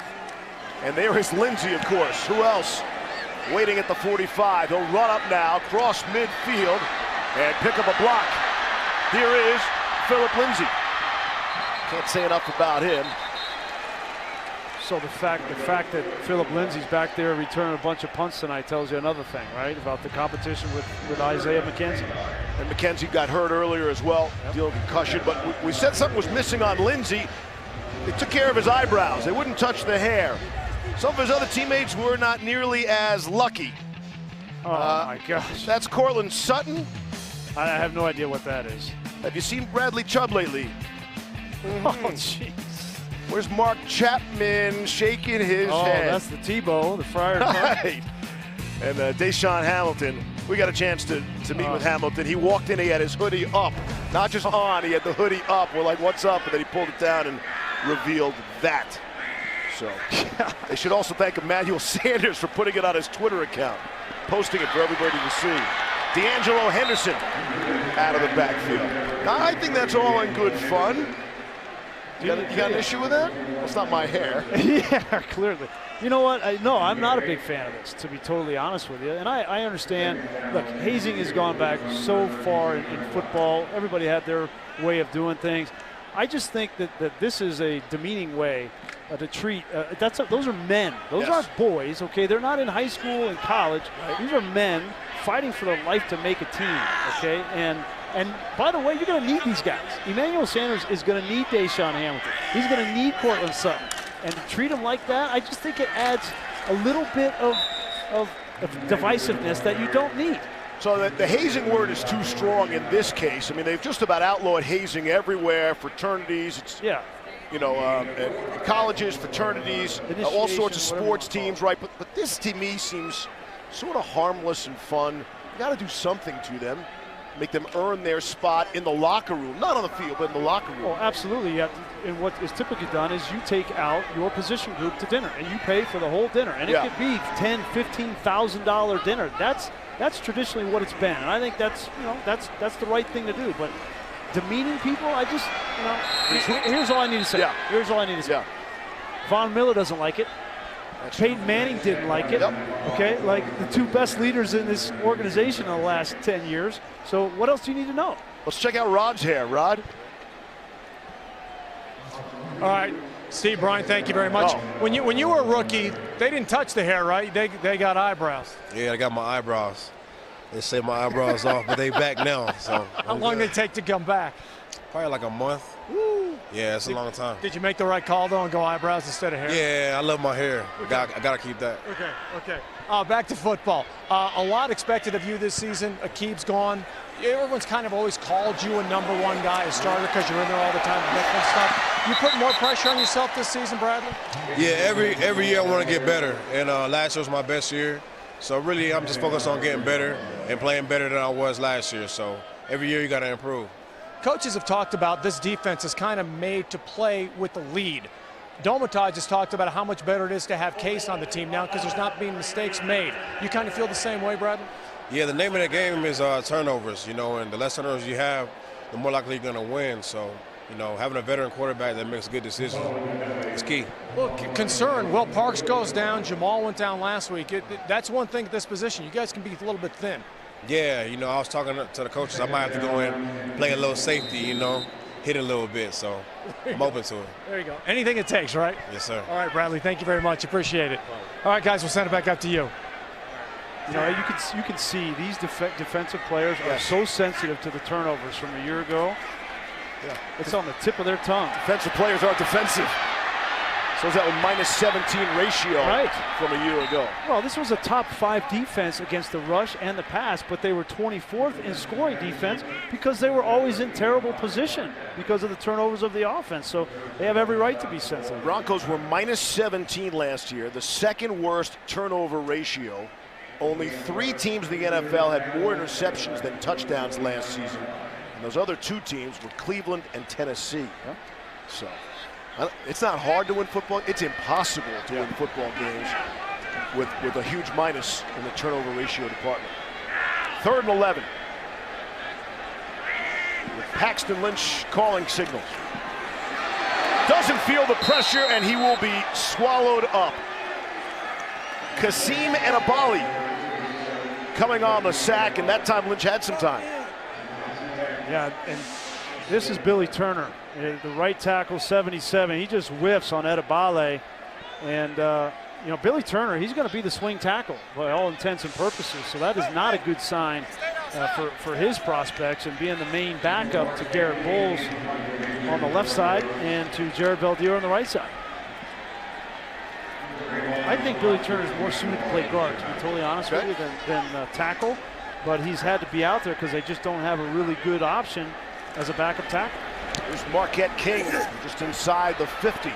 S1: And there is Lindsey, of course. Who else? Waiting at the 45. He'll run up now, cross midfield, and pick up a block. Here is Philip Lindsey. Can't say enough about him.
S2: So the fact that Philip Lindsey's back there returning a bunch of punts tonight tells you another thing, right? About the competition with Isaiah McKenzie.
S1: And McKenzie got hurt earlier as well, dealing with concussion. But we said something was missing on Lindsey. They took care of his eyebrows. They wouldn't touch the hair. Some of his other teammates were not nearly as lucky.
S2: Oh my gosh.
S1: That's Cortland Sutton.
S2: I have no idea what that is.
S1: Have you seen Bradley Chubb lately?
S2: Oh, jeez.
S1: Where's Mark Chapman shaking his head?
S2: Oh, that's the Tebow, the Friar.
S1: Right. And Deshaun Hamilton. We got a chance to meet with Hamilton. He walked in, he had his hoodie up. Not just on, he had the hoodie up. We're like, what's up? And then he pulled it down and revealed that. So they should also thank Emmanuel Sanders for putting it on his Twitter account, posting it for everybody to see. D'Angelo Henderson out of the backfield. Now, I think that's all in good fun. You got an issue with that? Well, it's not my hair.
S2: Yeah, clearly. You know what? No, I'm not a big fan of this, to be totally honest with you. And I understand, look, hazing has gone back so far in football. Everybody had their way of doing things. I just think that this is a demeaning way to treat. Those are men. Those aren't boys, okay? They're not in high school and college. Right. These are men fighting for their life to make a team, okay? And by the way, you're going to need these guys. Emmanuel Sanders is going to need Deshaun Hamilton. He's going to need Cortland Sutton. And to treat him like that, I just think it adds a little bit of divisiveness that you don't need.
S1: So the hazing word is too strong in this case. I mean, they've just about outlawed hazing everywhere, fraternities. It's, you know, colleges, fraternities, all sorts of sports teams, right? But this, to me, seems sort of harmless and fun. You got to do something to them. make them earn their spot in the locker room, not on the field, but in the locker room.
S2: Well, absolutely. And what is typically done is you take out your position group to dinner, and you pay for the whole dinner. And it could be $10,000, $15,000 dinner. That's traditionally what it's been, and I think that's the right thing to do. But demeaning people, here's all I need to say.
S1: Yeah.
S2: Here's all I need to say.
S1: Yeah.
S2: Von Miller doesn't like it. Peyton Manning didn't like it.
S1: Yep.
S2: Okay, like the two best leaders in this organization in the last 10 years. So what else do you need to know?
S1: Let's check out Rod's hair. Rod?
S4: All right, Steve, Brian, thank you very much.
S1: Oh.
S4: When you were a rookie, they didn't touch the hair, right? They got eyebrows.
S9: Yeah, I got my eyebrows. They say my eyebrows off, but they back now. So
S4: How long did it take to come back?
S9: Probably like a month.
S4: Woo.
S9: Yeah, it's a long time.
S4: Did you make the right call, though, and go eyebrows instead of hair?
S9: Yeah, I love my hair. I got to keep that.
S4: Okay. Back to football. A lot expected of you this season. Akib's gone. Everyone's kind of always called you a number one guy, a starter, because you're in there all the time and stuff. You put more pressure on yourself this season, Bradley?
S9: Yeah, every year I want to get better, and last year was my best year. So really, I'm just focused on getting better and playing better than I was last year. So every year you got to improve.
S4: Coaches have talked about this defense is kind of made to play with the lead. Domitage has talked about how much better it is to have Case on the team now because there's not being mistakes made. You kind of feel the same way, Bradley?
S9: Yeah, the name of the game is turnovers, and the less turnovers you have, the more likely you're going to win. So, having a veteran quarterback that makes good decisions is key.
S4: Well, concern, Will Parks goes down, Jamal went down last week. That's one thing at this position. You guys can be a little bit thin.
S9: Yeah, I was talking to the coaches. I might have to go in, play a little safety, hit a little bit. So I'm open to it.
S4: There you go. Anything it takes, right?
S9: Yes, sir.
S4: All right, Bradley, thank you very much. Appreciate it. All right, guys, we'll send it back up to you.
S2: You can see these defensive players are so sensitive to the turnovers from a year ago. Yeah, it's on the tip of their tongue.
S1: Defensive players are defensive. So is that with -17 ratio from a year ago?
S2: Well, this was a top 5 defense against the rush and the pass, but they were 24th in scoring defense because they were always in terrible position because of the turnovers of the offense. So they have every right to be sensitive.
S1: Broncos were -17 last year, the second worst turnover ratio. Only 3 teams in the NFL had more interceptions than touchdowns last season. And those other 2 teams were Cleveland and Tennessee.
S2: Yeah.
S1: So it's not hard to win football. It's impossible to win football games with a huge minus in the turnover ratio department. 3rd and 11. With Paxton Lynch calling signals. Doesn't feel the pressure, and he will be swallowed up. Kasim Enabali coming on the sack, and that time Lynch had some time.
S2: Yeah, and this is Billy Turner, the right tackle, 77. He just whiffs on Edebale. And, Billy Turner, he's going to be the swing tackle by all intents and purposes. So that is not a good sign for his prospects, and being the main backup to Garrett Bowles on the left side and to Jared Beldier on the right side. I think Billy Turner is more suited to play guard, to be totally honest with you, than tackle. But he's had to be out there because they just don't have a really good option as a backup tackle.
S1: There's Marquette King just inside the 50.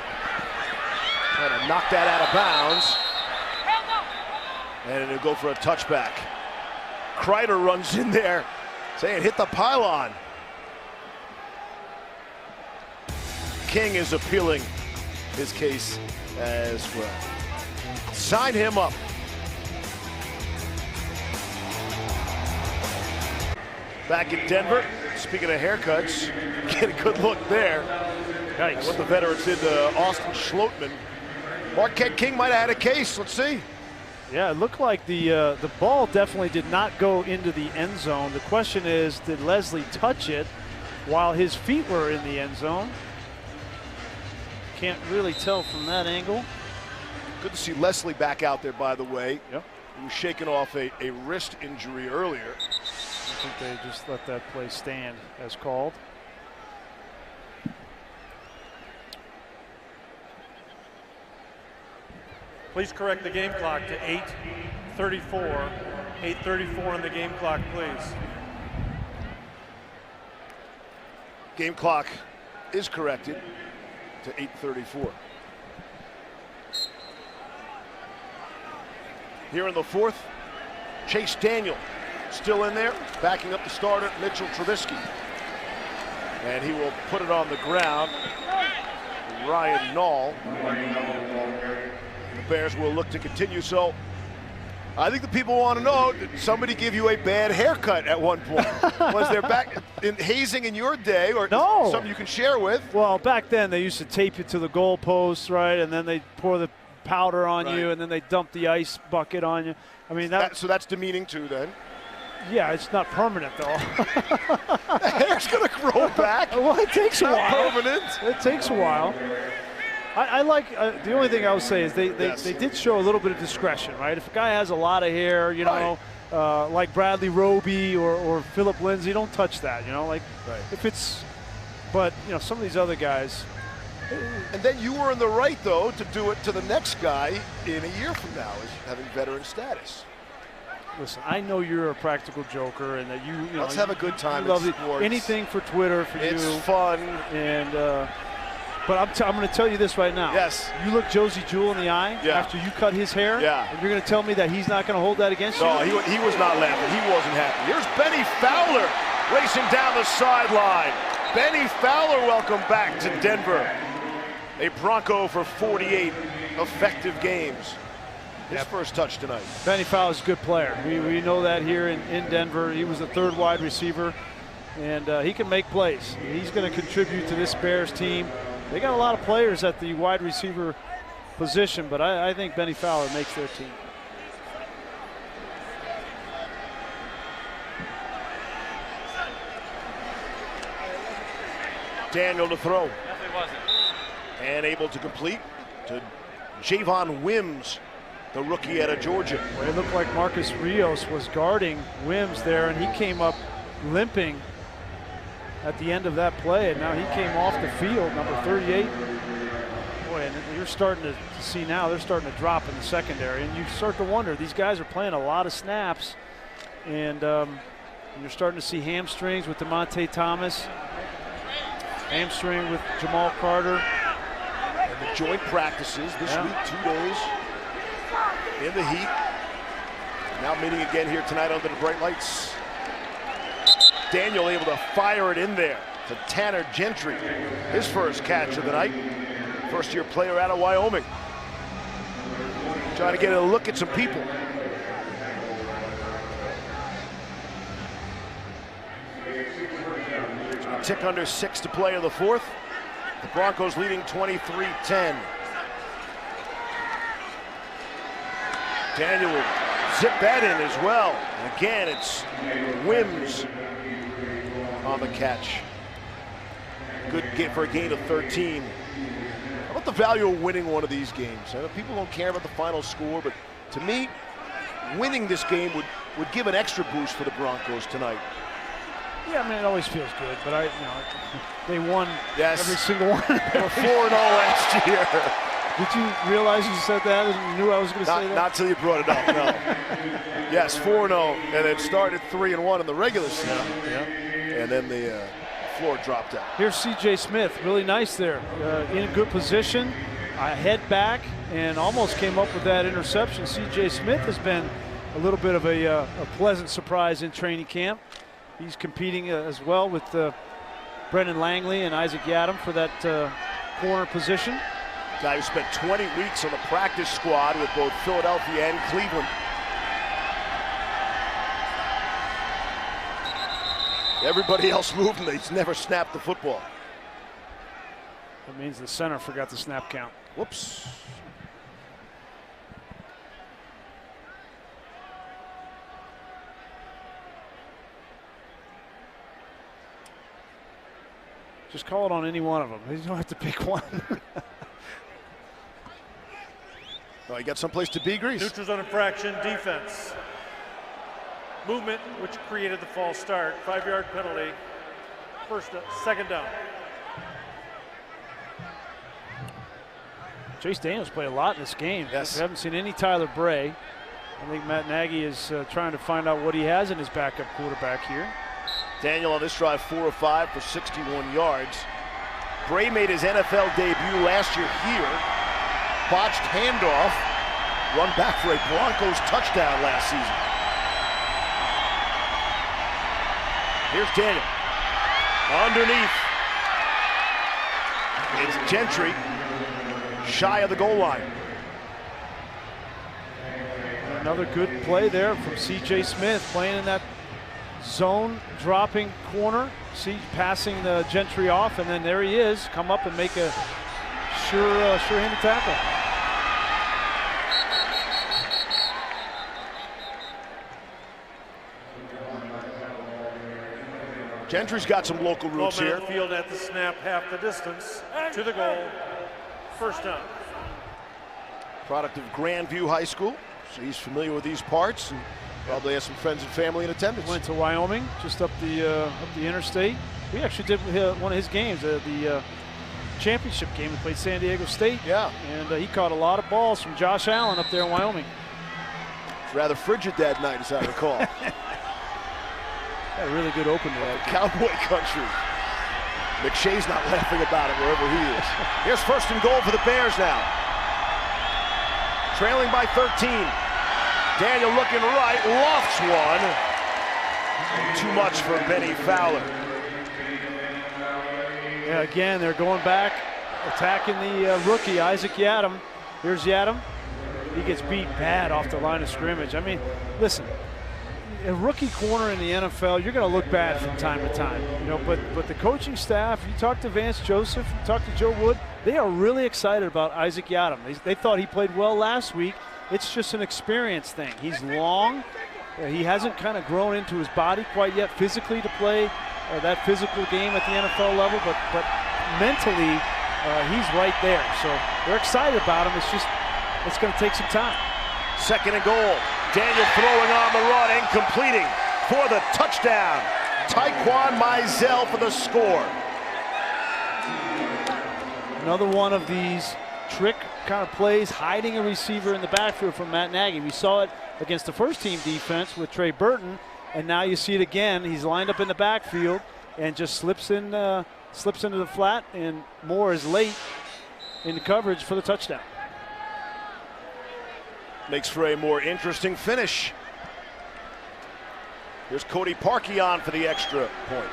S1: Trying to knock that out of bounds. And it'll go for a touchback. Kreider runs in there saying hit the pylon. King is appealing his case as well. Sign him up. Back in Denver, speaking of haircuts, get a good look there.
S2: Nice.
S1: What the veterans did to Austin Schlottman. Marquette King might have had a case. Let's see.
S2: Yeah, it looked like the ball definitely did not go into the end zone. The question is, did Leslie touch it while his feet were in the end zone? Can't really tell from that angle.
S1: Good to see Leslie back out there, by the way.
S2: Yep.
S1: He was shaking off a wrist injury earlier.
S2: I think they just let that play stand as called.
S3: Please correct the game clock to 8:34. 8:34 on the game clock, please.
S1: Game clock is corrected to 8:34. Here in the 4th, Chase Daniel still in there, backing up the starter, Mitchell Trubisky. And he will put it on the ground. Ryan Nall. The Bears will look to continue. So I think the people want to know, did somebody give you a bad haircut at one point? Was there back in hazing in your day, or
S2: no,
S1: something you can share with?
S2: Well, back then they used to tape you to the goalpost, right? And then they pour the powder on you, and then they dump the ice bucket on you. I mean,
S1: so that's demeaning too, then.
S2: Yeah, it's not permanent though.
S1: The hair's gonna grow back.
S2: Well, it takes a while.
S1: Permanent.
S2: It takes a while. I like the only thing I would say is they did show a little bit of discretion, right? If a guy has a lot of hair, you know, like Bradley Roby or Philip Lindsay, don't touch that, you know, like if it's. But you know, some of these other guys.
S1: And then you were in the right though to do it to the next guy in a year from now, as having veteran status.
S2: Listen, I know you're a practical joker, and that you know.
S1: Let's have a good time.
S2: Love anything for Twitter for you.
S1: It's fun.
S2: And but I'm going to tell you this right now.
S1: Yes.
S2: You look Josie Jewell in the eye after you cut his hair.
S1: Yeah.
S2: And you're going to tell me that he's not going to hold that against you?
S1: No, he was not laughing. He wasn't happy. Here's Benny Fowler racing down the sideline. Benny Fowler, welcome back to Denver. A Bronco for 48 effective games. His first touch tonight.
S2: Benny Fowler's a good player. We know that here in Denver. He was the third wide receiver, and he can make plays. He's going to contribute to this Bears team. They got a lot of players at the wide receiver position, but I think Benny Fowler makes their team.
S1: Daniel to throw. And able to complete to Javon Wims, the rookie out of Georgia.
S2: Well, it looked like Marcus Rios was guarding Wims there, and he came up limping at the end of that play, and now he came off the field, number 38. Boy, and you're starting to see now they're starting to drop in the secondary, and you start to wonder, these guys are playing a lot of snaps, and you're starting to see hamstrings with DeMonte Thomas, hamstring with Jamal Carter.
S1: And the joint practices this week, 2 days in the heat. Now meeting again here tonight under the bright lights. Daniel able to fire it in there to Tanner Gentry. His first catch of the night. First-year player out of Wyoming. Trying to get a look at some people. A tick under 6 to play in the fourth. The Broncos leading 23-10. Daniel will zip that in as well. And again, it's Wims on the catch. Good get for a gain of 13. How about the value of winning one of these games? I know people don't care about the final score, but to me, winning this game would give an extra boost for the Broncos tonight.
S2: Yeah, I mean, it always feels good, but they won every single one.
S1: They were 4-0 last year.
S2: Did you realize you said that and you knew I was going to say that?
S1: Not till you brought it up, no. Yes, 4-0, and it started 3-1 in the regular season. And then the floor dropped out.
S2: Here's C.J. Smith, really nice there. In a good position, head back, and almost came up with that interception. C.J. Smith has been a little bit of a pleasant surprise in training camp. He's competing as well with Brendan Langley and Isaac Yadam for that corner position.
S1: Guy who spent 20 weeks on the practice squad with both Philadelphia and Cleveland. Everybody else moved and he's never snapped the football.
S2: That means the center forgot the snap count.
S1: Whoops.
S2: Just call it on any one of them. You don't have to pick one.
S1: Well, you got someplace to be, Grease.
S3: Neutral zone infraction, defense. Movement, which created the false start. 5-yard penalty. Second down.
S2: Chase Daniels played a lot in this game.
S1: Yes.
S2: We haven't seen any Tyler Bray. I think Matt Nagy is trying to find out what he has in his backup quarterback here.
S1: Daniel on this drive 4 of 5 for 61 yards. Bray made his NFL debut last year here. Botched handoff, run back for a Broncos touchdown last season. Here's Daniel. Underneath. It's Gentry. Shy of the goal line.
S2: Another good play there from C.J. Smith, playing in that zone dropping corner. See, passing the Gentry off, and then there he is. Come up and make a sure-handed tackle.
S1: Gentry's got some local roots here.
S3: Field at the snap, half the distance to the goal. First down.
S1: Product of Grandview High School, so he's familiar with these parts and probably has some friends and family in attendance.
S2: Went to Wyoming, just up the interstate. We actually did one of his games, the championship game. We played San Diego State.
S1: Yeah.
S2: And he caught a lot of balls from Josh Allen up there in Wyoming.
S1: It's rather frigid that night, as I recall.
S2: Had a really good opener.
S1: Cowboy country. McShay's not laughing about it wherever he is. Here's first and goal for the Bears now. Trailing by 13. Daniel looking right, lofts one. Too much for Benny Fowler.
S2: Yeah, again, they're going back, attacking the rookie, Isaac Yadam. Here's Yadam. He gets beat bad off the line of scrimmage. I mean, listen, a rookie corner in the NFL, you're going to look bad from time to time, you know. But the coaching staff, you talk to Vance Joseph, you talk to Joe Wood, they are really excited about Isaac Yadam. They thought he played well last week. It's just an experience thing. He's long. He hasn't kind of grown into his body quite yet physically to play that physical game at the NFL level, but mentally he's right there. So they're excited about him. It's going to take some time.
S1: Second and goal. Daniel throwing on the run and completing for the touchdown. Tyquan Mizell for the score.
S2: Another one of these trick kind of plays, hiding a receiver in the backfield from Matt Nagy. We saw it against the first team defense with Trey Burton, and now you see it again. He's lined up in the backfield and just slips into the flat, and Moore is late in the coverage for the touchdown.
S1: Makes for a more interesting finish. Here's Cody Parkey on for the extra point.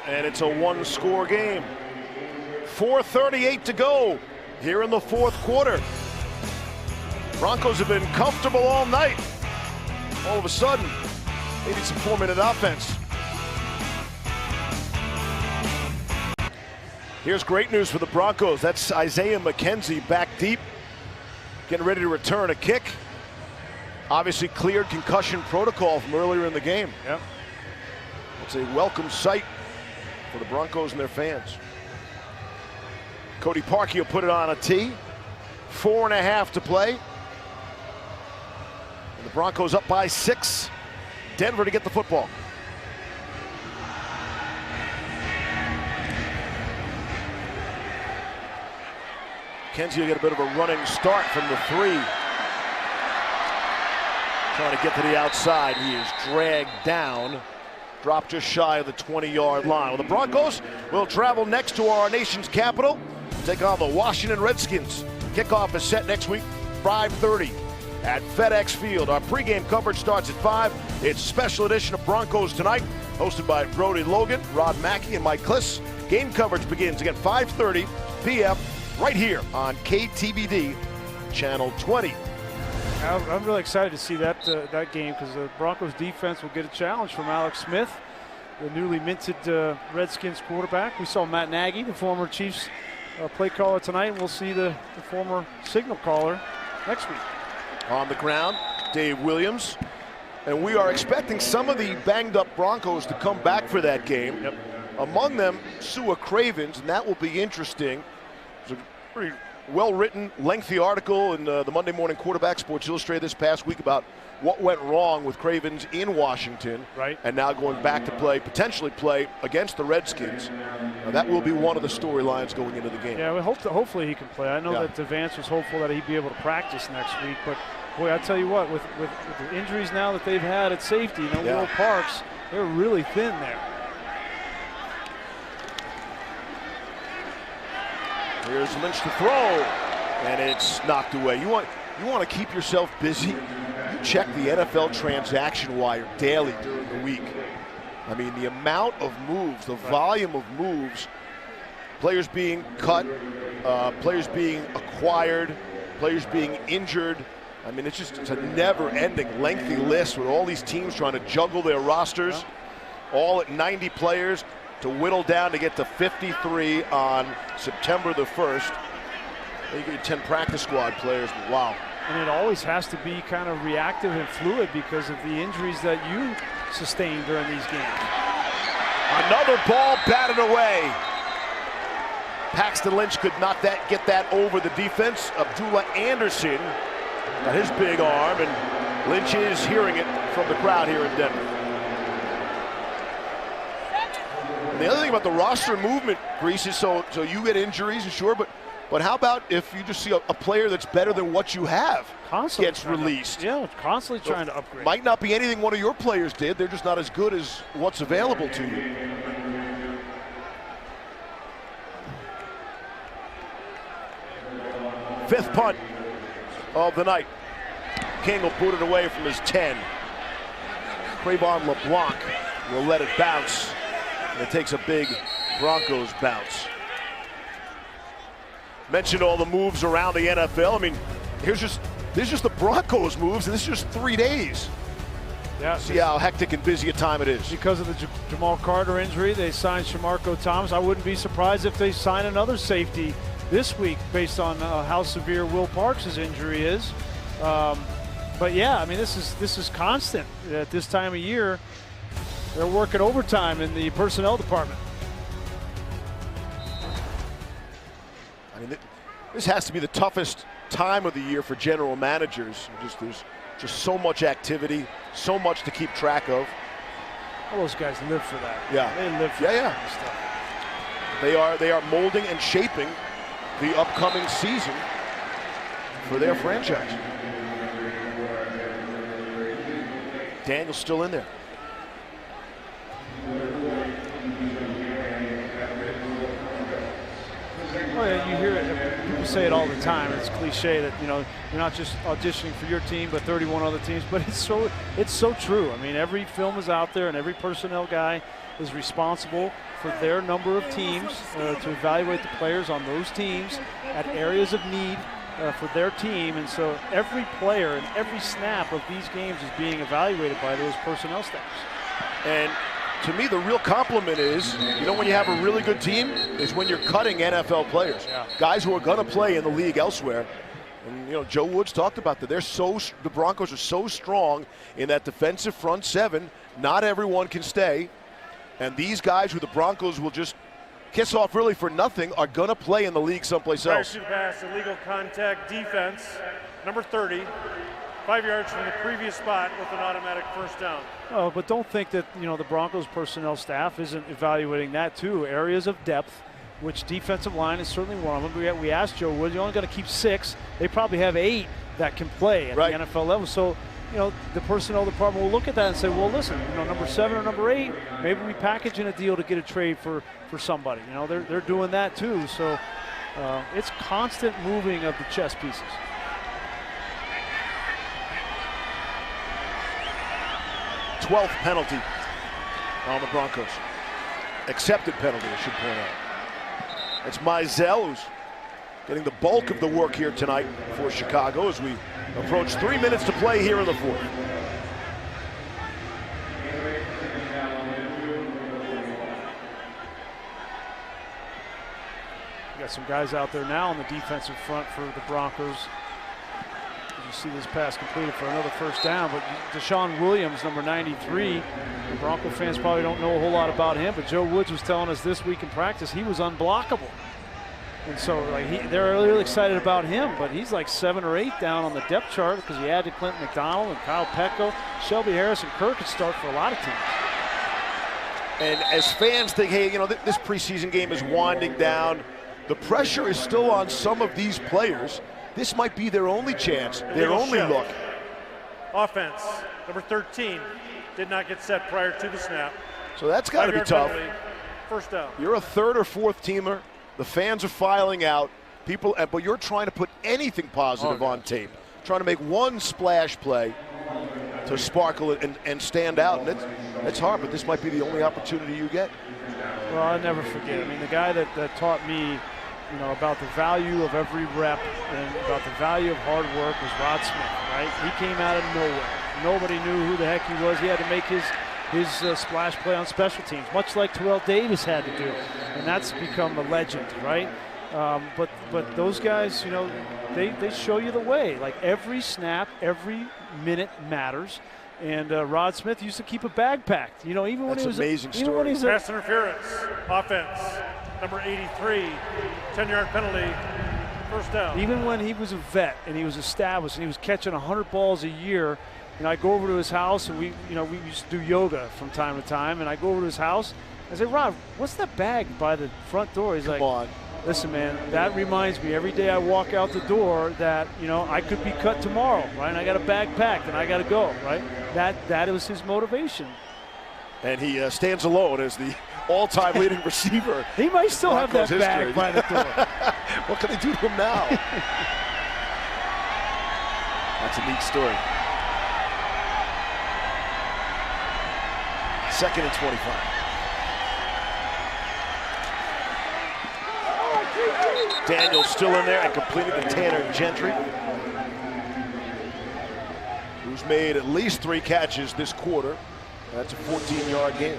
S1: And it's a one-score game. 4:38 to go here in the fourth quarter. Broncos have been comfortable all night. All of a sudden, maybe some 4-minute offense. Here's great news for the Broncos. That's Isaiah McKenzie back deep, getting ready to return a kick. Obviously cleared concussion protocol from earlier in the game.
S2: Yep.
S1: It's a welcome sight for the Broncos and their fans. Cody Parkey will put it on a tee. 4.5 to play. And the Broncos up by 6. Denver to get the football. Kenzie will get a bit of a running start from the 3. Trying to get to the outside. He is dragged down. Dropped just shy of the 20-yard line. Well, the Broncos will travel next to our nation's capital, take on the Washington Redskins. Kickoff is set next week, 5:30 at FedEx Field. Our pregame coverage starts at 5. It's a special edition of Broncos Tonight, hosted by Brody Logan, Rod Mackey, and Mike Kliss. Game coverage begins again 5:30 p.m. right here on KTVD Channel 20.
S2: I'm really excited to see that game, because the Broncos defense will get a challenge from Alex Smith, the newly minted Redskins quarterback. We saw Matt Nagy, the former Chiefs play caller tonight, and we'll see the former signal caller next week.
S1: On the ground, Dave Williams. And we are expecting some of the banged-up Broncos to come back for that game.
S2: Yep.
S1: Among them, Sua Cravens, and that will be interesting. It's a pretty well-written, lengthy article in the Monday Morning Quarterback, Sports Illustrated, this past week about what went wrong with Cravens in Washington.
S2: Right.
S1: And now going back to potentially play against the Redskins. That will be one of the storylines going into the game.
S2: Yeah, we hope hopefully he can play. I know that Vance was hopeful that he'd be able to practice next week, but boy, I tell you what, with the injuries now that they've had at safety, Will Parks, they're really thin there.
S1: Here's Lynch to throw, and it's knocked away. You want to keep yourself busy? You check the NFL transaction wire daily during the week. I mean, the amount of moves, the volume of moves, players being cut, players being acquired, players being injured. I mean, it's a never-ending, lengthy list with all these teams trying to juggle their rosters, all at 90 players to whittle down to get to 53 on September the 1st. You get 10 practice squad players, wow.
S2: And it always has to be kind of reactive and fluid because of the injuries that you sustain during these games.
S1: Another ball batted away. Paxton Lynch could not get that over the defense. Abdullah Anderson got his big arm, and Lynch is hearing it from the crowd here in Denver. And the other thing about the roster movement, Grease, is so you get injuries, sure, but how about if you just see a player that's better than what you have gets released?
S2: Constantly trying to upgrade.
S1: Might not be anything one of your players did. They're just not as good as what's available to you. Fifth punt of the night. King will boot it away from his 10. Trayvon LeBlanc will let it bounce. And it takes a big Broncos bounce. Mentioned all the moves around the NFL. I mean, this is just the Broncos moves, and this is just 3 days.
S2: Yeah.
S1: See how hectic and busy a time it is.
S2: Because of the Jamal Carter injury, they signed Shamarko Thomas. I wouldn't be surprised if they sign another safety this week based on how severe Will Parks' injury is. But yeah, I mean, this is constant at this time of year. They're working overtime in the personnel department.
S1: I mean, this has to be the toughest time of the year for general managers. There's just so much activity, so much to keep track of.
S2: All those guys live for that.
S1: Yeah,
S2: they live for that kind of stuff.
S1: They are molding and shaping the upcoming season for their franchise. Daniel's still in there.
S2: Oh yeah, you hear it. People say it all the time. It's cliche that you're not just auditioning for your team, but 31 other teams. But it's so true. I mean, every film is out there, and every personnel guy is responsible for their number of teams to evaluate the players on those teams at areas of need for their team. And so every player and every snap of these games is being evaluated by those personnel staffs.
S1: And to me, the real compliment is, when you have a really good team, is when you're cutting NFL players.
S2: Yeah.
S1: Guys who are going to play in the league elsewhere. And, Joe Woods talked about that. The Broncos are so strong in that defensive front seven, not everyone can stay. And these guys who the Broncos will just kiss off really for nothing are going to play in the league someplace else.
S3: Prior to pass, illegal contact defense, number 30. 5 yards from the previous spot with an automatic first down.
S2: Oh, but don't think that the Broncos personnel staff isn't evaluating that too. Areas of depth, which defensive line is certainly one of them. We asked Joe Woods, you're only going to keep 6. They probably have 8 that can play at the NFL level. So, the personnel department will look at that and say, well, listen, number 7 or number 8, maybe we package in a deal to get a trade for somebody. They're doing that too. So it's constant moving of the chess pieces.
S1: 12th penalty on the Broncos. Accepted penalty, I should point out. It's Mizell who's getting the bulk of the work here tonight for Chicago as we approach 3 minutes to play here in the fourth.
S2: We got some guys out there now on the defensive front for the Broncos. You see this pass completed for another first down, but Deshaun Williams, number 93, Bronco fans probably don't know a whole lot about him, but Joe Woods was telling us this week in practice he was unblockable. And so they're really excited about him, but he's like 7 or 8 down on the depth chart because he added Clinton McDonald and Kyle Petco, Shelby Harris, and Kirk could start for a lot of teams.
S1: And as fans think, hey, this preseason game is winding down, the pressure is still on some of these players. This might be their only chance, their only look.
S3: Offense, number 13, did not get set prior to the snap.
S1: So that's got to be tough.
S3: Penalty, first down.
S1: You're a 3rd or 4th teamer. The fans are filing out. But you're trying to put anything positive on tape. trying to make one splash play to sparkle and stand out. And it's hard, but this might be the only opportunity you get.
S2: Well, I'll never forget. I mean, the guy that taught me, about the value of every rep and about the value of hard work was Rod Smith, right? He came out of nowhere. Nobody knew who the heck he was. He had to make his splash play on special teams, much like Terrell Davis had to do. And that's become a legend, right? But those guys, they show you the way. Like every snap, every minute matters. And Rod Smith used to keep a bag packed. Even when he was
S1: amazing
S2: even when he's
S3: pass interference, offense, number 83, 10-yard penalty, first down.
S2: Even when he was a vet and he was established and he was catching 100 balls a year, I go over to his house and we used to do yoga from time to time. And I go over to his house. I say, Rod, what's that bag by the front door? He's like,
S1: come on.
S2: Listen, man, that reminds me every day I walk out the door that, I could be cut tomorrow, right? And I got a bag packed and I got to go, right? That was his motivation.
S1: And he stands alone as the all-time leading receiver.
S2: He might still have that bag by the door.
S1: What can they do to him now? That's a neat story. 2nd and 25. Daniels still in there and completed to Tanner Gentry, who's made at least 3 catches this quarter. That's a 14-yard gain.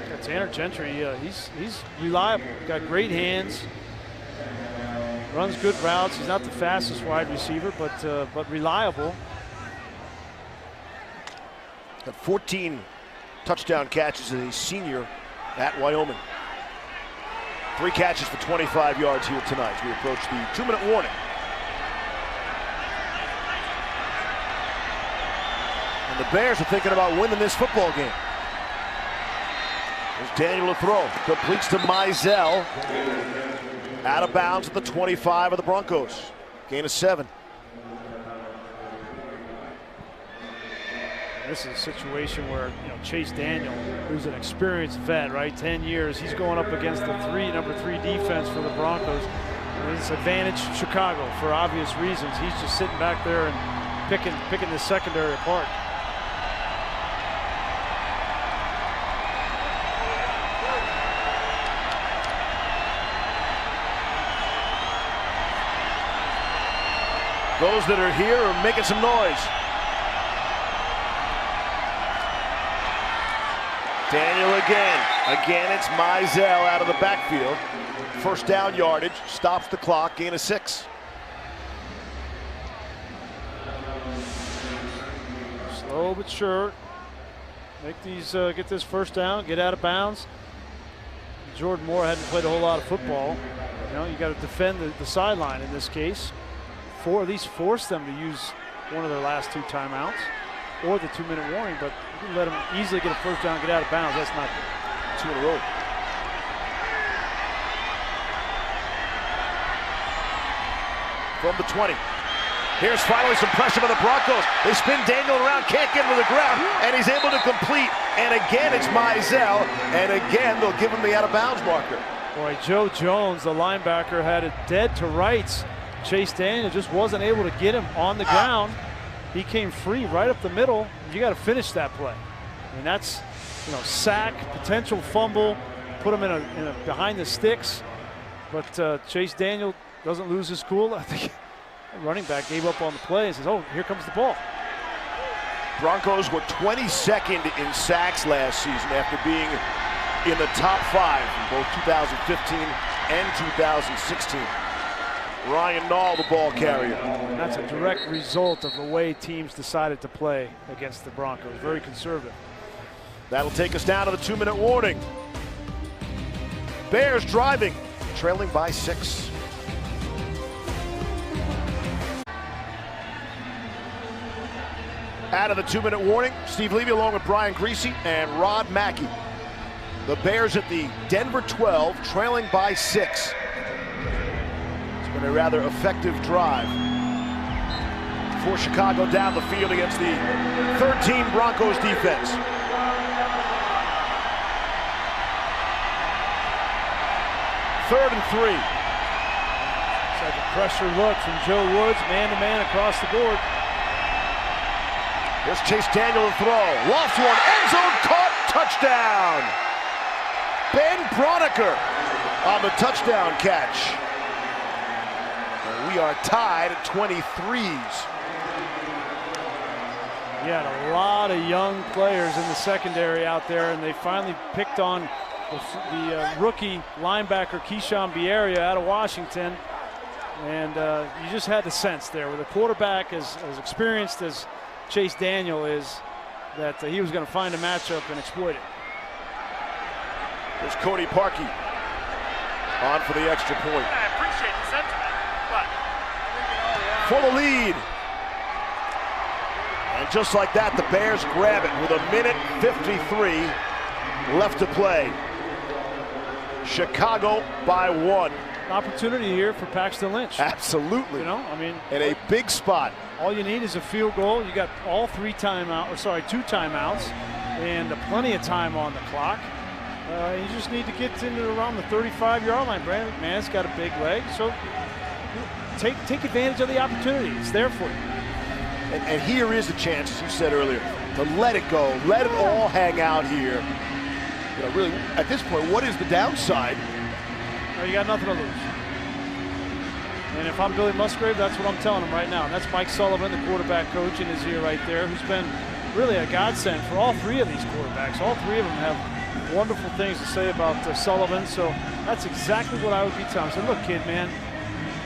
S2: Yeah, Tanner Gentry, he's reliable. Got great hands. Runs good routes. He's not the fastest wide receiver, but reliable.
S1: Got 14 touchdown catches as a senior at Wyoming. 3 catches for 25 yards here tonight as we approach the 2-minute warning. And the Bears are thinking about winning this football game. There's Daniel to throw. Completes to Mizell. Out of bounds at the 25 of the Broncos. Gain of 7.
S2: This is a situation where Chase Daniel, who's an experienced vet, right? 10 years. He's going up against the number 3 defense for the Broncos. It's advantage Chicago for obvious reasons. He's just sitting back there and picking the secondary apart.
S1: Those that are here are making some noise. Daniel again it's Mizell out of the backfield. First down yardage, stops the clock, gain of 6.
S2: Slow but sure. Make these, get this first down, get out of bounds. Jordan Moore hadn't played a whole lot of football. You got to defend the sideline in this case. At least force them to use one of their last 2 timeouts or the 2-minute warning, but you can let them easily get a first down, get out of bounds. That's not
S1: 2 in a row. From the 20. Here's finally some pressure by the Broncos. They spin Daniel around, can't get him to the ground, and he's able to complete. And again, it's Mizell, and again, they'll give him the out-of-bounds marker.
S2: Boy, Joe Jones, the linebacker, had it dead to rights. Chase Daniel just wasn't able to get him on the ground. He came free right up the middle. You got to finish that play. I mean, that's, sack, potential fumble, put him in a behind the sticks. But Chase Daniel doesn't lose his cool. I think the running back gave up on the play and says, oh, here comes the ball.
S1: Broncos were 22nd in sacks last season after being in the top 5 in both 2015 and 2016. Ryan Nall, the ball carrier.
S2: And that's a direct result of the way teams decided to play against the Broncos. Very conservative.
S1: That'll take us down to the 2-minute warning. Bears driving, trailing by 6. Out of the 2-minute warning, Steve Levy along with Brian Greasy and Rod Mackey. The Bears at the Denver 12, trailing by 6. Been a rather effective drive for Chicago down the field against the 13 Broncos defense. Third and 3.
S2: So Like a pressure look from Joe Woods, man-to-man across the board.
S1: Here's Chase Daniel to throw. Lofts one, end zone caught, touchdown. Ben Broniker on the touchdown catch. And we are tied at 23s.
S2: You had a lot of young players in the secondary out there, and they finally picked on the rookie linebacker Keyshawn Bierria out of Washington. And you just had the sense there with a quarterback as experienced as Chase Daniel is, that he was going to find a matchup and exploit it.
S1: There's Cody Parkey on for the extra point.
S3: I appreciate the sentiment, but
S1: for the lead. And just like that, the Bears grab it with 1:53 left to play. Chicago by 1.
S2: Opportunity here for Paxton Lynch.
S1: Absolutely.
S2: You know, I mean,
S1: in a big spot.
S2: All you need is a field goal. You got all 2 timeouts, and plenty of time on the clock. You just need to get into around the 35-yard line. Brandon McManus got a big leg, so take advantage of the opportunity. It's there for you.
S1: And here is a chance, as you said earlier, to let it go, let it all hang out here. You know, really, at this point, what is the downside?
S2: Well, you got nothing to lose. And if I'm Billy Musgrave, that's what I'm telling him right now. And that's Mike Sullivan, the quarterback coach in his ear right there, who's been really a godsend for all 3 of these quarterbacks. All 3 of them have wonderful things to say about Sullivan. So that's exactly what I would be telling him. So look, kid, man,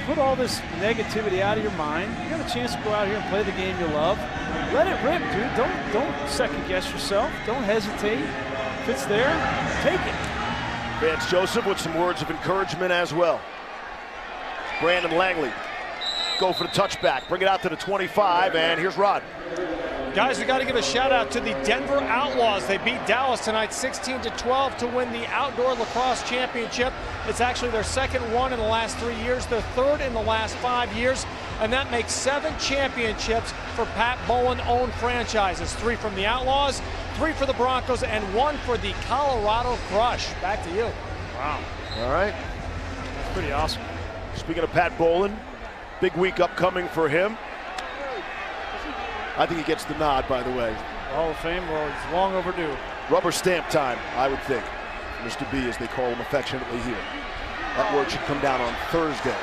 S2: put all this negativity out of your mind. You got a chance to go out here and play the game you love. Let it rip, dude. Don't second guess yourself. Don't hesitate. If it's there, take it.
S1: Vance Joseph with some words of encouragement as well. Brandon Langley go for the touchback, bring it out to the 25, and here's Rod.
S4: Guys, we got to give a shout out to the Denver Outlaws. They beat Dallas tonight 16-12 to win the Outdoor Lacrosse Championship. It's actually their second one in the last 3 years, their third in the last 5 years, and that makes 7 championships for Pat Bowen-owned franchises. 3 from the Outlaws, 3 for the Broncos, and 1 for the Colorado Crush. Back to you.
S2: Wow.
S1: All right.
S2: That's pretty awesome.
S1: Speaking of Pat Bowlen, big week upcoming for him. I think he gets the nod, by the way.
S2: Hall of Fame, well, it's long overdue.
S1: Rubber stamp time, I would think. Mr. B, as they call him affectionately here. That word should come down on Thursday.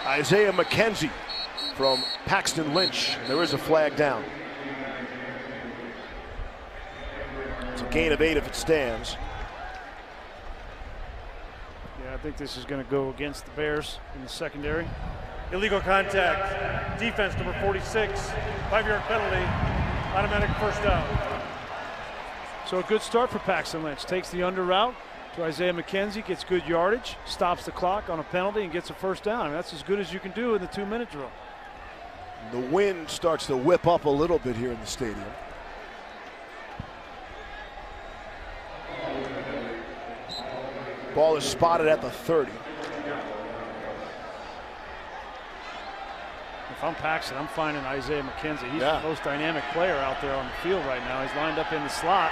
S1: Isaiah McKenzie from Paxton Lynch. There is a flag down. It's a gain of 8 if it stands.
S2: Yeah, I think this is going to go against the Bears in the secondary.
S3: illegal contact, defense number 46, 5-yard penalty, automatic first down.
S2: So a good start for Paxton Lynch. Takes the under route to Isaiah McKenzie, gets good yardage, stops the clock on a penalty, and gets a first down. I mean, that's as good as you can do in the 2-minute drill.
S1: The wind starts to whip up a little bit here in the stadium. Ball is spotted at the 30.
S2: If I'm Paxton, I'm finding Isaiah McKenzie. He's the most dynamic player out there on the field right now. He's lined up in the slot.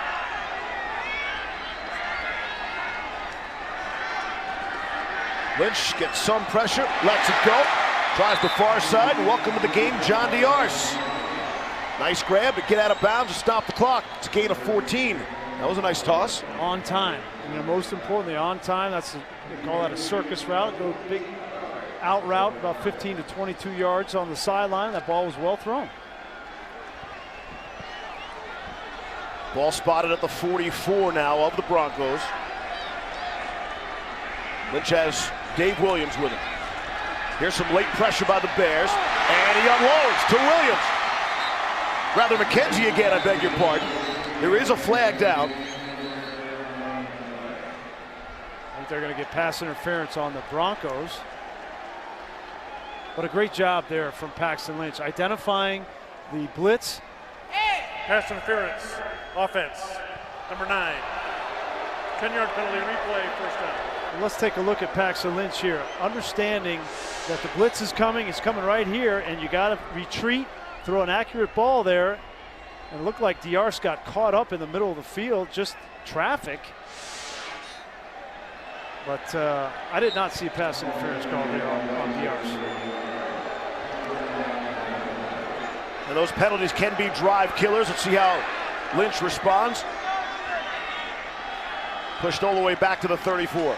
S1: Lynch gets some pressure, lets it go, tries the far side, and welcome to the game, John Diarse. Nice grab to get out of bounds and stop the clock. It's a gain of 14. That was a nice toss.
S2: On time. You know, most importantly, on time. They call that a circus route. Go big out route, about 15 to 22 yards on the sideline. That ball was well thrown.
S1: Ball spotted at the 44 now of the Broncos. Lynch has Dave Williams with him. Here's some late pressure by the Bears, and he unloads to Williams. Rather, McKenzie again, I beg your pardon. There is a flag down.
S2: I think they're going to get pass interference on the Broncos. But a great job there from Paxton Lynch, identifying the blitz.
S3: Pass interference, offense, number 9. 10-yard penalty, replay, first down.
S2: Well, let's take a look at Paxton Lynch here. Understanding that the blitz is coming, it's coming right here, and you got to retreat, throw an accurate ball there. And it looked like Diarse got caught up in the middle of the field, just traffic. But I did not see a pass interference call there on Diar's.
S1: And those penalties can be drive killers. Let's see how Lynch responds. Pushed all the way back to the 34.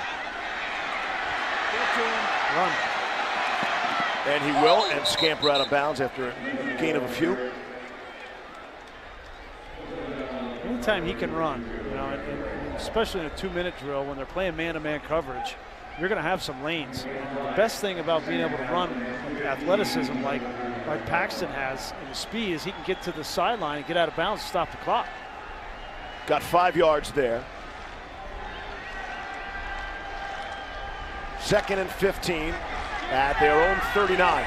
S2: Run.
S1: And he will, and scamper out of bounds after a gain of a few.
S2: Anytime he can run, you know, and especially in a 2-minute drill when they're playing man-to-man coverage, you're going to have some lanes. And the best thing about being able to run athleticism like Paxton has and the speed is he can get to the sideline and get out of bounds and stop the clock.
S1: Got 5 yards there. 2nd and 15 at their own 39.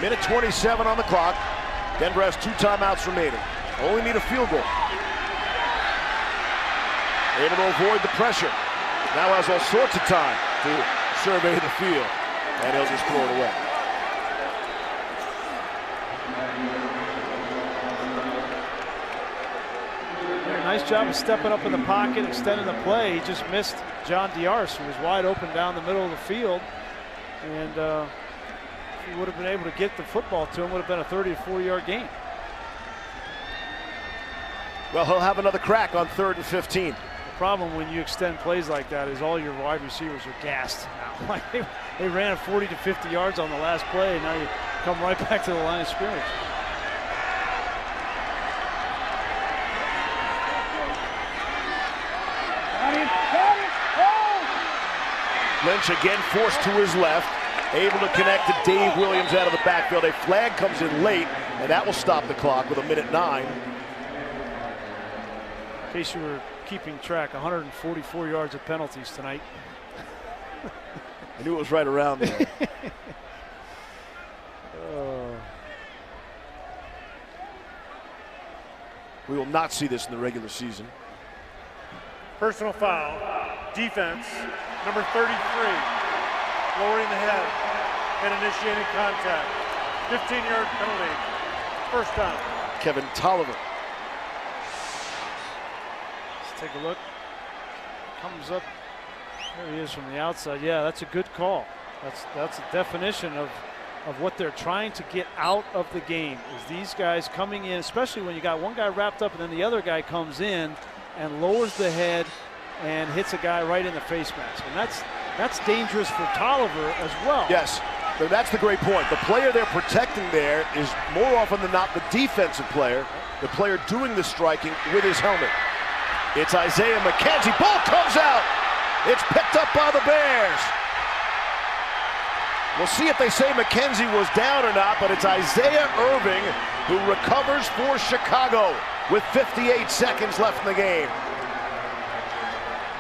S1: Minute 27 on the clock. Denver has 2 timeouts remaining. Only need a field goal. Able to avoid the pressure. Now has all sorts of time to survey the field. And he'll just throw it away.
S2: Nice job of stepping up in the pocket, extending the play. He just missed John Diarce, who was wide open down the middle of the field. And if he would have been able to get the football to him, would have been a 30 to 40-yard gain.
S1: Well, he'll have another crack on 3rd and 15.
S2: The problem when you extend plays like that is all your wide receivers are gassed now. Like they ran 40 to 50 yards on the last play, and now you come right back to the line of scrimmage.
S1: Lynch again forced to his left, able to connect to Dave Williams out of the backfield. A flag comes in late, and that will stop the clock with 1:09.
S2: In case you were keeping track, 144 yards of penalties tonight.
S1: I knew it was right around there. We will not see this in the regular season.
S3: Personal foul, defense, number 33, lowering the head and initiating contact. 15-yard penalty, first down.
S1: Kevin Tolliver.
S2: Let's take a look. Comes up. There he is from the outside. Yeah, that's a good call. That's a definition of what they're trying to get out of the game. Is these guys coming in, especially when you got one guy wrapped up and then the other guy comes in and lowers the head and hits a guy right in the face mask. And that's dangerous for Tolliver as well.
S1: Yes, but that's the great point. The player they're protecting there is more often than not the defensive player, the player doing the striking with his helmet. It's Isaiah McKenzie. Ball comes out. It's picked up by the Bears. We'll see if they say McKenzie was down or not, but it's Isaiah Irving who recovers for Chicago with 58 seconds left in the game.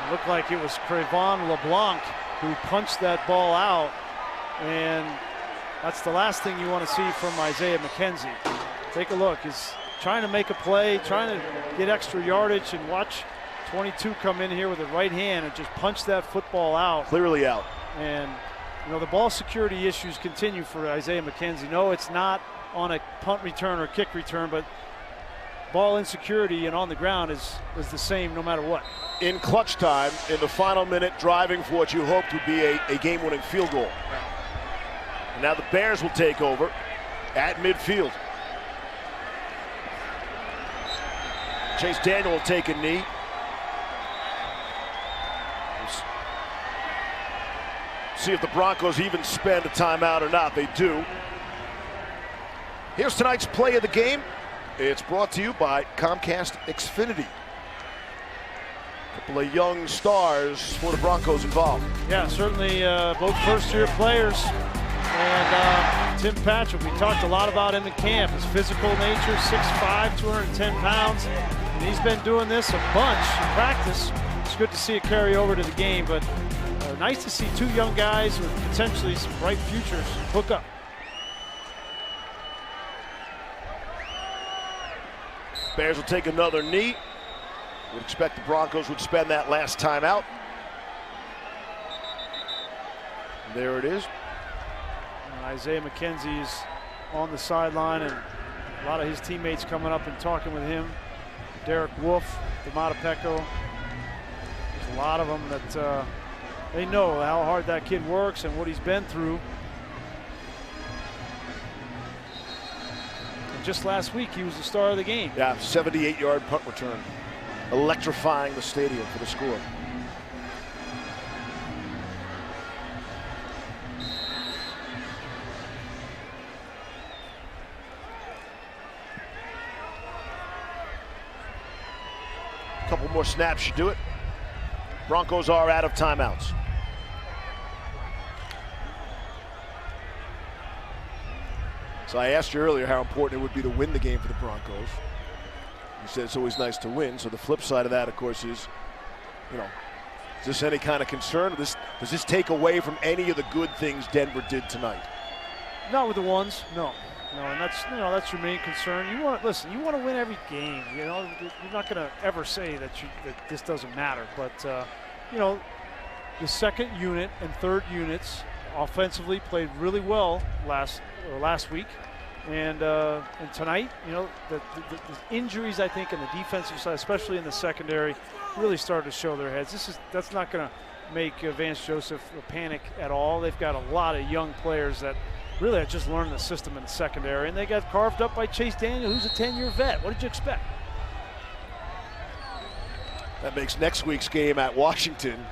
S2: It looked like it was Crevon LeBlanc who punched that ball out, and that's the last thing you want to see from Isaiah McKenzie. Take a look. He's trying to make a play, trying to get extra yardage, and watch 22 come in here with the right hand and just punch that football out.
S1: Clearly out.
S2: And you know, the ball security issues continue for Isaiah McKenzie. No, it's not on a punt return or kick return, but ball insecurity and on the ground is the same no matter what.
S1: In clutch time, in the final minute, driving for what you hoped would be a game-winning field goal. And now the Bears will take over at midfield. Chase Daniel will take a knee. See if the Broncos even spend a timeout or not. They do. Here's tonight's play of the game. It's brought to you by Comcast Xfinity. A couple of young stars for the Broncos involved.
S2: Yeah, certainly both first-year players. And Tim Patrick, we talked a lot about him in camp. His physical nature, 6'5", 210 pounds. And he's been doing this a bunch in practice. It's good to see it carry over to the game, but nice to see two young guys with potentially some bright futures hook up.
S1: Bears will take another knee. Would expect the Broncos would spend that last time out. There it is.
S2: And Isaiah McKenzie is on the sideline, and a lot of his teammates coming up and talking with him. Derek Wolfe, DeMata Pecco. There's a lot of them that They know how hard that kid works and what he's been through. And just last week, he was the star of the game.
S1: Yeah, 78-yard punt return, electrifying the stadium for the score. Couple more snaps should do it. Broncos are out of timeouts. So I asked you earlier how important it would be to win the game for the Broncos. You said it's always nice to win. So the flip side of that, of course, is, you know, is this any kind of concern? Does this take away from any of the good things Denver did tonight?
S2: Not with the ones, no. No, and that's your main concern. You want to win every game. You know, you're not going to ever say that this doesn't matter. But you know, the second unit and third units offensively played really well last week, and tonight, you know, the injuries I think on the defensive side, especially in the secondary, really started to show their heads. That's not going to make Vance Joseph panic at all. They've got a lot of young players that really I just learned the system in the secondary, and they got carved up by Chase Daniel, who's a 10-year vet. What did you expect?
S1: That makes next week's game at Washington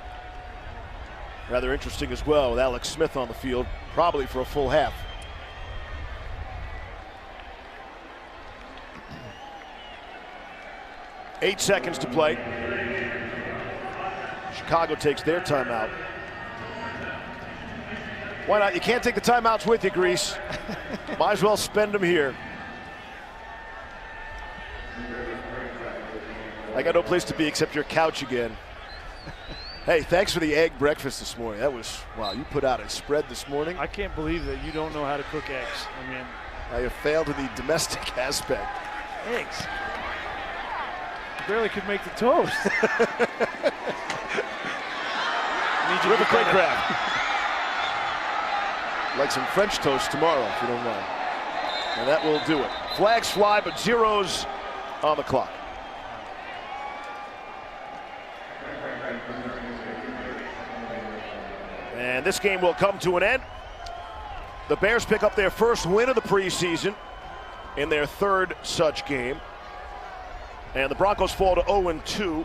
S1: rather interesting as well, with Alex Smith on the field, probably for a full half. Eight seconds to play. Chicago takes their timeout. Why not? You can't take the timeouts with you, Grease. Might as well spend them here. I got no place to be except your couch again. Hey, thanks for the egg breakfast this morning. That was, wow, you put out a spread this morning.
S2: I can't believe that you don't know how to cook eggs. I mean,
S1: I have failed in the domestic aspect.
S2: Eggs. You barely could make the toast.
S1: River Crate Crab. Like some French toast tomorrow, if you don't mind. And that will do it. Flags fly, but zeros on the clock. And this game will come to an end. The Bears pick up their first win of the preseason in their third such game. And the Broncos fall to 0-2,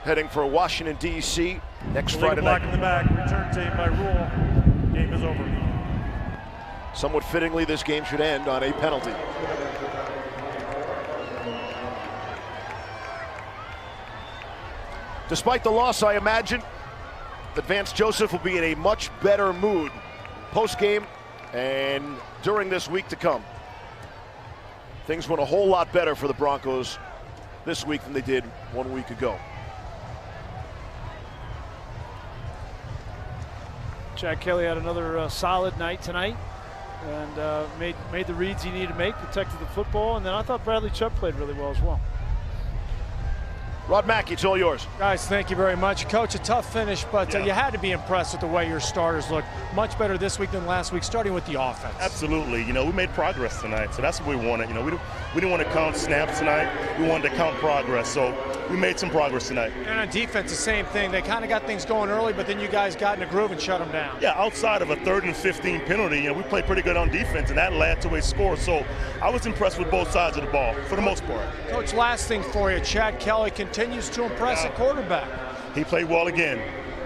S1: heading for Washington, D.C. next Friday night.
S3: Block in the back, return team by rule. Game is over.
S1: Somewhat fittingly, this game should end on a penalty. Despite the loss, I imagine that Vance Joseph will be in a much better mood post-game and during this week to come. Things went a whole lot better for the Broncos this week than they did 1 week ago.
S2: Chad Kelly had another solid night tonight and made the reads he needed to make, protected the football, and then I thought Bradley Chubb played really well as well.
S1: Rod Mackey, it's all yours.
S4: Guys, thank you very much. Coach, a tough finish, but you had to be impressed with the way your starters look. Much better this week than last week, starting with the offense.
S5: Absolutely. You know, we made progress tonight, so that's what we wanted. You know, we didn't want to count snaps tonight. We wanted to count progress, so we made some progress tonight.
S4: And on defense, the same thing. They kind of got things going early, but then you guys got in a groove and shut them down.
S5: Yeah, outside of a 3rd and 15 penalty, you know, we played pretty good on defense, and that led to a score. So I was impressed with both sides of the ball, for the most part.
S4: Coach, last thing for you. Chad Kelly continues to impress at quarterback.
S5: He played well again.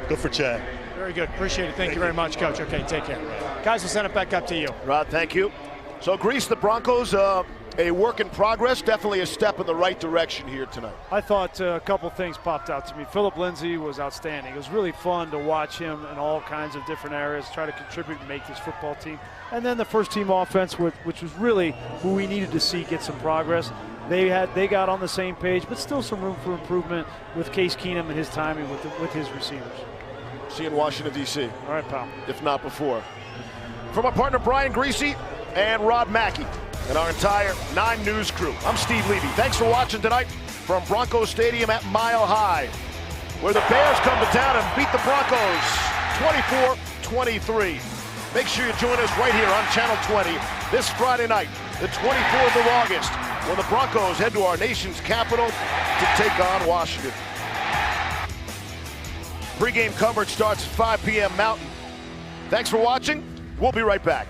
S5: Good for Chad.
S4: Very good. Appreciate it. Thank you very much, Coach. Okay, take care. Guys, we'll send it back up to you.
S1: Rod, thank you. So, Grease, the Broncos, a work in progress, definitely a step in the right direction here tonight.
S2: I thought a couple things popped out to me. Philip Lindsay was outstanding. It was really fun to watch him in all kinds of different areas, try to contribute and make this football team. And then the first team offense, which was really who we needed to see get some progress. They got on the same page, but still some room for improvement with Case Keenum and his timing with his receivers.
S1: See you in Washington, D.C.
S2: All right, pal.
S1: If not before. From our partner Brian Greasy and Rod Mackey and our entire 9 News crew, I'm Steve Levy. Thanks for watching tonight from Broncos Stadium at Mile High, where the Bears come to town and beat the Broncos 24-23. Make sure you join us right here on Channel 20 this Friday night, the 24th of August, when the Broncos head to our nation's capital to take on Washington. Pre-game coverage starts at 5 p.m. Mountain. Thanks for watching. We'll be right back.